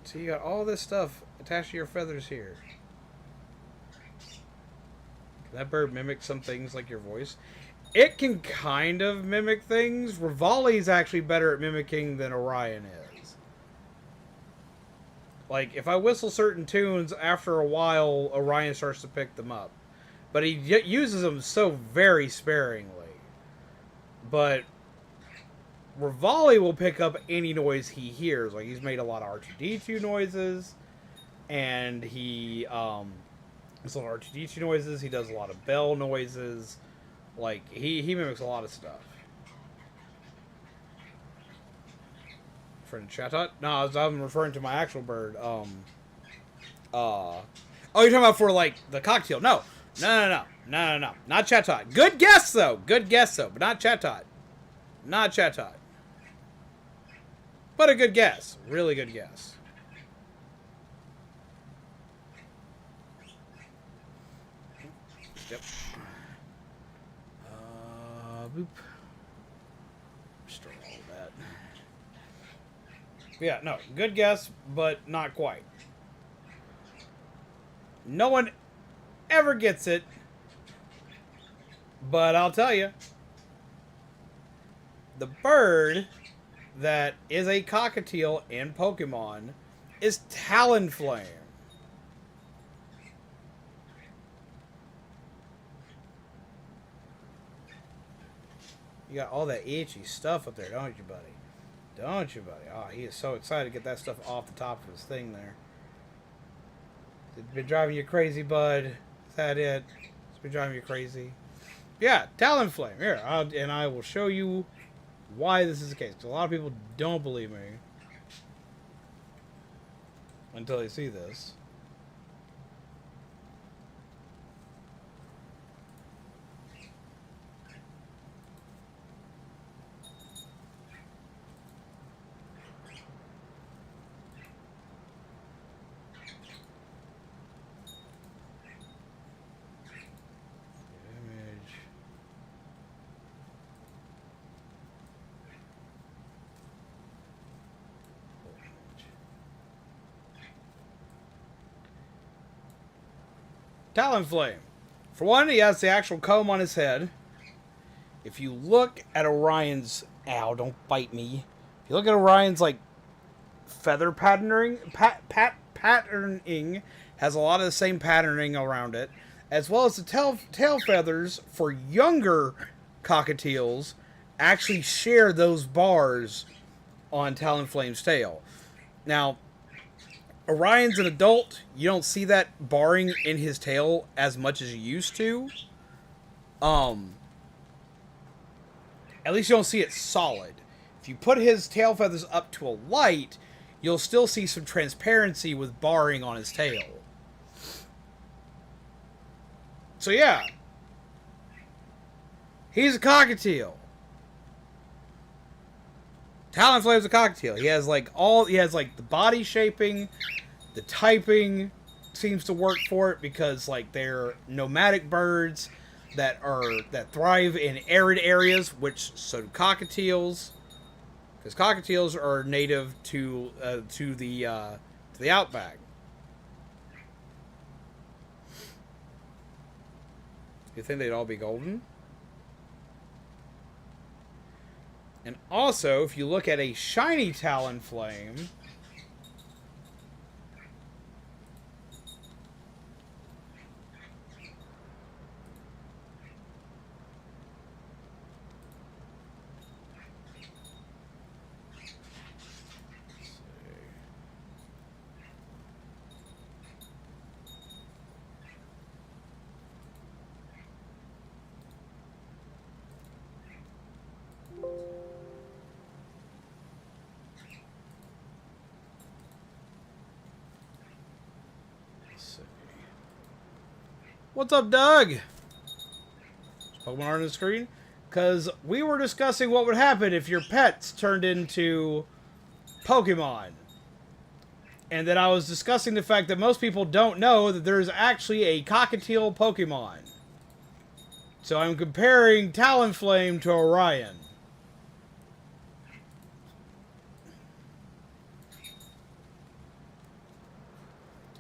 So you got all this stuff attached to your feathers here. Can that bird mimic some things like your voice? It can kind of mimic things. Rivali's actually better at mimicking than Orion is. Like, if I whistle certain tunes, after a while, Orion starts to pick them up. But he uses them so very sparingly. But Rivali will pick up any noise he hears. Like, he's made a lot of R2-D2 noises. And he, does a lot of R2-D2 noises. He does a lot of bell noises. Like, he mimics a lot of stuff. Friend Chatot? No, I'm referring to my actual bird. Oh, you're talking about for, like, the cocktail. No. No. Not Chatot. Good guess, though. Good guess, though. But not Chatot. Not Chatot. But a good guess. Really good guess. Yep. Boop. Restore all that. Yeah, no. Good guess, but not quite. No one ever gets it. But I'll tell you. The bird that is a cockatiel in Pokemon is Talonflame. You got all that itchy stuff up there, don't you, buddy? Don't you, buddy? Oh, he is so excited to get that stuff off the top of his thing there. It's been driving you crazy, bud. Is that it? It's been driving you crazy. Yeah, Talonflame. Here, and I will show you why this is the case. 'Cause a lot of people don't believe me until they see this. Talonflame. For one, he has the actual comb on his head. If you look at Orion's... Ow, don't bite me. If you look at Orion's, like, feather patterning... patterning has a lot of the same patterning around it. As well as the tail feathers for younger cockatiels actually share those bars on Talonflame's tail. Now... Orion's an adult. You don't see that barring in his tail as much as you used to. At least you don't see it solid. If you put his tail feathers up to a light, you'll still see some transparency with barring on his tail. So yeah. He's a cockatiel. Talonflame's a cockatiel. He has like the body shaping, the typing seems to work for it because like they're nomadic birds that thrive in arid areas, which so do cockatiels, because cockatiels are native to the outback. You think they'd all be golden? And also, if you look at a shiny Talonflame, what's up, Doug? Is Pokemon on the screen? Because we were discussing what would happen if your pets turned into Pokemon. And then I was discussing the fact that most people don't know that there's actually a cockatiel Pokemon. So I'm comparing Talonflame to Orion.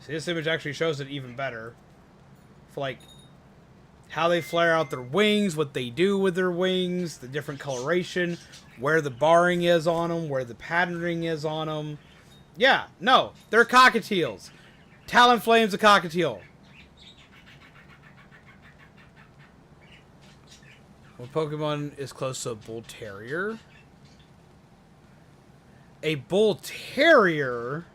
See, this image actually shows it even better. For like how they flare out their wings, what they do with their wings, the different coloration, where the barring is on them, where the patterning is on them. Yeah, no, they're cockatiels. Talonflame's a cockatiel. What Pokemon is close to a bull terrier? A bull terrier?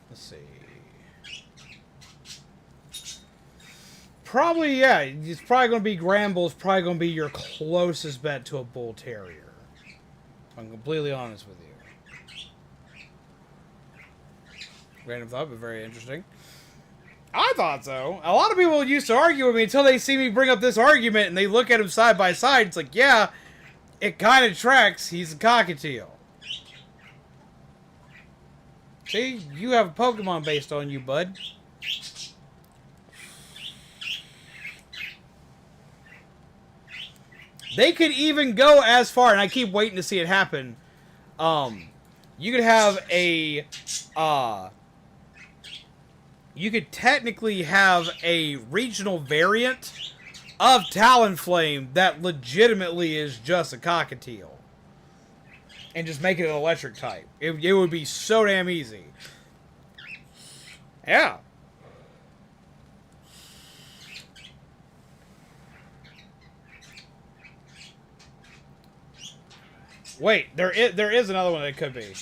Let's see. Probably, yeah. It's probably going to be Granbull's probably going to be your closest bet to a bull terrier. I'm completely honest with you. Random thought, but very interesting. I thought so. A lot of people used to argue with me until they see me bring up this argument and they look at him side by side. It's like, yeah, it kind of tracks. He's a cockatiel. See, you have a Pokemon based on you, bud. They could even go as far, and I keep waiting to see it happen. You could have a, you could technically have a regional variant of Talonflame that legitimately is just a cockatiel. And just make it an electric type. It would be so damn easy. Yeah. Wait, there is another one that it could be.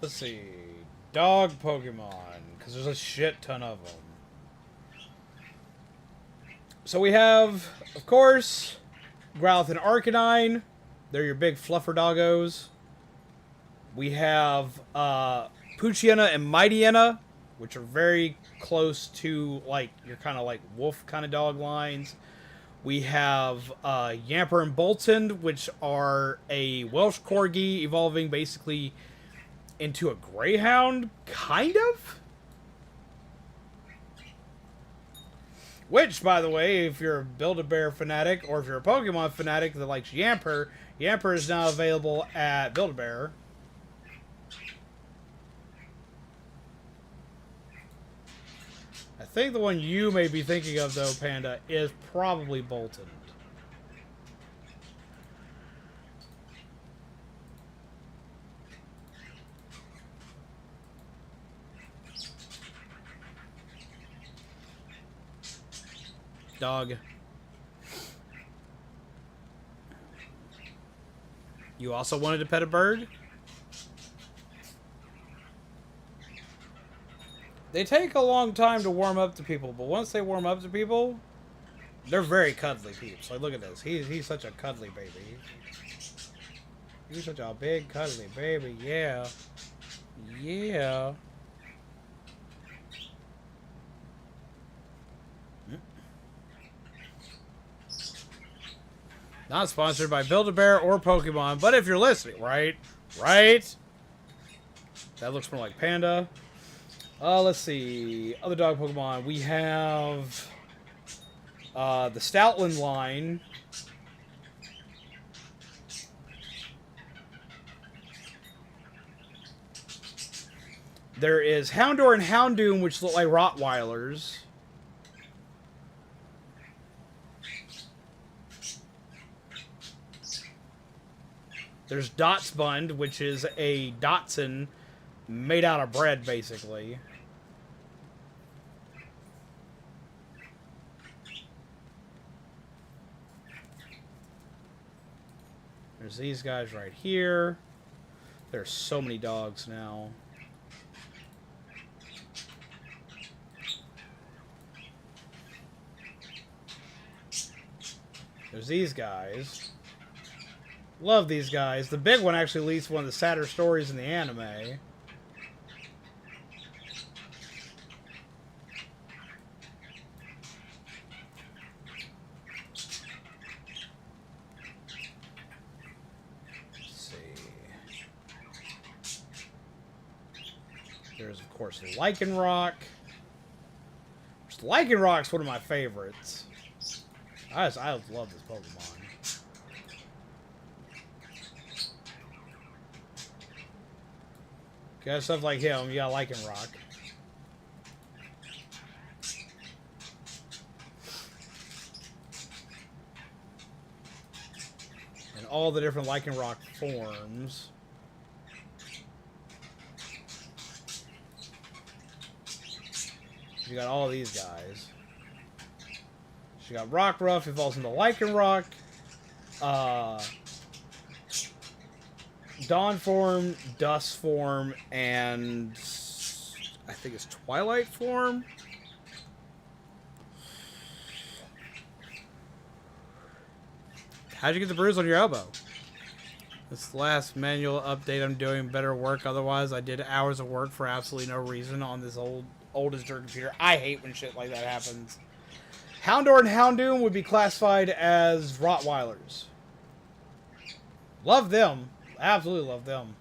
Let's see. Dog Pokemon, because there's a shit ton of them. So we have, of course, Growlithe and Arcanine. They're your big fluffer doggos. We have Poochyena and Mightyena, which are very close to, like, your kind of like wolf kind of dog lines. We have Yamper and Boltund, which are a Welsh Corgi evolving basically into a Greyhound, kind of? Which, by the way, if you're a Build-A-Bear fanatic, or if you're a Pokemon fanatic that likes Yamper, Yamper is now available at Build-A-Bear. I think the one you may be thinking of, though, Panda, is probably Boltund. Dog. You also wanted to pet a bird? They take a long time to warm up to people, but once they warm up to people, they're very cuddly peeps. Like, look at this. He's such a cuddly baby. He's such a big cuddly baby. Yeah. Yeah. Not sponsored by Build-A-Bear or Pokemon, but if you're listening, right? Right? That looks more like Panda. Let's see. Other dog Pokemon. We have the Stoutland line. There is Houndour and Houndoom, which look like Rottweilers. There's Dachshund, which is a Dachshund made out of bread, basically. There's these guys right here. There's so many dogs now. There's these guys. Love these guys. The big one actually leads to one of the sadder stories in the anime. Let's see. There's, of course, Lycanroc. Lycanroc's one of my favorites. I love this Pokemon. Got stuff like him, you got Lycanroc. And all the different Lycanroc forms. You got all these guys. You got Rockruff, evolves into Lycanroc. Dawn form, Dust form, and I think it's Twilight form. How'd you get the bruise on your elbow? This last manual update, I'm doing better work. Otherwise, I did hours of work for absolutely no reason on this oldest dirt computer. I hate when shit like that happens. Houndor and Houndoom would be classified as Rottweilers. Love them. Absolutely love them.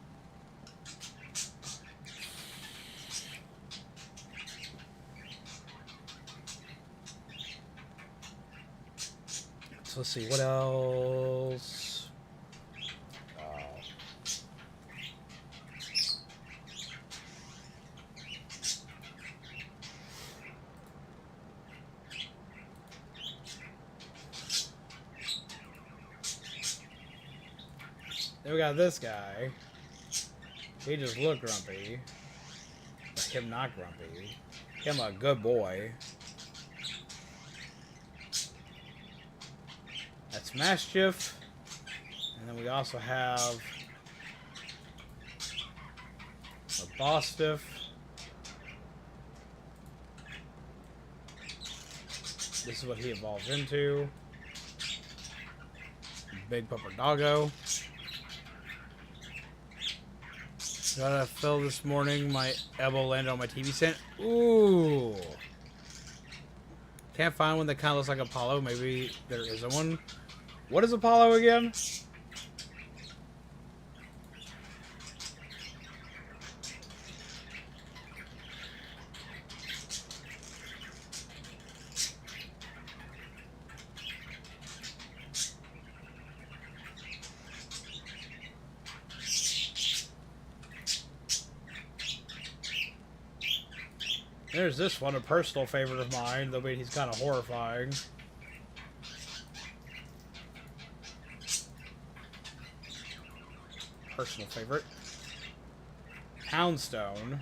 So let's see, what else? Then we got this guy. He just looked grumpy. But him not grumpy. Him a good boy. That's Mischief. And then we also have a Bombastic. This is what he evolved into. Big Pupper Doggo. Got a fill this morning. My elbow landed on my TV stand. Ooh. Can't find one that kind of looks like Apollo. Maybe there isn't one. What is Apollo again? There's this one, a personal favorite of mine, though he's kind of horrifying. Personal favorite. Houndstone.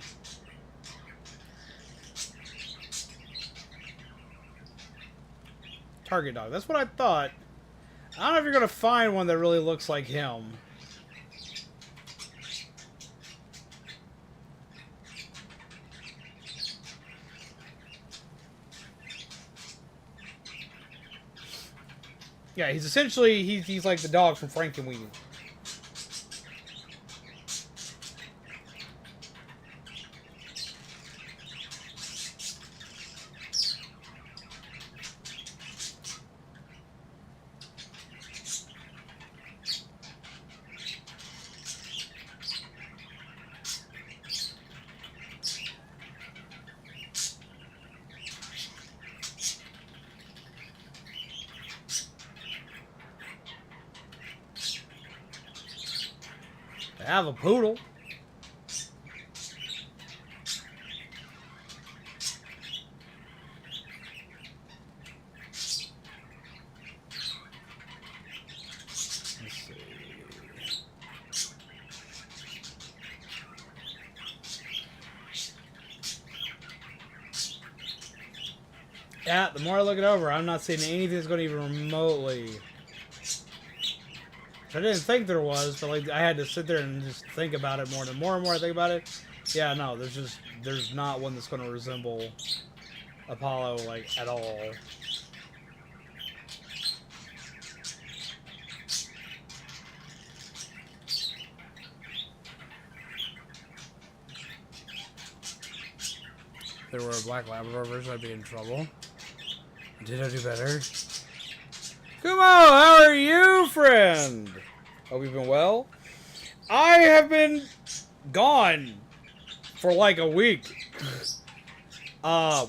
Target dog. That's what I thought. I don't know if you're going to find one that really looks like him. Yeah, he's essentially, he's like the dog from Frankenweenie. I have a poodle. Let's see. Yeah, the more I look it over, I'm not seeing anything that's going to even remotely... I didn't think there was, but like I had to sit there and just think about it more. And more I think about it, yeah, no, there's not one that's going to resemble Apollo like at all. If there were a black Labrador version, I'd be in trouble. Did I do better? Kumo, how are you, friend? Hope you've been well. I have been gone for like a week.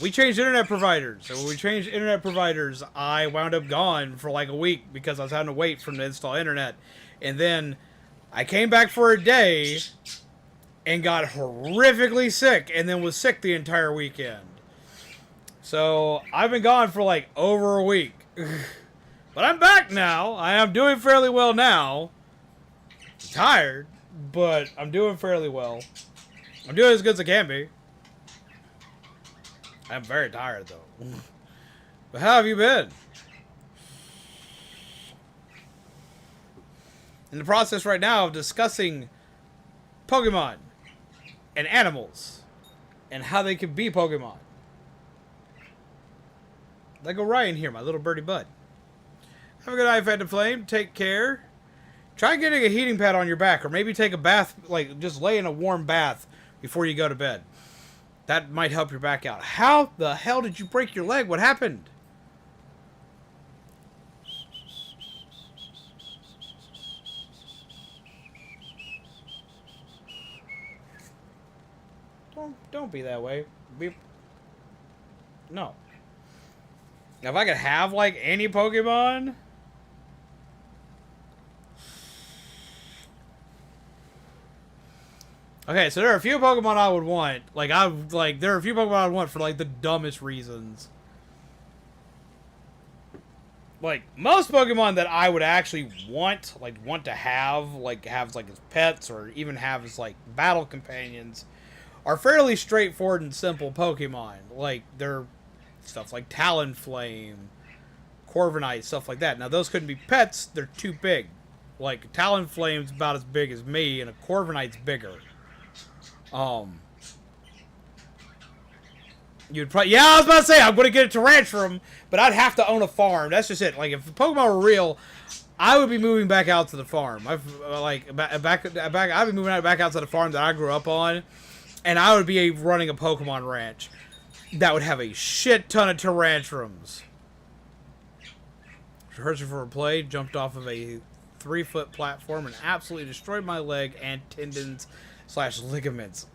We changed internet providers. So when we changed internet providers, I wound up gone for like a week because I was having to wait for them to install internet. And then I came back for a day and got horrifically sick and then was sick the entire weekend. So I've been gone for like over a week. But I'm back now. I am doing fairly well now. I'm tired, but I'm doing fairly well. I'm doing as good as I can be. I'm very tired, though. But how have you been? In the process right now of discussing Pokemon and animals and how they can be Pokemon. Like Orion here, my little birdie bud. Have a good night, Phantom Flame. Take care. Try getting a heating pad on your back, or maybe take a bath, like, just lay in a warm bath before you go to bed. That might help your back out. How the hell did you break your leg? What happened? Don't be that way. No. Now, if I could have, like, any Pokemon... Okay, so there are a few Pokemon I would want. There are a few Pokemon I would want for, like, the dumbest reasons. Like, most Pokemon that I would actually want to have, as pets, or even have as, like, battle companions, are fairly straightforward and simple Pokemon. Like, they're stuff like Talonflame, Corviknight, stuff like that. Now, those couldn't be pets. They're too big. Like, Talonflame's about as big as me, and a Corviknight's bigger. You'd probably... Yeah, I was about to say, I'm going to get a Tyrantrum, but I'd have to own a farm. That's just it. Like, if the Pokemon were real, I would be moving back out to the farm. I'd be moving back out to the farm that I grew up on, and I would be running a Pokemon ranch that would have a shit ton of Tyrantrums. Rehearsing for a play, jumped off of a 3-foot platform and absolutely destroyed my leg and tendons / ligaments.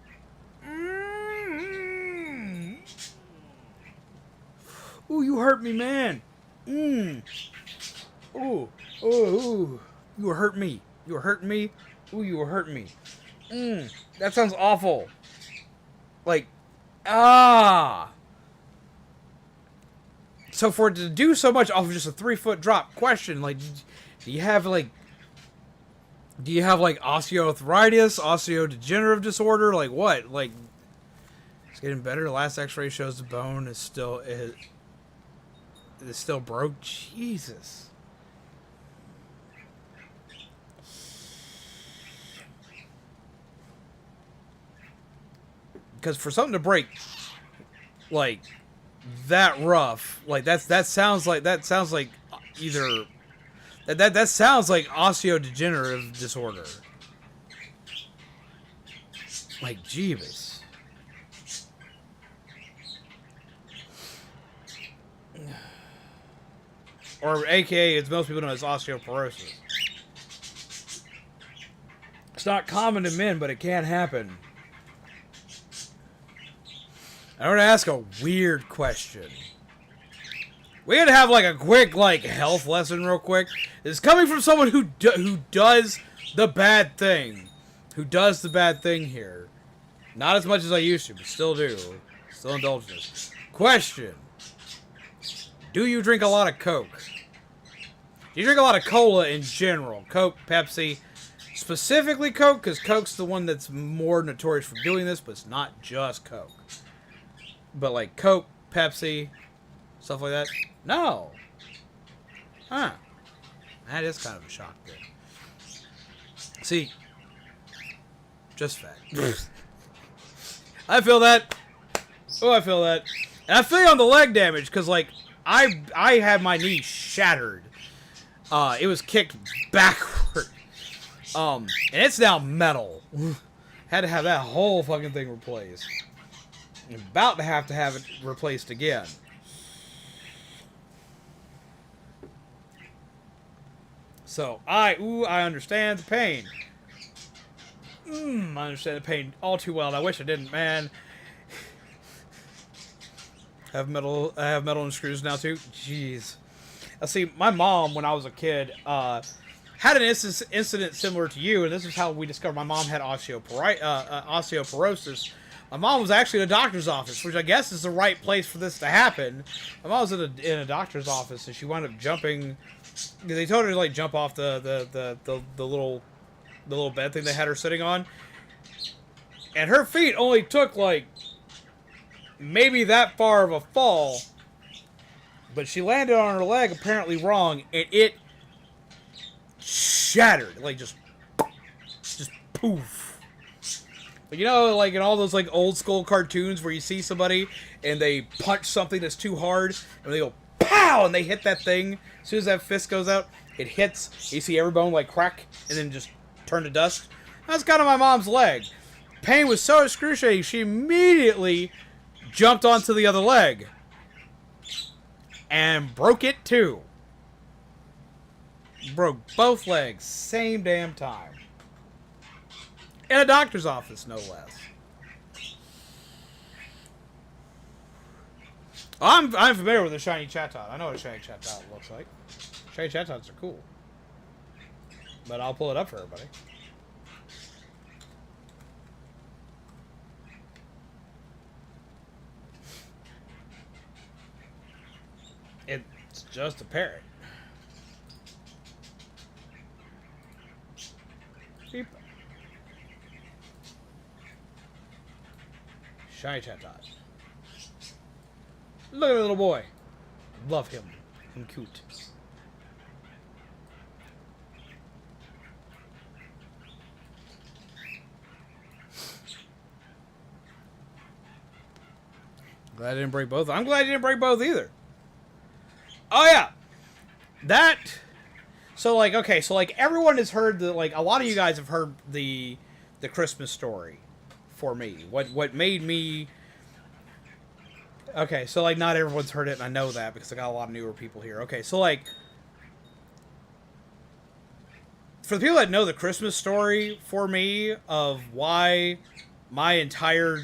Ooh, you hurt me, man. Ooh, ooh, ooh. You were hurting me. You were hurting me. Ooh, you were hurting me. That sounds awful. Like, So for it to do so much off of just a 3-foot drop, question, like, do you have osteoarthritis, osteodegenerative disorder, like what? Like, it's getting better. The last X-ray shows the bone is still broke. Jesus. Because for something to break, like, that rough, like, that sounds like either that sounds like osteodegenerative disorder. Like, Jeebus. Or AKA, as most people know, as osteoporosis. It's not common in men, but it can happen. I want to ask a weird question. We gotta have, like, a quick, like, health lesson real quick. It's coming from someone who does the bad thing. Who does the bad thing here. Not as much as I used to, but still do. Still indulge in this. Question. Do you drink a lot of Coke? Do you drink a lot of cola in general? Coke, Pepsi. Specifically Coke, because Coke's the one that's more notorious for doing this, but it's not just Coke. But, like, Coke, Pepsi, stuff like that. No. Huh. That is kind of a shock there. See. Just fact. I feel that. Oh, I feel that. And I feel you on the leg damage, because, like, I had my knee shattered. It was kicked backward. And it's now metal. Had to have that whole fucking thing replaced. I'm about to have it replaced again. So, I understand the pain. I understand the pain all too well, and I wish I didn't, man. I have metal and screws now, too. Jeez. See, my mom, when I was a kid, had an incident similar to you, and this is how we discovered my mom had osteoporosis. My mom was actually in a doctor's office, which I guess is the right place for this to happen. My mom was in a doctor's office, and she wound up jumping. They told her to, like, jump off the little bed thing they had her sitting on, and her feet only took, like, maybe that far of a fall, but she landed on her leg apparently wrong, and it shattered, like, just poof. You know, like in all those, like, old school cartoons where you see somebody and they punch something that's too hard and they go pow, pow, and they hit that thing. As soon as that fist goes out, it hits. You see every bone like crack, and then just turn to dust. That's kind of my mom's leg. Pain was so excruciating, she immediately jumped onto the other leg and broke it too. Broke both legs, same damn time. In a doctor's office, no less. I'm familiar with the shiny Chatot. I know what a shiny Chatot looks like. Shiny Chatots are cool. But I'll pull it up for everybody. It's just a parrot. Beep. Shiny Chatot. Look at the little boy. Love him. I'm cute. Glad I didn't break both. I'm glad you didn't break both either. Oh yeah. That. So like, okay, so like everyone has heard the, like a lot of you guys have heard the Christmas story for me. What made me. Okay, so like not everyone's heard it, and I know that because I got a lot of newer people here. Okay, so like for the people that know the Christmas story for me of why my entire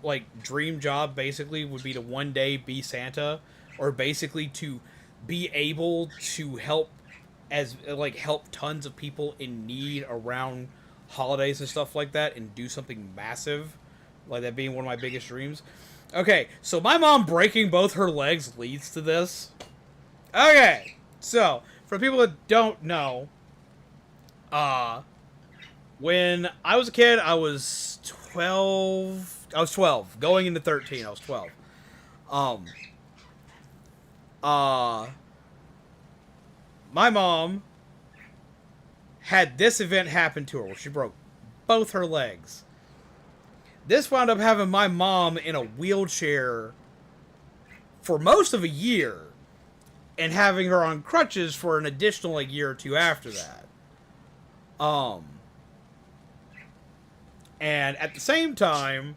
like dream job basically would be to one day be Santa, or basically to be able to help tons of people in need around holidays and stuff like that, and do something massive like that being one of my biggest dreams. Okay, so my mom breaking both her legs leads to this. Okay, so for people that don't know, when I was a kid, I was 12. I was 12, going into 13. I was 12. My mom had this event happen to her where she broke both her legs. This wound up having my mom in a wheelchair for most of a year, and having her on crutches for an additional like year or two after that. And at the same time,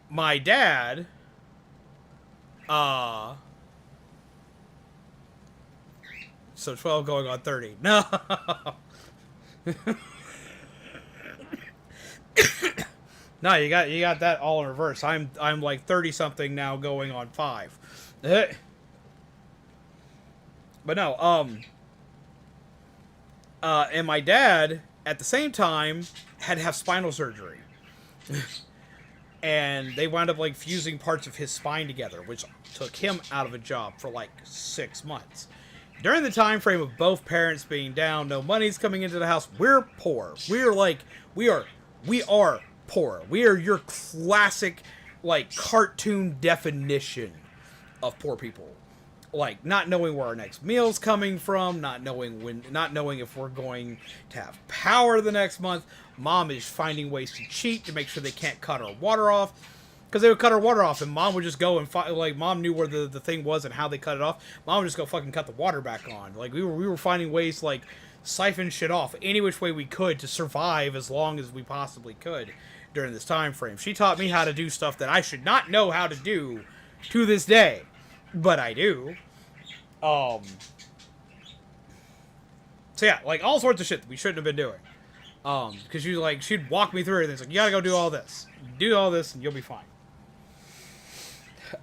my dad, so 12 going on 30. No. No, you got that all in reverse. I'm like 30 something now, going on 5. But no, and my dad at the same time had to have spinal surgery. And they wound up like fusing parts of his spine together, which took him out of a job for like 6 months. During the time frame of both parents being down, no money's coming into the house. We're poor. We are poor. We are your classic, like, cartoon definition of poor people. Like, not knowing where our next meal's coming from, not knowing if we're going to have power the next month. Mom is finding ways to cheat to make sure they can't cut our water off. Because they would cut our water off, and Mom would just go and like, Mom knew where the thing was and how they cut it off. Mom would just go fucking cut the water back on. Like, we were finding ways to, like, siphon shit off any which way we could to survive as long as we possibly could during this time frame. She taught me how to do stuff that I should not know how to do to this day, but I do. So yeah, like all sorts of shit that we shouldn't have been doing. Because she'd walk me through everything. It's like, you gotta go do all this, and you'll be fine.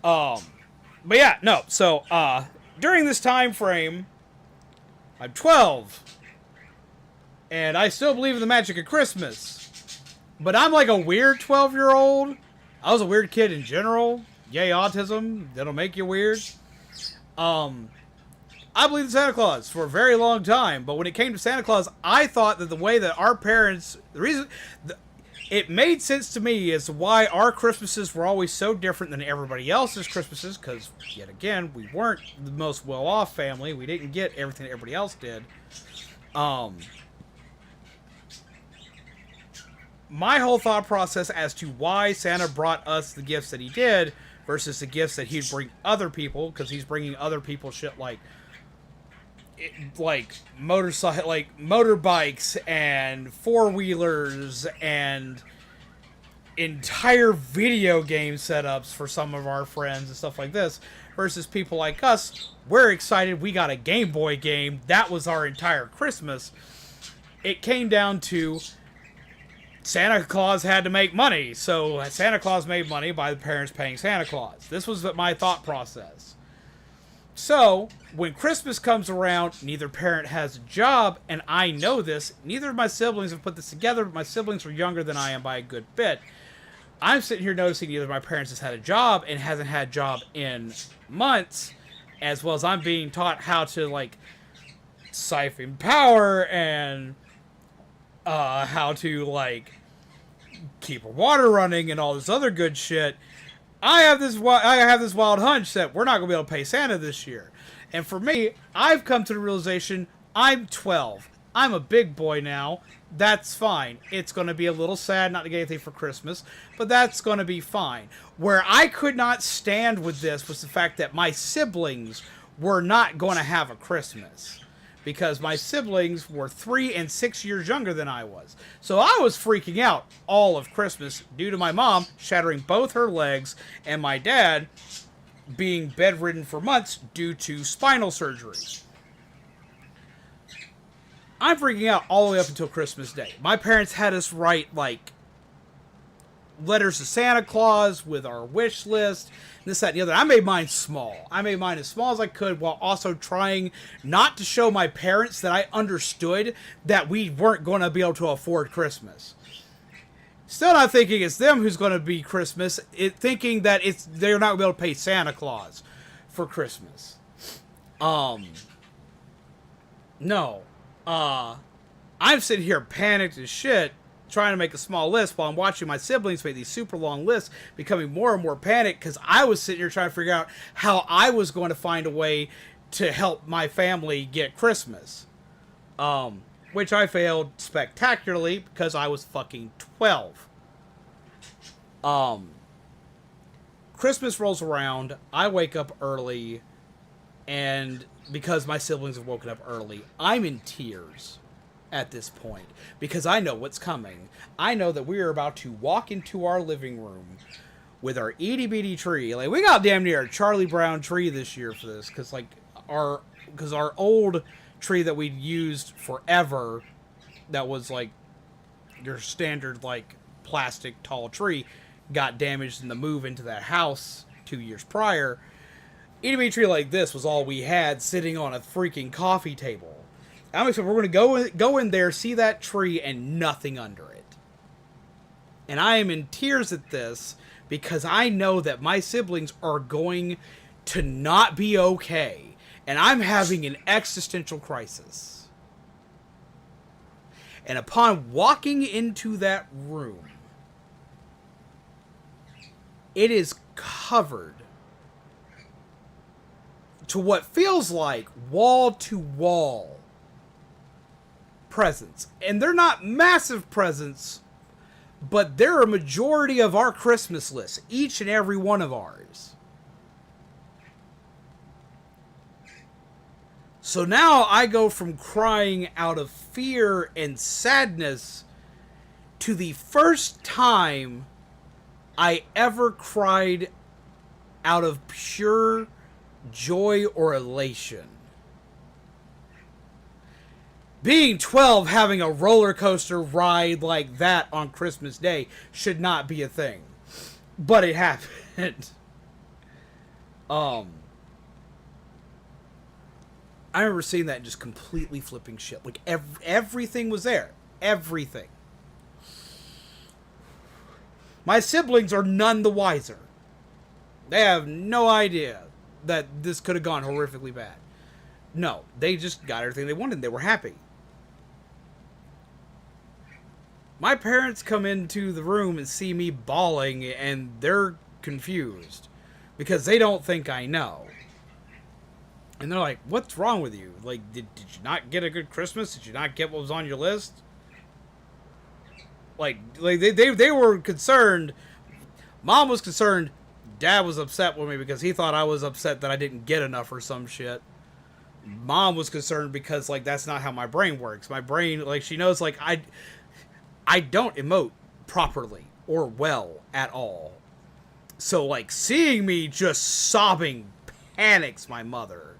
But yeah, no. So during this time frame, I'm 12, and I still believe in the magic of Christmas. But I'm like a weird 12-year-old. I was a weird kid in general. Yay, autism. That'll make you weird. I believed in Santa Claus for a very long time. But when it came to Santa Claus, I thought that the way that our parents... it made sense to me as to why our Christmases were always so different than everybody else's Christmases. Because, yet again, we weren't the most well-off family. We didn't get everything that everybody else did. My whole thought process as to why Santa brought us the gifts that he did versus the gifts that he'd bring other people, because he's bringing other people shit like motorbikes and four-wheelers and entire video game setups for some of our friends and stuff like this, versus people like us, we're excited, we got a Game Boy game, that was our entire Christmas. It came down to Santa Claus had to make money, so Santa Claus made money by the parents paying Santa Claus. This was my thought process. So, when Christmas comes around, neither parent has a job, and I know this. Neither of my siblings have put this together, but my siblings were younger than I am by a good bit. I'm sitting here noticing neither of my parents has had a job and hasn't had a job in months, as well as I'm being taught how to, like, siphon power and how to, like, keep water running and all this other good shit. I have this wild hunch that we're not going to be able to pay Santa this year. And for me, I've come to the realization, I'm 12. I'm a big boy now. That's fine. It's going to be a little sad not to get anything for Christmas, but that's going to be fine. Where I could not stand with this was the fact that my siblings were not going to have a Christmas. Because my siblings were 3 and 6 years younger than I was. So I was freaking out all of Christmas due to my mom shattering both her legs and my dad being bedridden for months due to spinal surgery. I'm freaking out all the way up until Christmas Day. My parents had us write, like, letters to Santa Claus with our wish list, this, that, and the other. I made mine small. I made mine as small as I could while also trying not to show my parents that I understood that we weren't going to be able to afford Christmas. Still not thinking it's them who's going to be Christmas, thinking that they're not going to be able to pay Santa Claus for Christmas. No. I'm sitting here panicked as shit, trying to make a small list while I'm watching my siblings make these super long lists, becoming more and more panicked because I was sitting here trying to figure out how I was going to find a way to help my family get Christmas. Which I failed spectacularly because I was fucking 12. Christmas rolls around, I wake up early, and because my siblings have woken up early, I'm in tears at this point, because I know what's coming. I know that we are about to walk into our living room with our itty bitty tree. Like, we got damn near a Charlie Brown tree this year for this, because our old tree that we'd used forever, that was like your standard like plastic tall tree, got damaged in the move into that house 2 years prior. Itty bitty tree like this was all we had sitting on a freaking coffee table. I'm excited. We're going to go in there, see that tree, and nothing under it. And I am in tears at this because I know that my siblings are going to not be okay. And I'm having an existential crisis. And upon walking into that room, it is covered to what feels like wall-to-wall presents. And they're not massive presents, but they're a majority of our Christmas list, each and every one of ours. So now I go from crying out of fear and sadness to the first time I ever cried out of pure joy or elation. Being 12, having a roller coaster ride like that on Christmas Day should not be a thing. But it happened. I remember seeing that and just completely flipping shit. Like, everything was there. Everything. My siblings are none the wiser. They have no idea that this could have gone horrifically bad. No, they just got everything they wanted. They were happy. My parents come into the room and see me bawling, and they're confused because they don't think I know. And they're like, "What's wrong with you? Like, did you not get a good Christmas? Did you not get what was on your list?" Like they were concerned. Mom was concerned. Dad was upset with me because he thought I was upset that I didn't get enough or some shit. Mom was concerned because, like, that's not how my brain works. My brain, like, she knows, like, I don't emote properly or well at all. So, like, seeing me just sobbing panics my mother.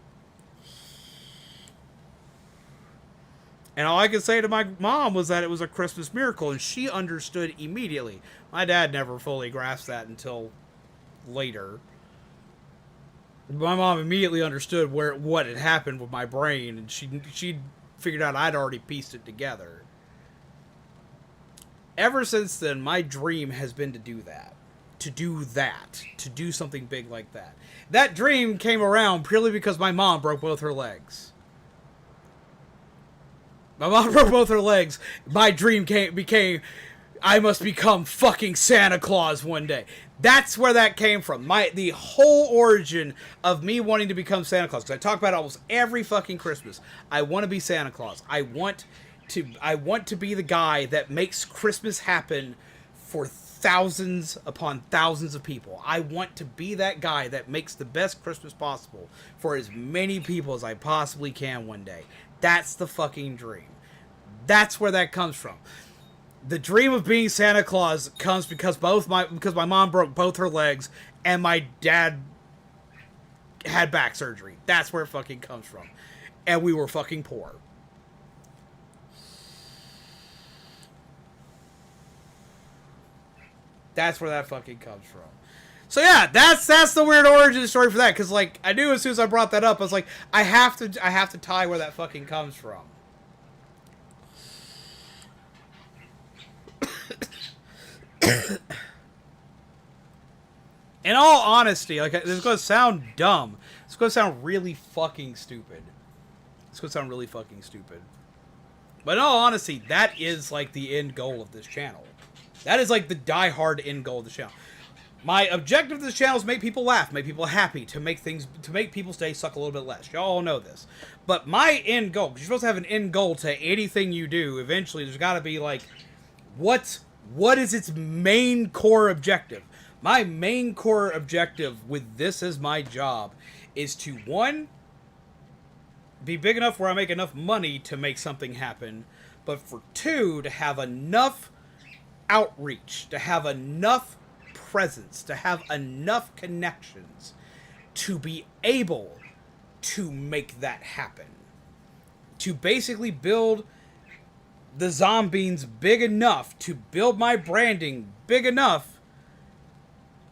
And all I could say to my mom was that it was a Christmas miracle, and she understood immediately. My dad never fully grasped that until later. My mom immediately understood what had happened with my brain, and she figured out I'd already pieced it together. Ever since then, my dream has been to do that. To do something big like that. That dream came around purely because my mom broke both her legs. My mom broke both her legs. My dream became, I must become fucking Santa Claus one day. That's where that came from. The whole origin of me wanting to become Santa Claus. Because I talk about it almost every fucking Christmas. I want to be Santa Claus. I want to be the guy that makes Christmas happen for thousands upon thousands of people. I want to be that guy that makes the best Christmas possible for as many people as I possibly can one day. That's the fucking dream. That's where that comes from. The dream of being Santa Claus comes because my mom broke both her legs and my dad had back surgery. That's where it fucking comes from. And we were fucking poor. That's where that fucking comes from. So yeah, that's the weird origin story for that. Because, like, I knew as soon as I brought that up, I was like, I have to tie where that fucking comes from. In all honesty, like, this is going to sound dumb. It's going to sound really fucking stupid. But in all honesty, that is, like, the end goal of this channel. That is, like, the die-hard end goal of the channel. My objective of this channel is to make people laugh, make people happy, to make people's day suck a little bit less. Y'all know this. But my end goal, because you're supposed to have an end goal to anything you do, eventually there's got to be, like, what is its main core objective? My main core objective with this as my job is to, one, be big enough where I make enough money to make something happen, but for two, to have enough outreach, to have enough presence, to have enough connections to be able to make that happen. To basically build the Zombies big enough, to build my branding big enough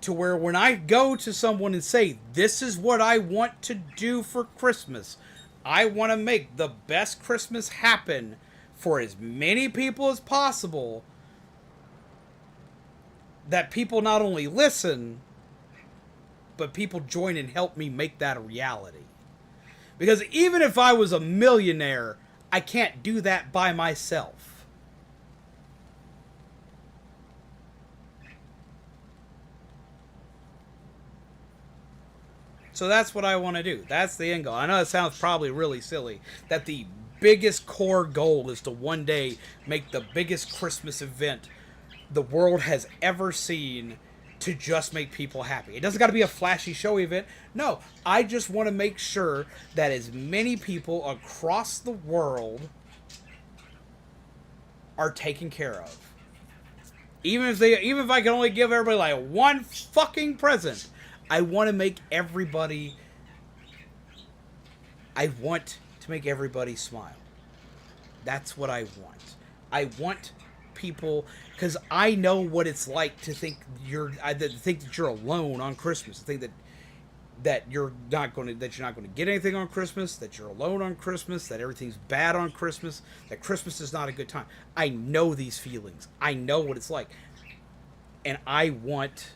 to where when I go to someone and say, this is what I want to do for Christmas, I want to make the best Christmas happen for as many people as possible, that people not only listen, but people join and help me make that a reality. Because even if I was a millionaire, I can't do that by myself. So that's what I want to do. That's the end goal. I know it sounds probably really silly, that the biggest core goal is to one day make the biggest Christmas event the world has ever seen, to just make people happy. It doesn't got to be a flashy show event. No, I just want to make sure that as many people across the world are taken care of. Even if I can only give everybody like one fucking present, I want to make everybody smile. That's what I want. I want people, because I know what it's like to think that you're alone on Christmas. To think that you're not going to get anything on Christmas, that you're alone on Christmas, that everything's bad on Christmas, that Christmas is not a good time. I know these feelings. I know what it's like. And I want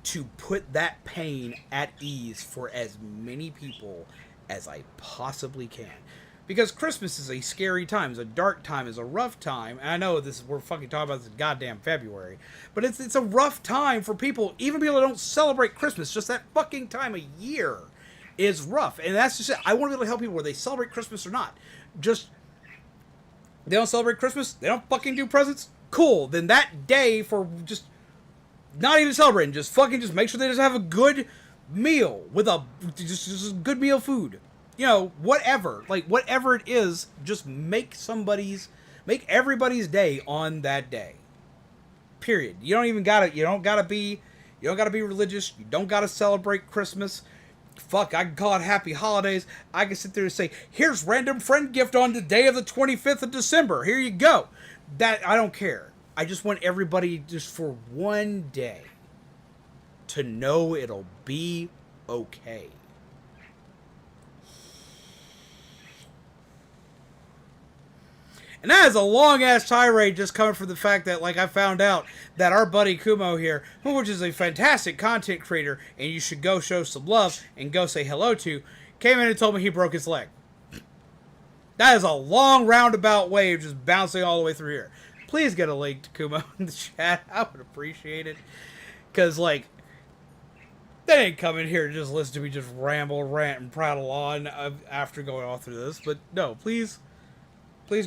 to put that pain at ease for as many people as I possibly can. Because Christmas is a scary time, it's a dark time, it's a rough time. And I know we're fucking talking about this in goddamn February, but it's a rough time for people, even people that don't celebrate Christmas. Just that fucking time of year is rough. And that's just it. I want to be able to help people whether they celebrate Christmas or not. Just, they don't celebrate Christmas, they don't fucking do presents, cool. Then that day, for just not even celebrating, just fucking just make sure they just have a good meal with a just a good meal of food. You know, whatever. Like, whatever it is, just make everybody's day on that day. Period. You don't gotta be religious. You don't gotta celebrate Christmas. Fuck, I can call it Happy Holidays. I can sit there and say, here's random friend gift on the day of the 25th of December. Here you go. That, I don't care. I just want everybody just for one day to know it'll be okay. And that is a long-ass tirade just coming from the fact that, like, I found out that our buddy Kumo here, which is a fantastic content creator, and you should go show some love and go say hello to, came in and told me he broke his leg. That is a long roundabout way of just bouncing all the way through here. Please get a link to Kumo in the chat. I would appreciate it. Because, like, they ain't coming here to just listen to me just ramble, rant, and prattle on after going all through this. But, no, please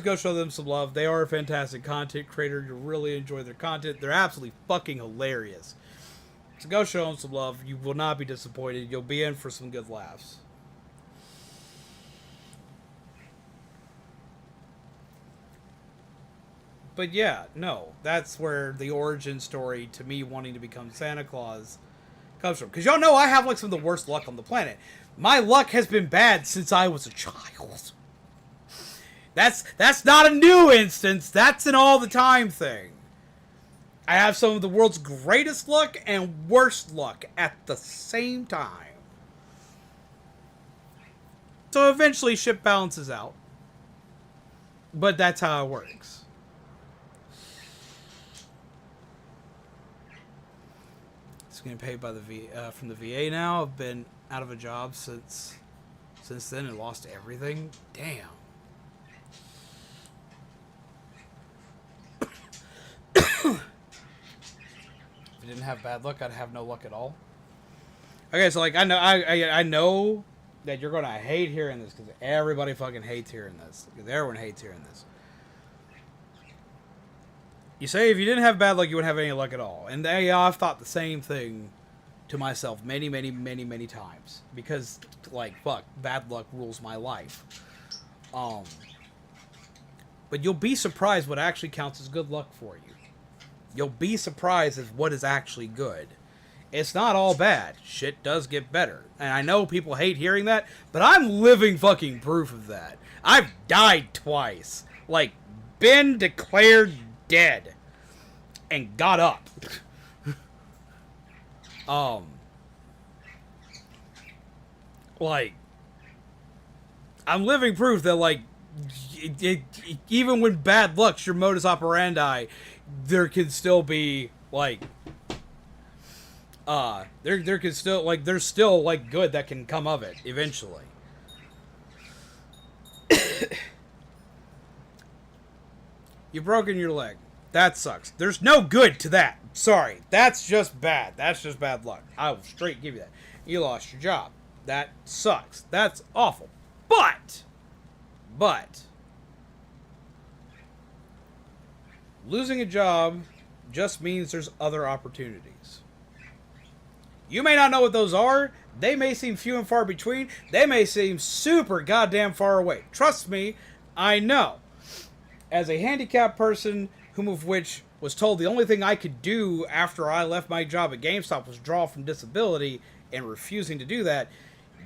go show them some love. They are a fantastic content creator. You'll really enjoy their content. They're absolutely fucking hilarious. So go show them some love. You will not be disappointed. You'll be in for some good laughs. But yeah, no. That's where the origin story to me wanting to become Santa Claus comes from. Because y'all know I have like some of the worst luck on the planet. My luck has been bad since I was a child. That's not a new instance. That's an all the time thing. I have some of the world's greatest luck and worst luck at the same time. So eventually shit balances out. But that's how it works. It's getting paid by the from the VA now. I've been out of a job since then and lost everything. Damn. If I didn't have bad luck, I'd have no luck at all. Okay, so like I know that you're gonna hate hearing this because everybody fucking hates hearing this. Because everyone hates hearing this. You say if you didn't have bad luck, you wouldn't have any luck at all. And I've thought the same thing to myself many times. Because, like, fuck, bad luck rules my life. But you'll be surprised what actually counts as good luck for you. You'll be surprised at what is actually good. It's not all bad. Shit does get better. And I know people hate hearing that, but I'm living fucking proof of that. I've died twice. Like, been declared dead. And got up. Like, I'm living proof that, like, even when bad luck's your modus operandi, there can still be, like, there can still, like, there's still, like, good that can come of it, eventually. You've broken your leg. That sucks. There's no good to that. Sorry. That's just bad. That's just bad luck. I will straight give you that. You lost your job. That sucks. That's awful. But, losing a job just means there's other opportunities. You may not know what those are. They may seem few and far between. They may seem super goddamn far away. Trust me, I know. As a handicapped person, whom of which was told the only thing I could do after I left my job at GameStop was draw from disability, and refusing to do that,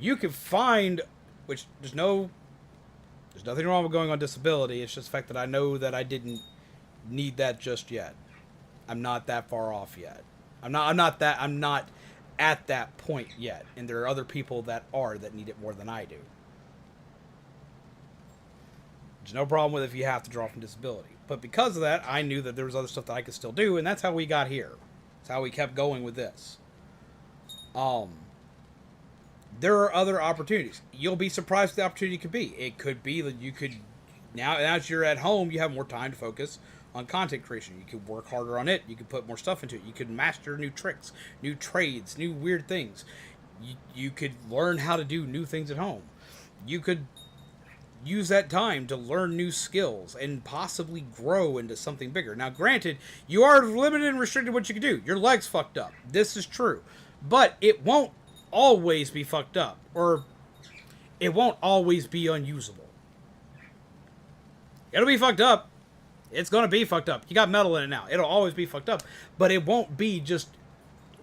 you can find, which there's nothing wrong with going on disability. It's just the fact that I know that I didn't need that just yet. I'm not that far off yet. I'm not at that point yet, and there are other people that need it more than I do. There's no problem with if you have to draw from disability. But because of that, I knew that there was other stuff that I could still do, and that's how we got here. That's how we kept going with this. There are other opportunities. You'll be surprised what the opportunity could be. It could be that you could, now that you're at home, you have more time to focus on content creation. You could work harder on it. You could put more stuff into it. You could master new tricks, new trades, new weird things. You could learn how to do new things at home. You could use that time to learn new skills and possibly grow into something bigger. Now, granted, you are limited and restricted what you can do. Your leg's fucked up. This is true. But it won't always be fucked up. Or it won't always be unusable. It'll be fucked up. It's going to be fucked up. You got metal in it now. It'll always be fucked up. But it won't be just,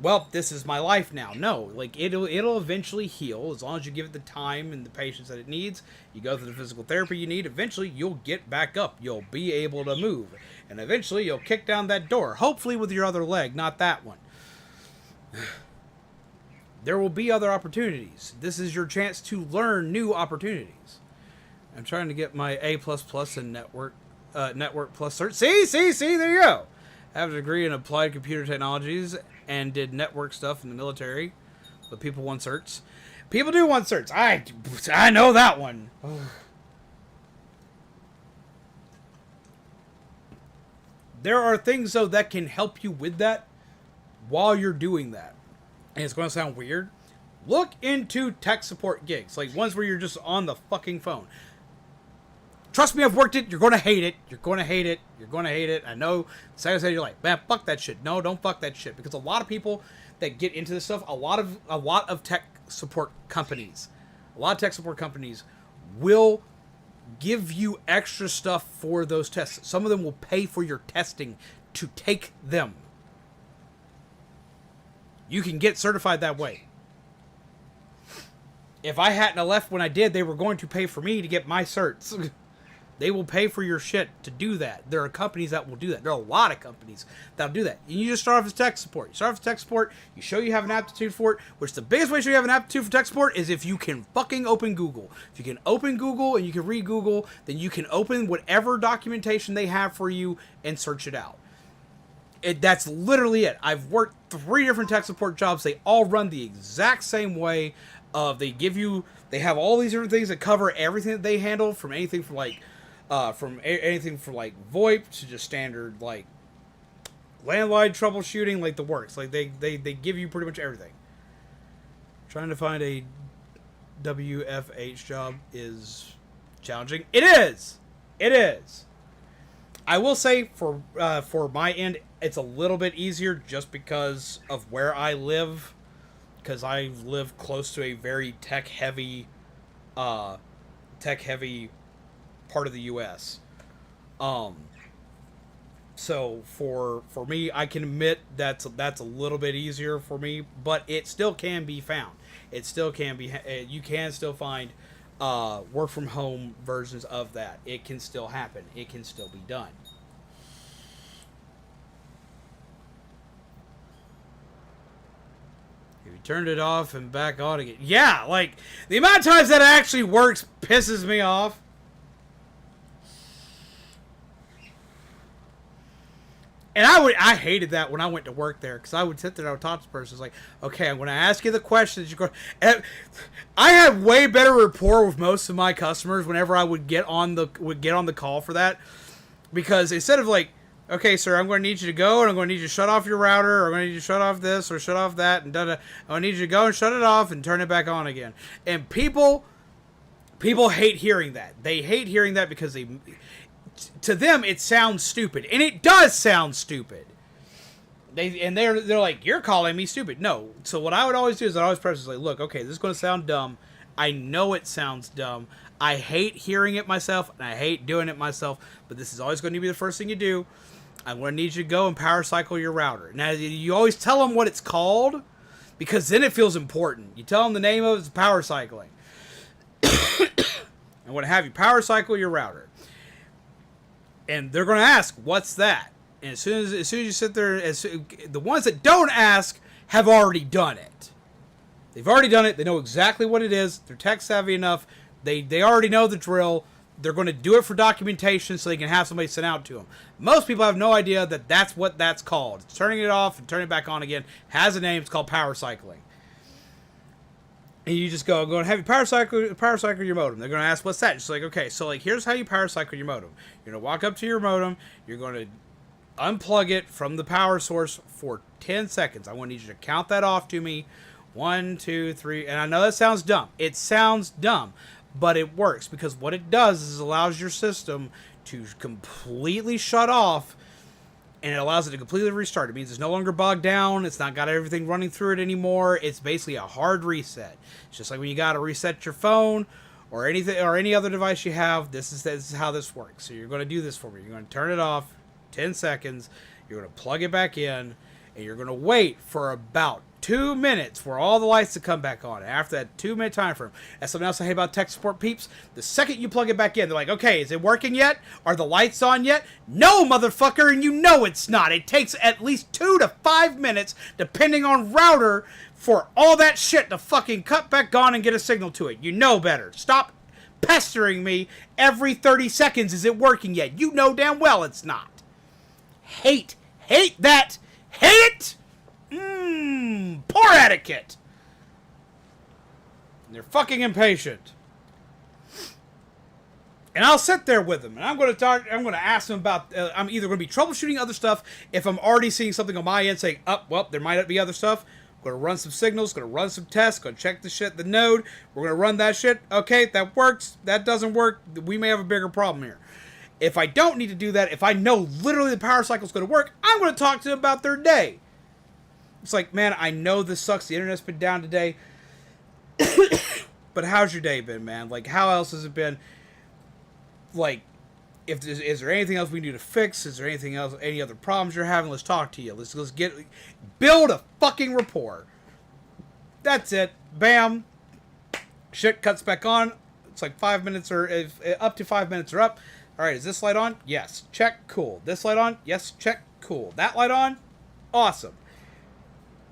well, this is my life now. No, like it'll eventually heal as long as you give it the time and the patience that it needs. You go through the physical therapy you need. Eventually, you'll get back up. You'll be able to move. And eventually, you'll kick down that door. Hopefully with your other leg, not that one. There will be other opportunities. This is your chance to learn new opportunities. I'm trying to get my A++ in Network Plus cert. See, there you go. I have a degree in applied computer technologies and did network stuff in the military. But people want certs. People do want certs. I know that one. There are things, though, that can help you with that while you're doing that. And it's going to sound weird. Look into tech support gigs. Like ones where you're just on the fucking phone. Trust me, I've worked it. You're going to hate it. You're going to hate it. You're going to hate it. I know. Second you're like, man, fuck that shit. No, don't fuck that shit. Because a lot of people that get into this stuff, a lot of tech support companies, will give you extra stuff for those tests. Some of them will pay for your testing to take them. You can get certified that way. If I hadn't left when I did, they were going to pay for me to get my certs. They will pay for your shit to do that. There are companies that will do that. There are a lot of companies that will do that. And you just start off as tech support. You start off as tech support. You show you have an aptitude for it. Which the biggest way to show you have an aptitude for tech support is if you can fucking open Google. If you can open Google and you can read Google, then you can open whatever documentation they have for you and search it out. That's literally it. I've worked 3 different tech support jobs. They all run the exact same way. They have all these different things that cover everything that they handle, from anything from anything from like VoIP to just standard like landline troubleshooting, like the works. Like they give you pretty much everything. Trying to find a WFH job is challenging. It is. I will say for my end, it's a little bit easier just because of where I live. Because I live close to a very tech-heavy part of the U.S. So for me, I can admit that's a little bit easier for me, but it still can be found. It still can be. You can still find work from home versions of that. It can still happen. It can still be done. Turned it off and back on again. Yeah, like, the amount of times that it actually works pisses me off. And I hated that when I went to work there, because I would sit there and I would talk to the person. It's like, okay, I'm going to ask you the questions. You're going. And I had way better rapport with most of my customers whenever I would get on the call for that, because instead of like, okay, sir, I'm going to need you to go, and I'm going to need you to shut off your router, or I'm going to need you to shut off this, or shut off that, and I'm going to need you to go and shut it off and turn it back on again. And people hate hearing that. They hate hearing that because to them, it sounds stupid. And it does sound stupid. They're like, you're calling me stupid. No. So what I would always do is I'd always preface like, look, okay, this is going to sound dumb. I know it sounds dumb. I hate hearing it myself, and I hate doing it myself, but this is always going to be the first thing you do. I'm going to need you to go and power cycle your router. Now, you always tell them what it's called, because then it feels important. You tell them the name of it is power cycling. I'm going to have you power cycle your router. And they're going to ask, what's that? And as soon as you sit there, the ones that don't ask have already done it. They've already done it. They know exactly what it is. They're tech savvy enough. They already know the drill. They're going to do it for documentation so they can have somebody sent out to them. Most people have no idea that that's what that's called. It's turning it off and turning it back on again. Has a name. It's called power cycling. And you just go and have you power cycle your modem. They're going to ask, what's that? It's like, okay, so like here's how you power cycle your modem. You're going to walk up to your modem. You're going to unplug it from the power source for 10 seconds. I want to need you to count that off to me. 1, 2, 3. And I know that sounds dumb. It sounds dumb. but it works because what it does is it allows your system to completely shut off, and it allows it to completely restart. It means it's no longer bogged down. It's not got everything running through it anymore. It's basically a hard reset. It's just like when you got to reset your phone or anything or any other device you have. This is how this works. So you're going to do this for me. You're going to turn it off 10 seconds. You're going to plug it back in, and you're going to wait for about 2 minutes for all the lights to come back on. After that 2-minute time frame, that's something else I hate about tech support peeps. The second you plug it back in, they're like, okay, is it working yet? Are the lights on yet? No, motherfucker, and you know it's not. It takes at least 2 to 5 minutes, depending on router, for all that shit to fucking cut back on and get a signal to it. You know better. Stop pestering me every 30 seconds. Is it working yet? You know damn well it's not. Hate that. Hate it. Poor etiquette. And they're fucking impatient. And I'll sit there with them, and I'm going to ask them about, I'm either going to be troubleshooting other stuff, if I'm already seeing something on my end saying, oh, well, there might be other stuff. I'm going to run some signals, going to run some tests, going to check the shit, the node. We're going to run that shit. Okay, that works. That doesn't work. We may have a bigger problem here. If I don't need to do that, if I know literally the power cycle is going to work, I'm going to talk to them about their day. It's like, man, I know this sucks. The internet's been down today. But how's your day been, man? Like, how else has it been? Like, is there anything else we need to fix? Is there anything else, any other problems you're having? Let's talk to you. Let's build a fucking rapport. That's it. Bam. Shit cuts back on. It's like 5 minutes or up to 5 minutes are up. All right, is this light on? Yes. Check. Cool. This light on? Yes. Check. Cool. That light on? Awesome.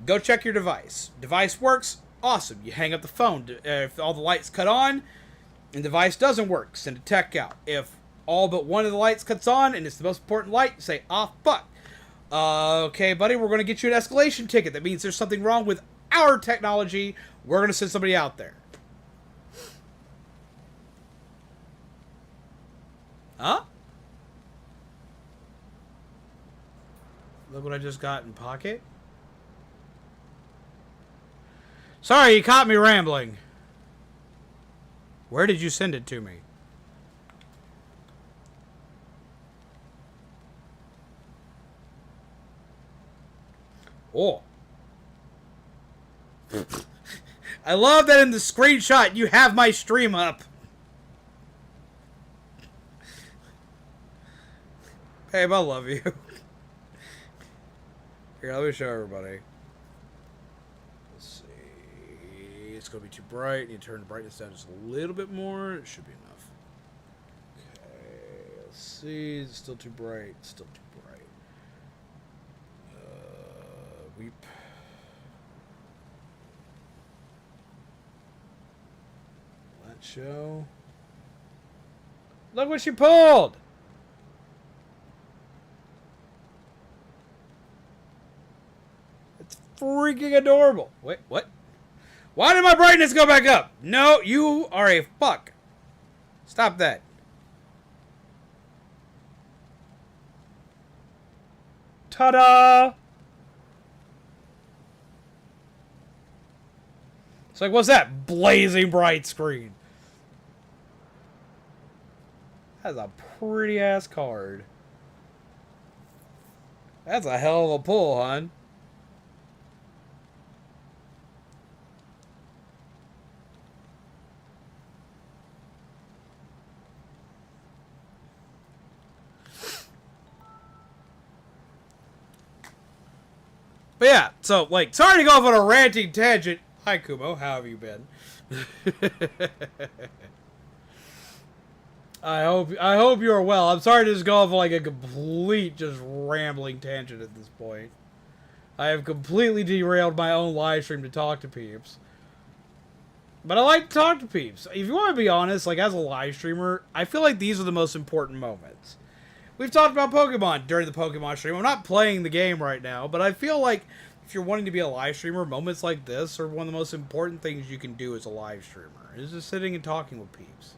Go check your device. Device works. Awesome. You hang up the phone. If all the lights cut on and the device doesn't work, send a tech out. If all but one of the lights cuts on and it's the most important light, say, ah, fuck. Okay, buddy, we're going to get you an escalation ticket. That means there's something wrong with our technology. We're going to send somebody out there. Huh? Look what I just got in pocket. Sorry, you caught me rambling. Where did you send it to me? Oh. I love that in the screenshot you have my stream up. Babe, I love you. Here, let me show everybody. Let's see. It's going to be too bright. You turn the brightness down just a little bit more. It should be enough. Okay, let's see. It's still too bright. Still too bright. Weep. Let's show. Look what she pulled! It's freaking adorable. Wait, what? Why did my brightness go back up? No, you are a fuck. Stop that. Ta-da! It's like, what's that? Blazing bright screen. That's a pretty ass card. That's a hell of a pull, hon. But yeah, so, like, sorry to go off on a ranting tangent. Hi, Kumo. How have you been? I hope you're well. I'm sorry to just go off on, like, a complete, just rambling tangent at this point. I have completely derailed my own live stream to talk to peeps. But I like to talk to peeps. If you want to be honest, like, as a live streamer, I feel like these are the most important moments. We've talked about Pokemon during the Pokemon stream. I'm not playing the game right now, but I feel like if you're wanting to be a live streamer, moments like this are one of the most important things you can do as a live streamer. Is just sitting and talking with peeps.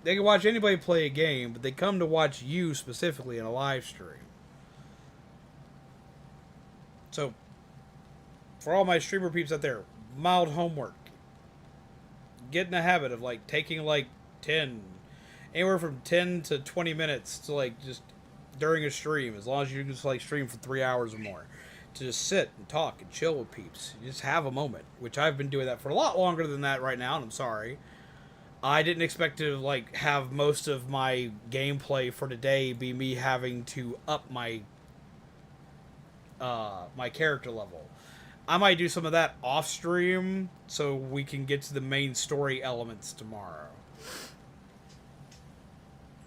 They can watch anybody play a game, but they come to watch you specifically in a live stream. So, for all my streamer peeps out there, mild homework. get in the habit of, like, taking, like, anywhere from 10 to 20 minutes to, like, just during a stream, as long as you just, like, stream for 3 hours or more, to just sit and talk and chill with peeps. You just have a moment, which I've been doing that for a lot longer than that right now, and I'm sorry. I didn't expect to, like, have most of my gameplay for today be me having to up my my character level. I might do some of that off stream so we can get to the main story elements tomorrow.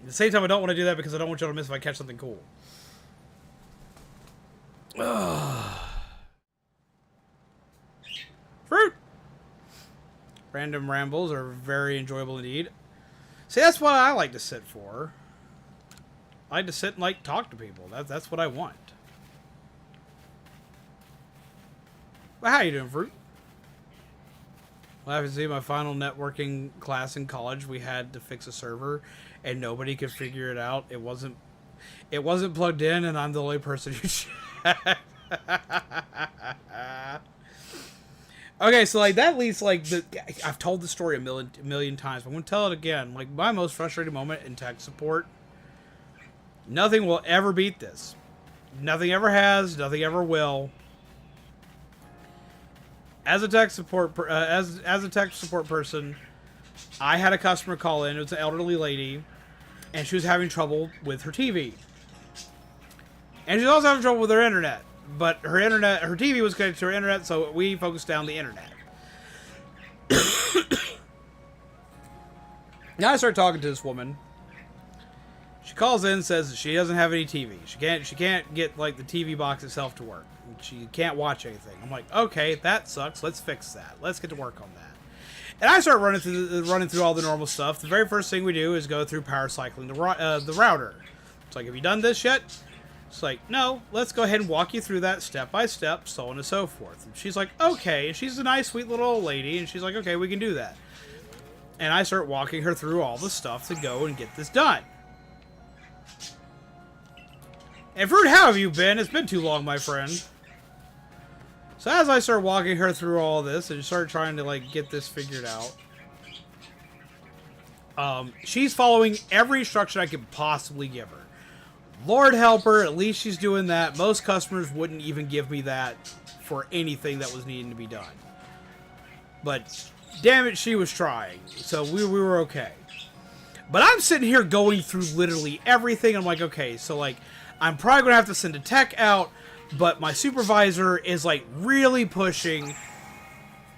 At the same time, I don't want to do that because I don't want y'all to miss if I catch something cool. Fruit! Random rambles are very enjoyable indeed. See, that's what I like to sit for. I like to sit and, like, talk to people. That's what I want. Well, how you doing, Fruit? Well, I have to see my final networking class in college. We had to fix a server, and nobody could figure it out. It wasn't plugged in, and I'm the only person who checked. Okay, so, like, that leads, like, I've told the story a million times, but I'm going to tell it again. Like, my most frustrating moment in tech support, nothing will ever beat this. Nothing ever has, nothing ever will. As a tech support as a tech support person, I had a customer call in. It was an elderly lady, and she was having trouble with her TV. And she was also having trouble with her internet. But her TV was connected to her internet, so we focused down the internet. Now I start talking to this woman. She calls in and says that she doesn't have any TV. She can't get, like, the TV box itself to work. She can't watch anything. I'm like, okay, that sucks. Let's fix that. Let's get to work on that. And I start running through all the normal stuff. The very first thing we do is go through power cycling the router. It's like, have you done this yet? It's like, no, let's go ahead and walk you through that step by step, so on and so forth. And she's like, okay. And she's a nice, sweet little old lady, and she's like, okay, we can do that. And I start walking her through all the stuff to go and get this done. And Fruit, how have you been? It's been too long, my friend. So as I start walking her through all this and start trying to, like, get this figured out, she's following every instruction I could possibly give her. Lord help her, at least she's doing that. Most customers wouldn't even give me that for anything that was needing to be done. But damn it, she was trying. So we were okay. But I'm sitting here going through literally everything. I'm like, okay, so, like, I'm probably going to have to send a tech out. But my supervisor is, like, really pushing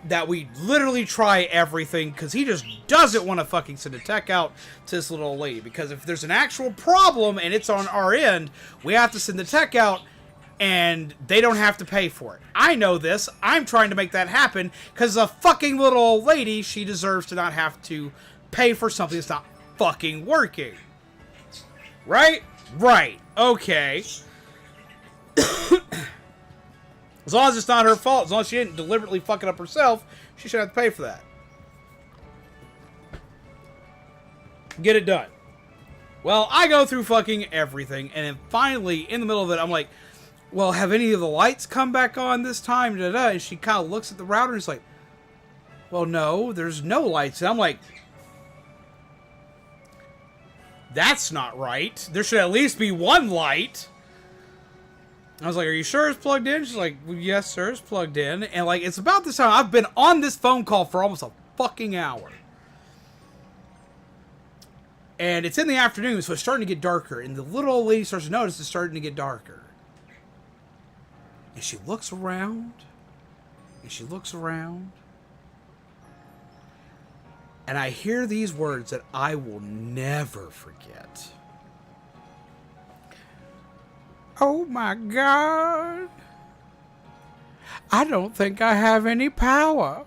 that we literally try everything, because he just doesn't want to fucking send a tech out to this little old lady. Because if there's an actual problem and it's on our end, we have to send the tech out, and they don't have to pay for it. I know this. I'm trying to make that happen, because a fucking little old lady, she deserves to not have to pay for something that's not fucking working. Right? Right. Okay. As long as it's not her fault, as long as she didn't deliberately fuck it up herself, she shouldn't have to pay for that. Get it done. Well, I go through fucking everything, and then finally, in the middle of it, I'm like, well, have any of the lights come back on this time? Da-da. And she kind of looks at the router and is like, well, no, there's no lights. And I'm like, that's not right. There should at least be one light. I was like, are you sure it's plugged in? She's like, well, yes, sir, it's plugged in. And, like, it's about this time. I've been on this phone call for almost a fucking hour. And it's in the afternoon, so it's starting to get darker. And the little old lady starts to notice it's starting to get darker. And she looks around. And she looks around. And I hear these words that I will never forget. Oh my God. I don't think I have any power.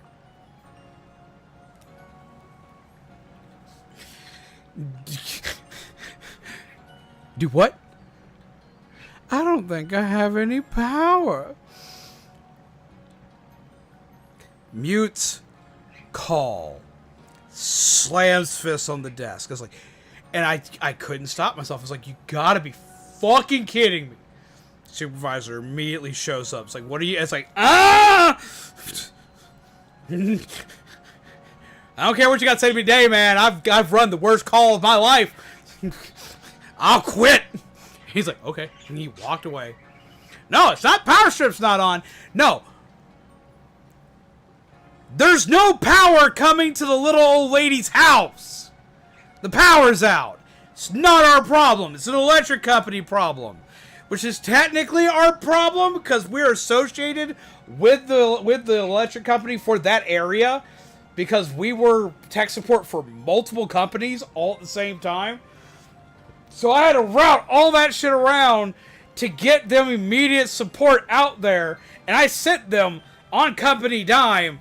Do what? I don't think I have any power. Mutes call. Slams fists on the desk. I was like, and I couldn't stop myself. I was like, you gotta be fucking kidding me. Supervisor immediately shows up. It's like, what are you? It's like, ah! I don't care what you got to say to me today, man. I've run the worst call of my life. I'll quit. He's like, okay. And he walked away. No, it's not power strip's not on. No. There's no power coming to the little old lady's house. The power's out. It's not our problem. It's an electric company problem. Which is technically our problem because we're associated with the electric company for that area. Because we were tech support for multiple companies all at the same time. So I had to route all that shit around to get them immediate support out there. And I sent them on company dime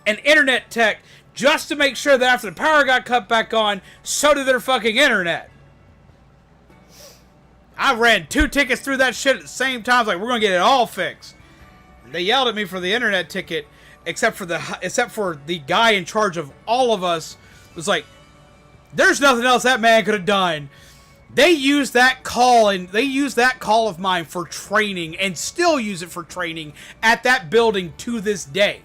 an internet tech just to make sure that after the power got cut back on, so did their fucking internet. I ran 2 tickets through that shit at the same time. I was like, we're going to get it all fixed. They yelled at me for the internet ticket, except for the guy in charge of all of us was like, there's nothing else that man could have done. They used that call of mine for training and still use it for training at that building to this day.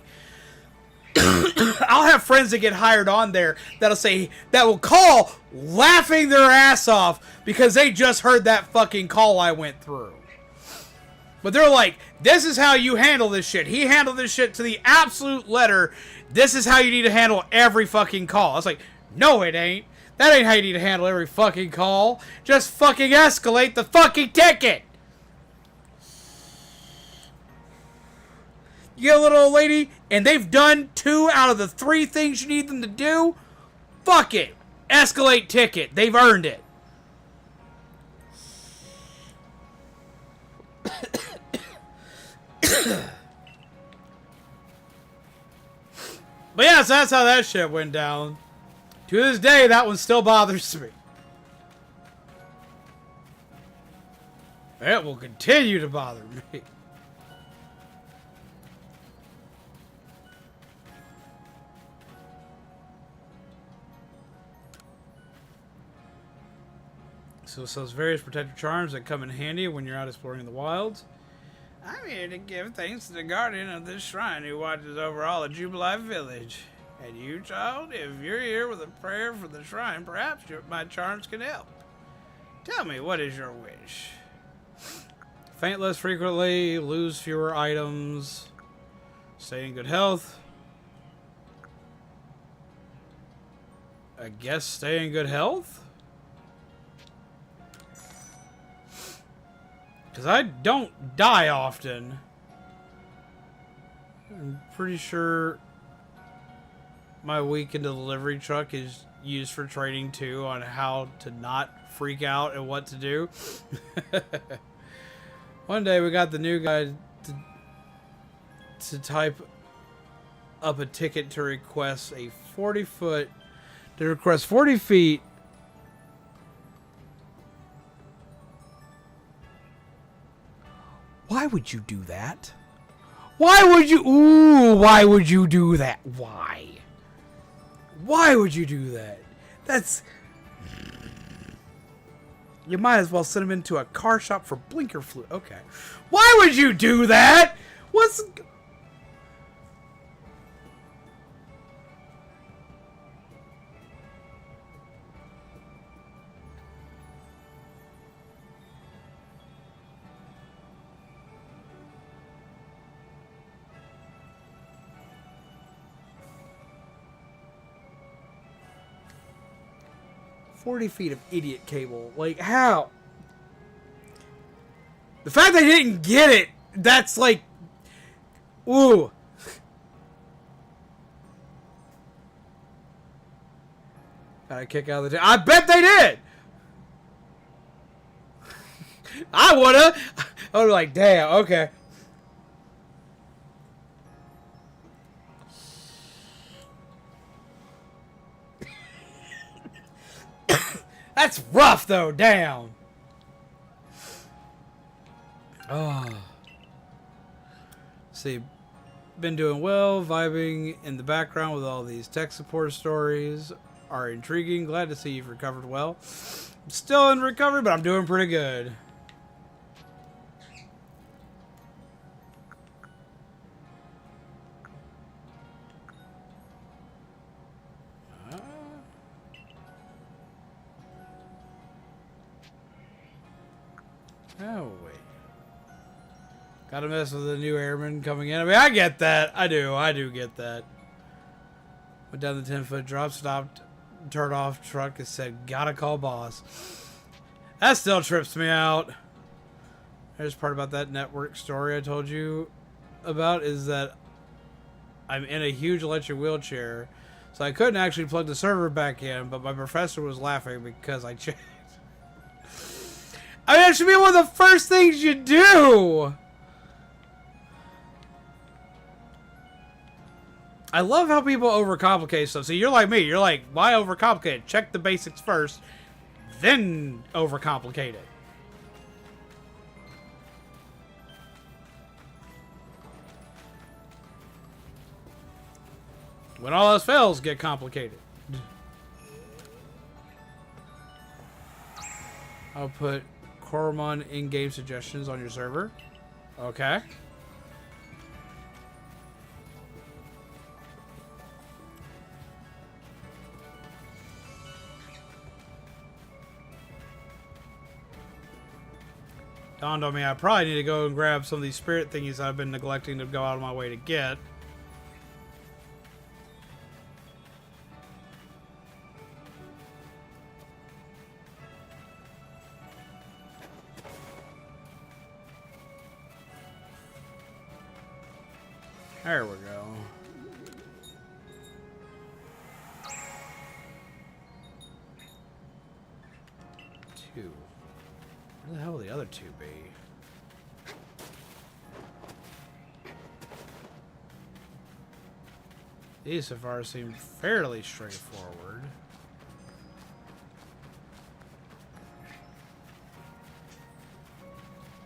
I'll have friends that get hired on there that will call laughing their ass off because they just heard that fucking call I went through. But they're like, this is how you handle this shit. He handled this shit to the absolute letter. This is how you need to handle every fucking call. I was like, no it ain't. That ain't how you need to handle every fucking call. Just fucking escalate the fucking ticket. You get a little old lady, and they've done 2 out of the 3 things you need them to do. Fuck it. Escalate ticket. They've earned it. But yeah, so that's how that shit went down. To this day, that one still bothers me. It will continue to bother me. So it sells various protective charms that come in handy when you're out exploring the wilds. I'm here to give thanks to the guardian of this shrine who watches over all of Jubilife Village. And you, child, if you're here with a prayer for the shrine, perhaps my charms can help. Tell me, what is your wish? Faint less frequently, lose fewer items, stay in good health. I guess stay in good health? Because I don't die often. I'm pretty sure my weekend delivery truck is used for training too on how to not freak out and what to do. One day we got the new guy to type up a ticket to request a 40 feet. Why would you do that? Why would you? Ooh, why would you do that? Why? Why would you do that? That's... You might as well send him into a car shop for blinker fluid. Okay. Why would you do that? What's... $40 feet of idiot cable. Like, how? The fact they didn't get it, that's like... Ooh. Got a kick out of the... I bet they did! I would've. I would've like, damn, okay. That's rough, though. Damn. Oh. See, been doing well, vibing in the background with all these tech support stories. Are intriguing. Glad to see you've recovered well. I'm still in recovery, but I'm doing pretty good. Oh, wait. Gotta mess with the new airman coming in. I mean, I get that. I do get that. Went down the 10-foot drop, stopped, turned off truck, and said, gotta call boss. That still trips me out. There's part about that network story I told you about is that I'm in a huge electric wheelchair, so I couldn't actually plug the server back in, but my professor was laughing because I checked. I mean, that should be one of the first things you do! I love how people overcomplicate stuff. See, you're like me. You're like, why overcomplicate it? Check the basics first, then overcomplicate it. When all else fails, get complicated. I'll put Coromon in-game suggestions on your server. Okay. Dawned on me, I probably need to go and grab some of these spirit thingies I've been neglecting to go out of my way to get. There we go. Two. Where the hell will the other two be? These so far seem fairly straightforward.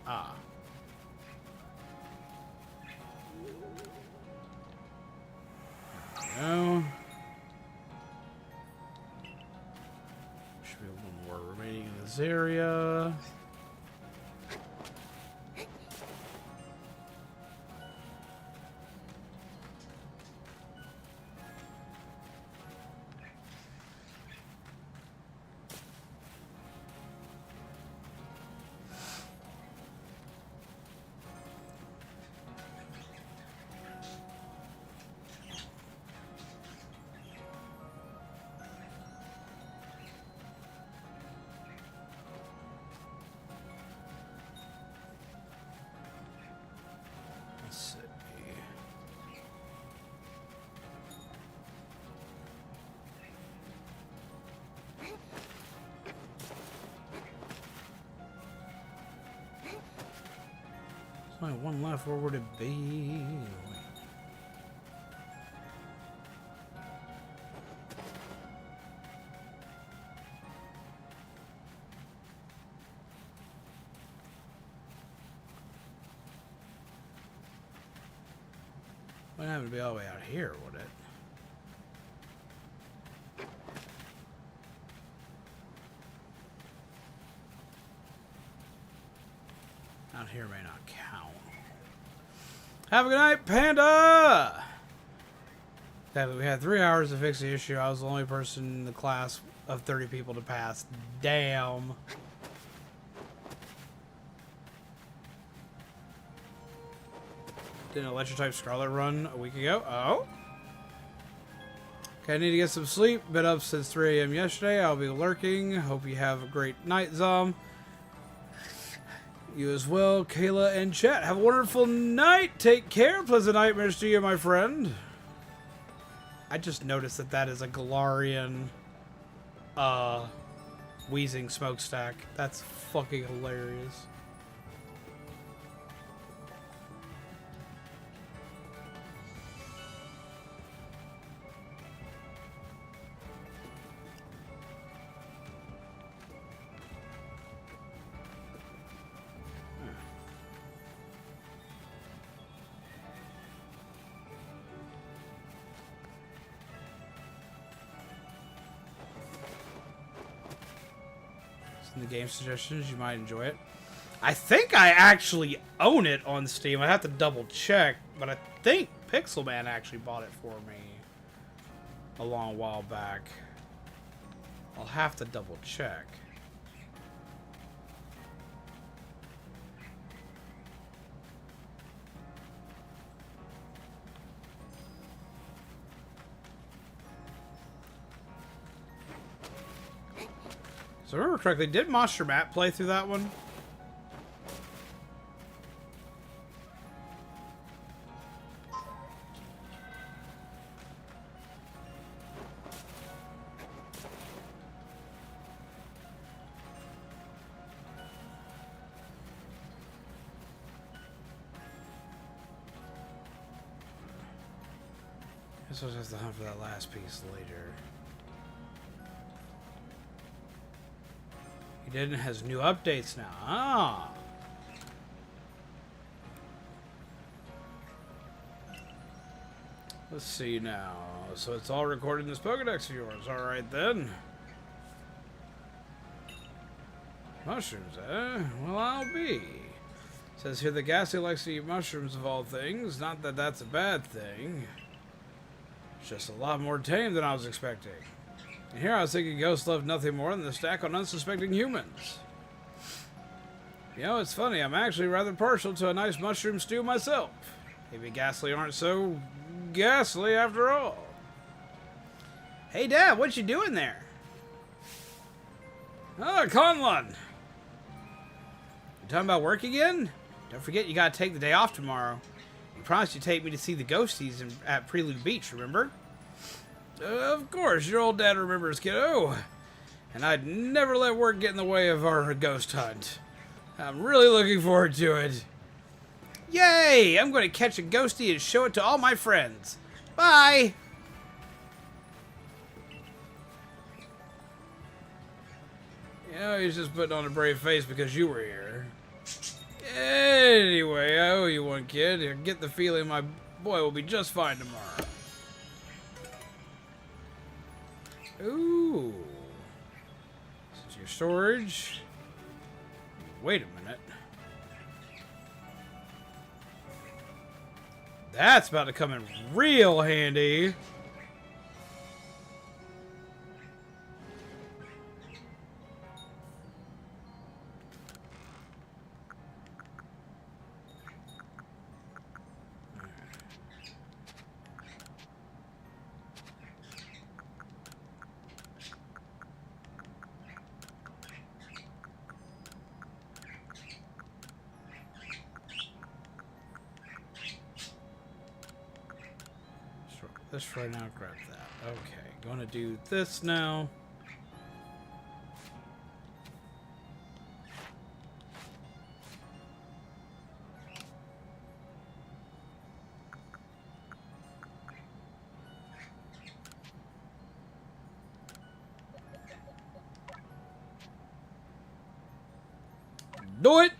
Ah. No. Should be a little more remaining in this area. There's only one left. Where would it be? Wouldn't have to be all the way out here, would it? Out here may not count. Have a good night, Panda! We had 3 hours to fix the issue. I was the only person in the class of 30 people to pass. Damn. Did an Electrode Scarlet run a week ago? Oh. Okay, I need to get some sleep. Been up since 3 a.m. yesterday. I'll be lurking. Hope you have a great night, Zom. You as well, Kayla and chat. Have a wonderful night. Take care. Pleasant nightmares to you, my friend. I just noticed that that is a Galarian wheezing smokestack. That's fucking hilarious. The game suggestions, you might enjoy it. I think I actually own it on Steam. I have to double check, but I think Pixelman actually bought it for me a long while back. I'll have to double check. So I remember correctly, did Monster Matt play through that one? I guess I'll just have to hunt for that last piece later. He didn't has new updates now. Ah. Let's see now. So it's all recorded in this Pokedex of yours. Alright then. Mushrooms, eh? Well, I'll be. Says here the Ghastly likes to eat mushrooms of all things. Not that that's a bad thing. It's just a lot more tame than I was expecting. And here I was thinking ghosts love nothing more than the stack on unsuspecting humans. You know, it's funny. I'm actually rather partial to a nice mushroom stew myself. Maybe Ghastly aren't so ghastly after all. Hey, Dad, what you doing there? Oh, Conlon. You talking about work again? Don't forget you gotta take the day off tomorrow. You promised you'd take me to see the ghosties at Prelude Beach, remember? Of course, your old dad remembers, kiddo. And I'd never let work get in the way of our ghost hunt. I'm really looking forward to it. Yay! I'm going to catch a ghostie and show it to all my friends. Bye! You know, he's just putting on a brave face because you were here. Anyway, I owe you one, kid. I get the feeling my boy will be just fine tomorrow. Ooh. This is your storage. Wait a minute. That's about to come in real handy. This right now, grab that. Okay, gonna do this now. Do it!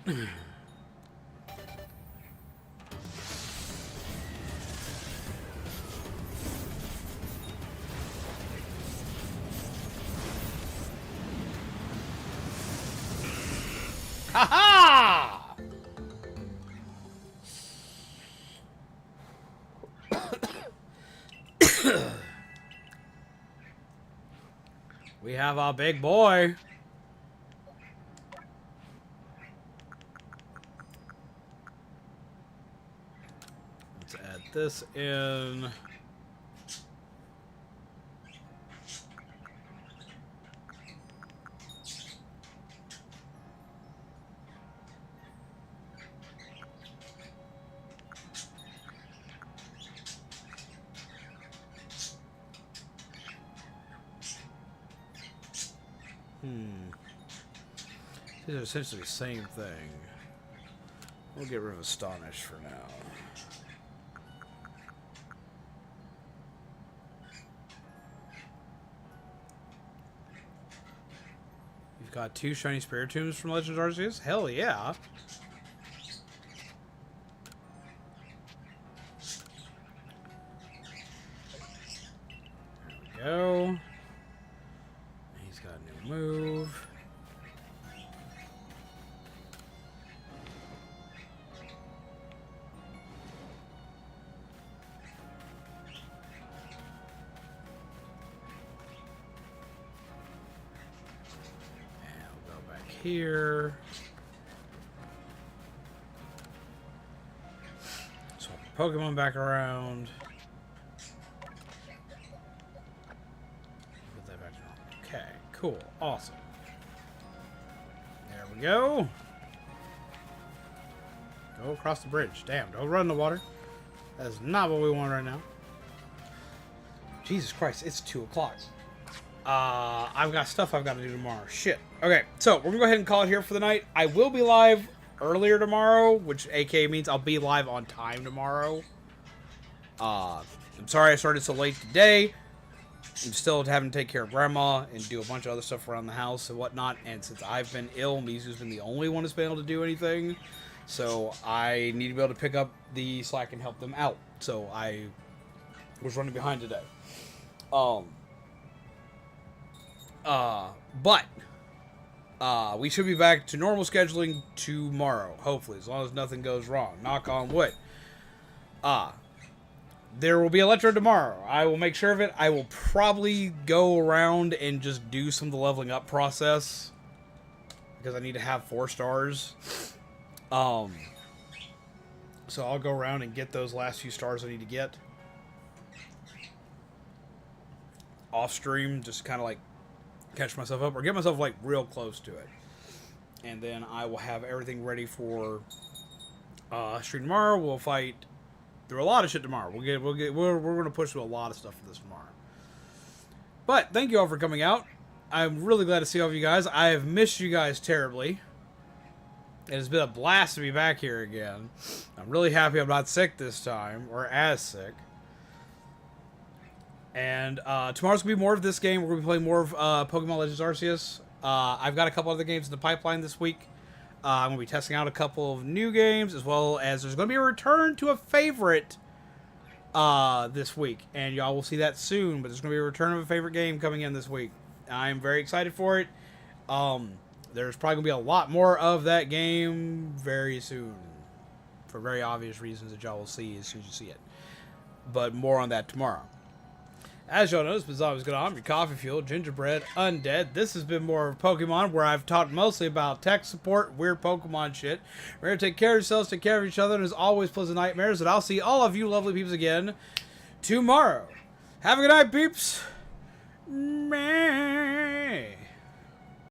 Ha-ha! We have our big boy. Let's add this in. These are essentially the same thing. We'll get rid of Astonish for now. You've got 2 shiny Spiritombs from Legend of Arceus? Hell yeah! There we go. He's got a new move. Here. Swap the Pokemon back around. Put that back to normal. Okay, cool, awesome. we go. Go across the bridge. Damn, don't run in the water. That is not what we want right now. Jesus Christ, it's 2 o'clock. I've got stuff I've got to do tomorrow. Shit. Okay, so we're going to go ahead and call it here for the night. I will be live earlier tomorrow, which aka means I'll be live on time tomorrow. I'm sorry I started so late today. I'm still having to take care of Grandma and do a bunch of other stuff around the house and whatnot. And since I've been ill, Mizu's been the only one who's been able to do anything. So I need to be able to pick up the slack and help them out. So I was running behind today. But we should be back to normal scheduling tomorrow, hopefully, as long as nothing goes wrong. Knock on wood. There will be Electrode tomorrow. I will make sure of it. I will probably go around and just do some of the leveling up process, because I need to have 4 stars. So I'll go around and get those last few stars I need to get. Off stream, just kind of like catch myself up or get myself like real close to it. And then I will have everything ready for stream tomorrow. We'll fight through a lot of shit tomorrow. We're going to push through a lot of stuff for this tomorrow. But thank you all for coming out. I'm really glad to see all of you guys. I have missed you guys terribly. It has been a blast to be back here again. I'm really happy I'm not sick this time, or as sick. And tomorrow's going to be more of this game. We're going to be playing more of Pokemon Legends Arceus. I've got a couple other games in the pipeline this week. I'm going to be testing out a couple of new games, as well as there's going to be a return to a favorite this week. And y'all will see that soon, but there's going to be a return of a favorite game coming in this week. I'm very excited for it. There's probably going to be a lot more of that game very soon, for very obvious reasons that y'all will see as soon as you see it. But more on that tomorrow. As y'all know, this is always going on. I'm your coffee fuel, gingerbread, undead. This has been more of Pokemon, where I've talked mostly about tech support, weird Pokemon shit. Remember to take care of yourselves, take care of each other, and as always, pleasant nightmares. And I'll see all of you lovely peeps again tomorrow. Have a good night, peeps. Meh.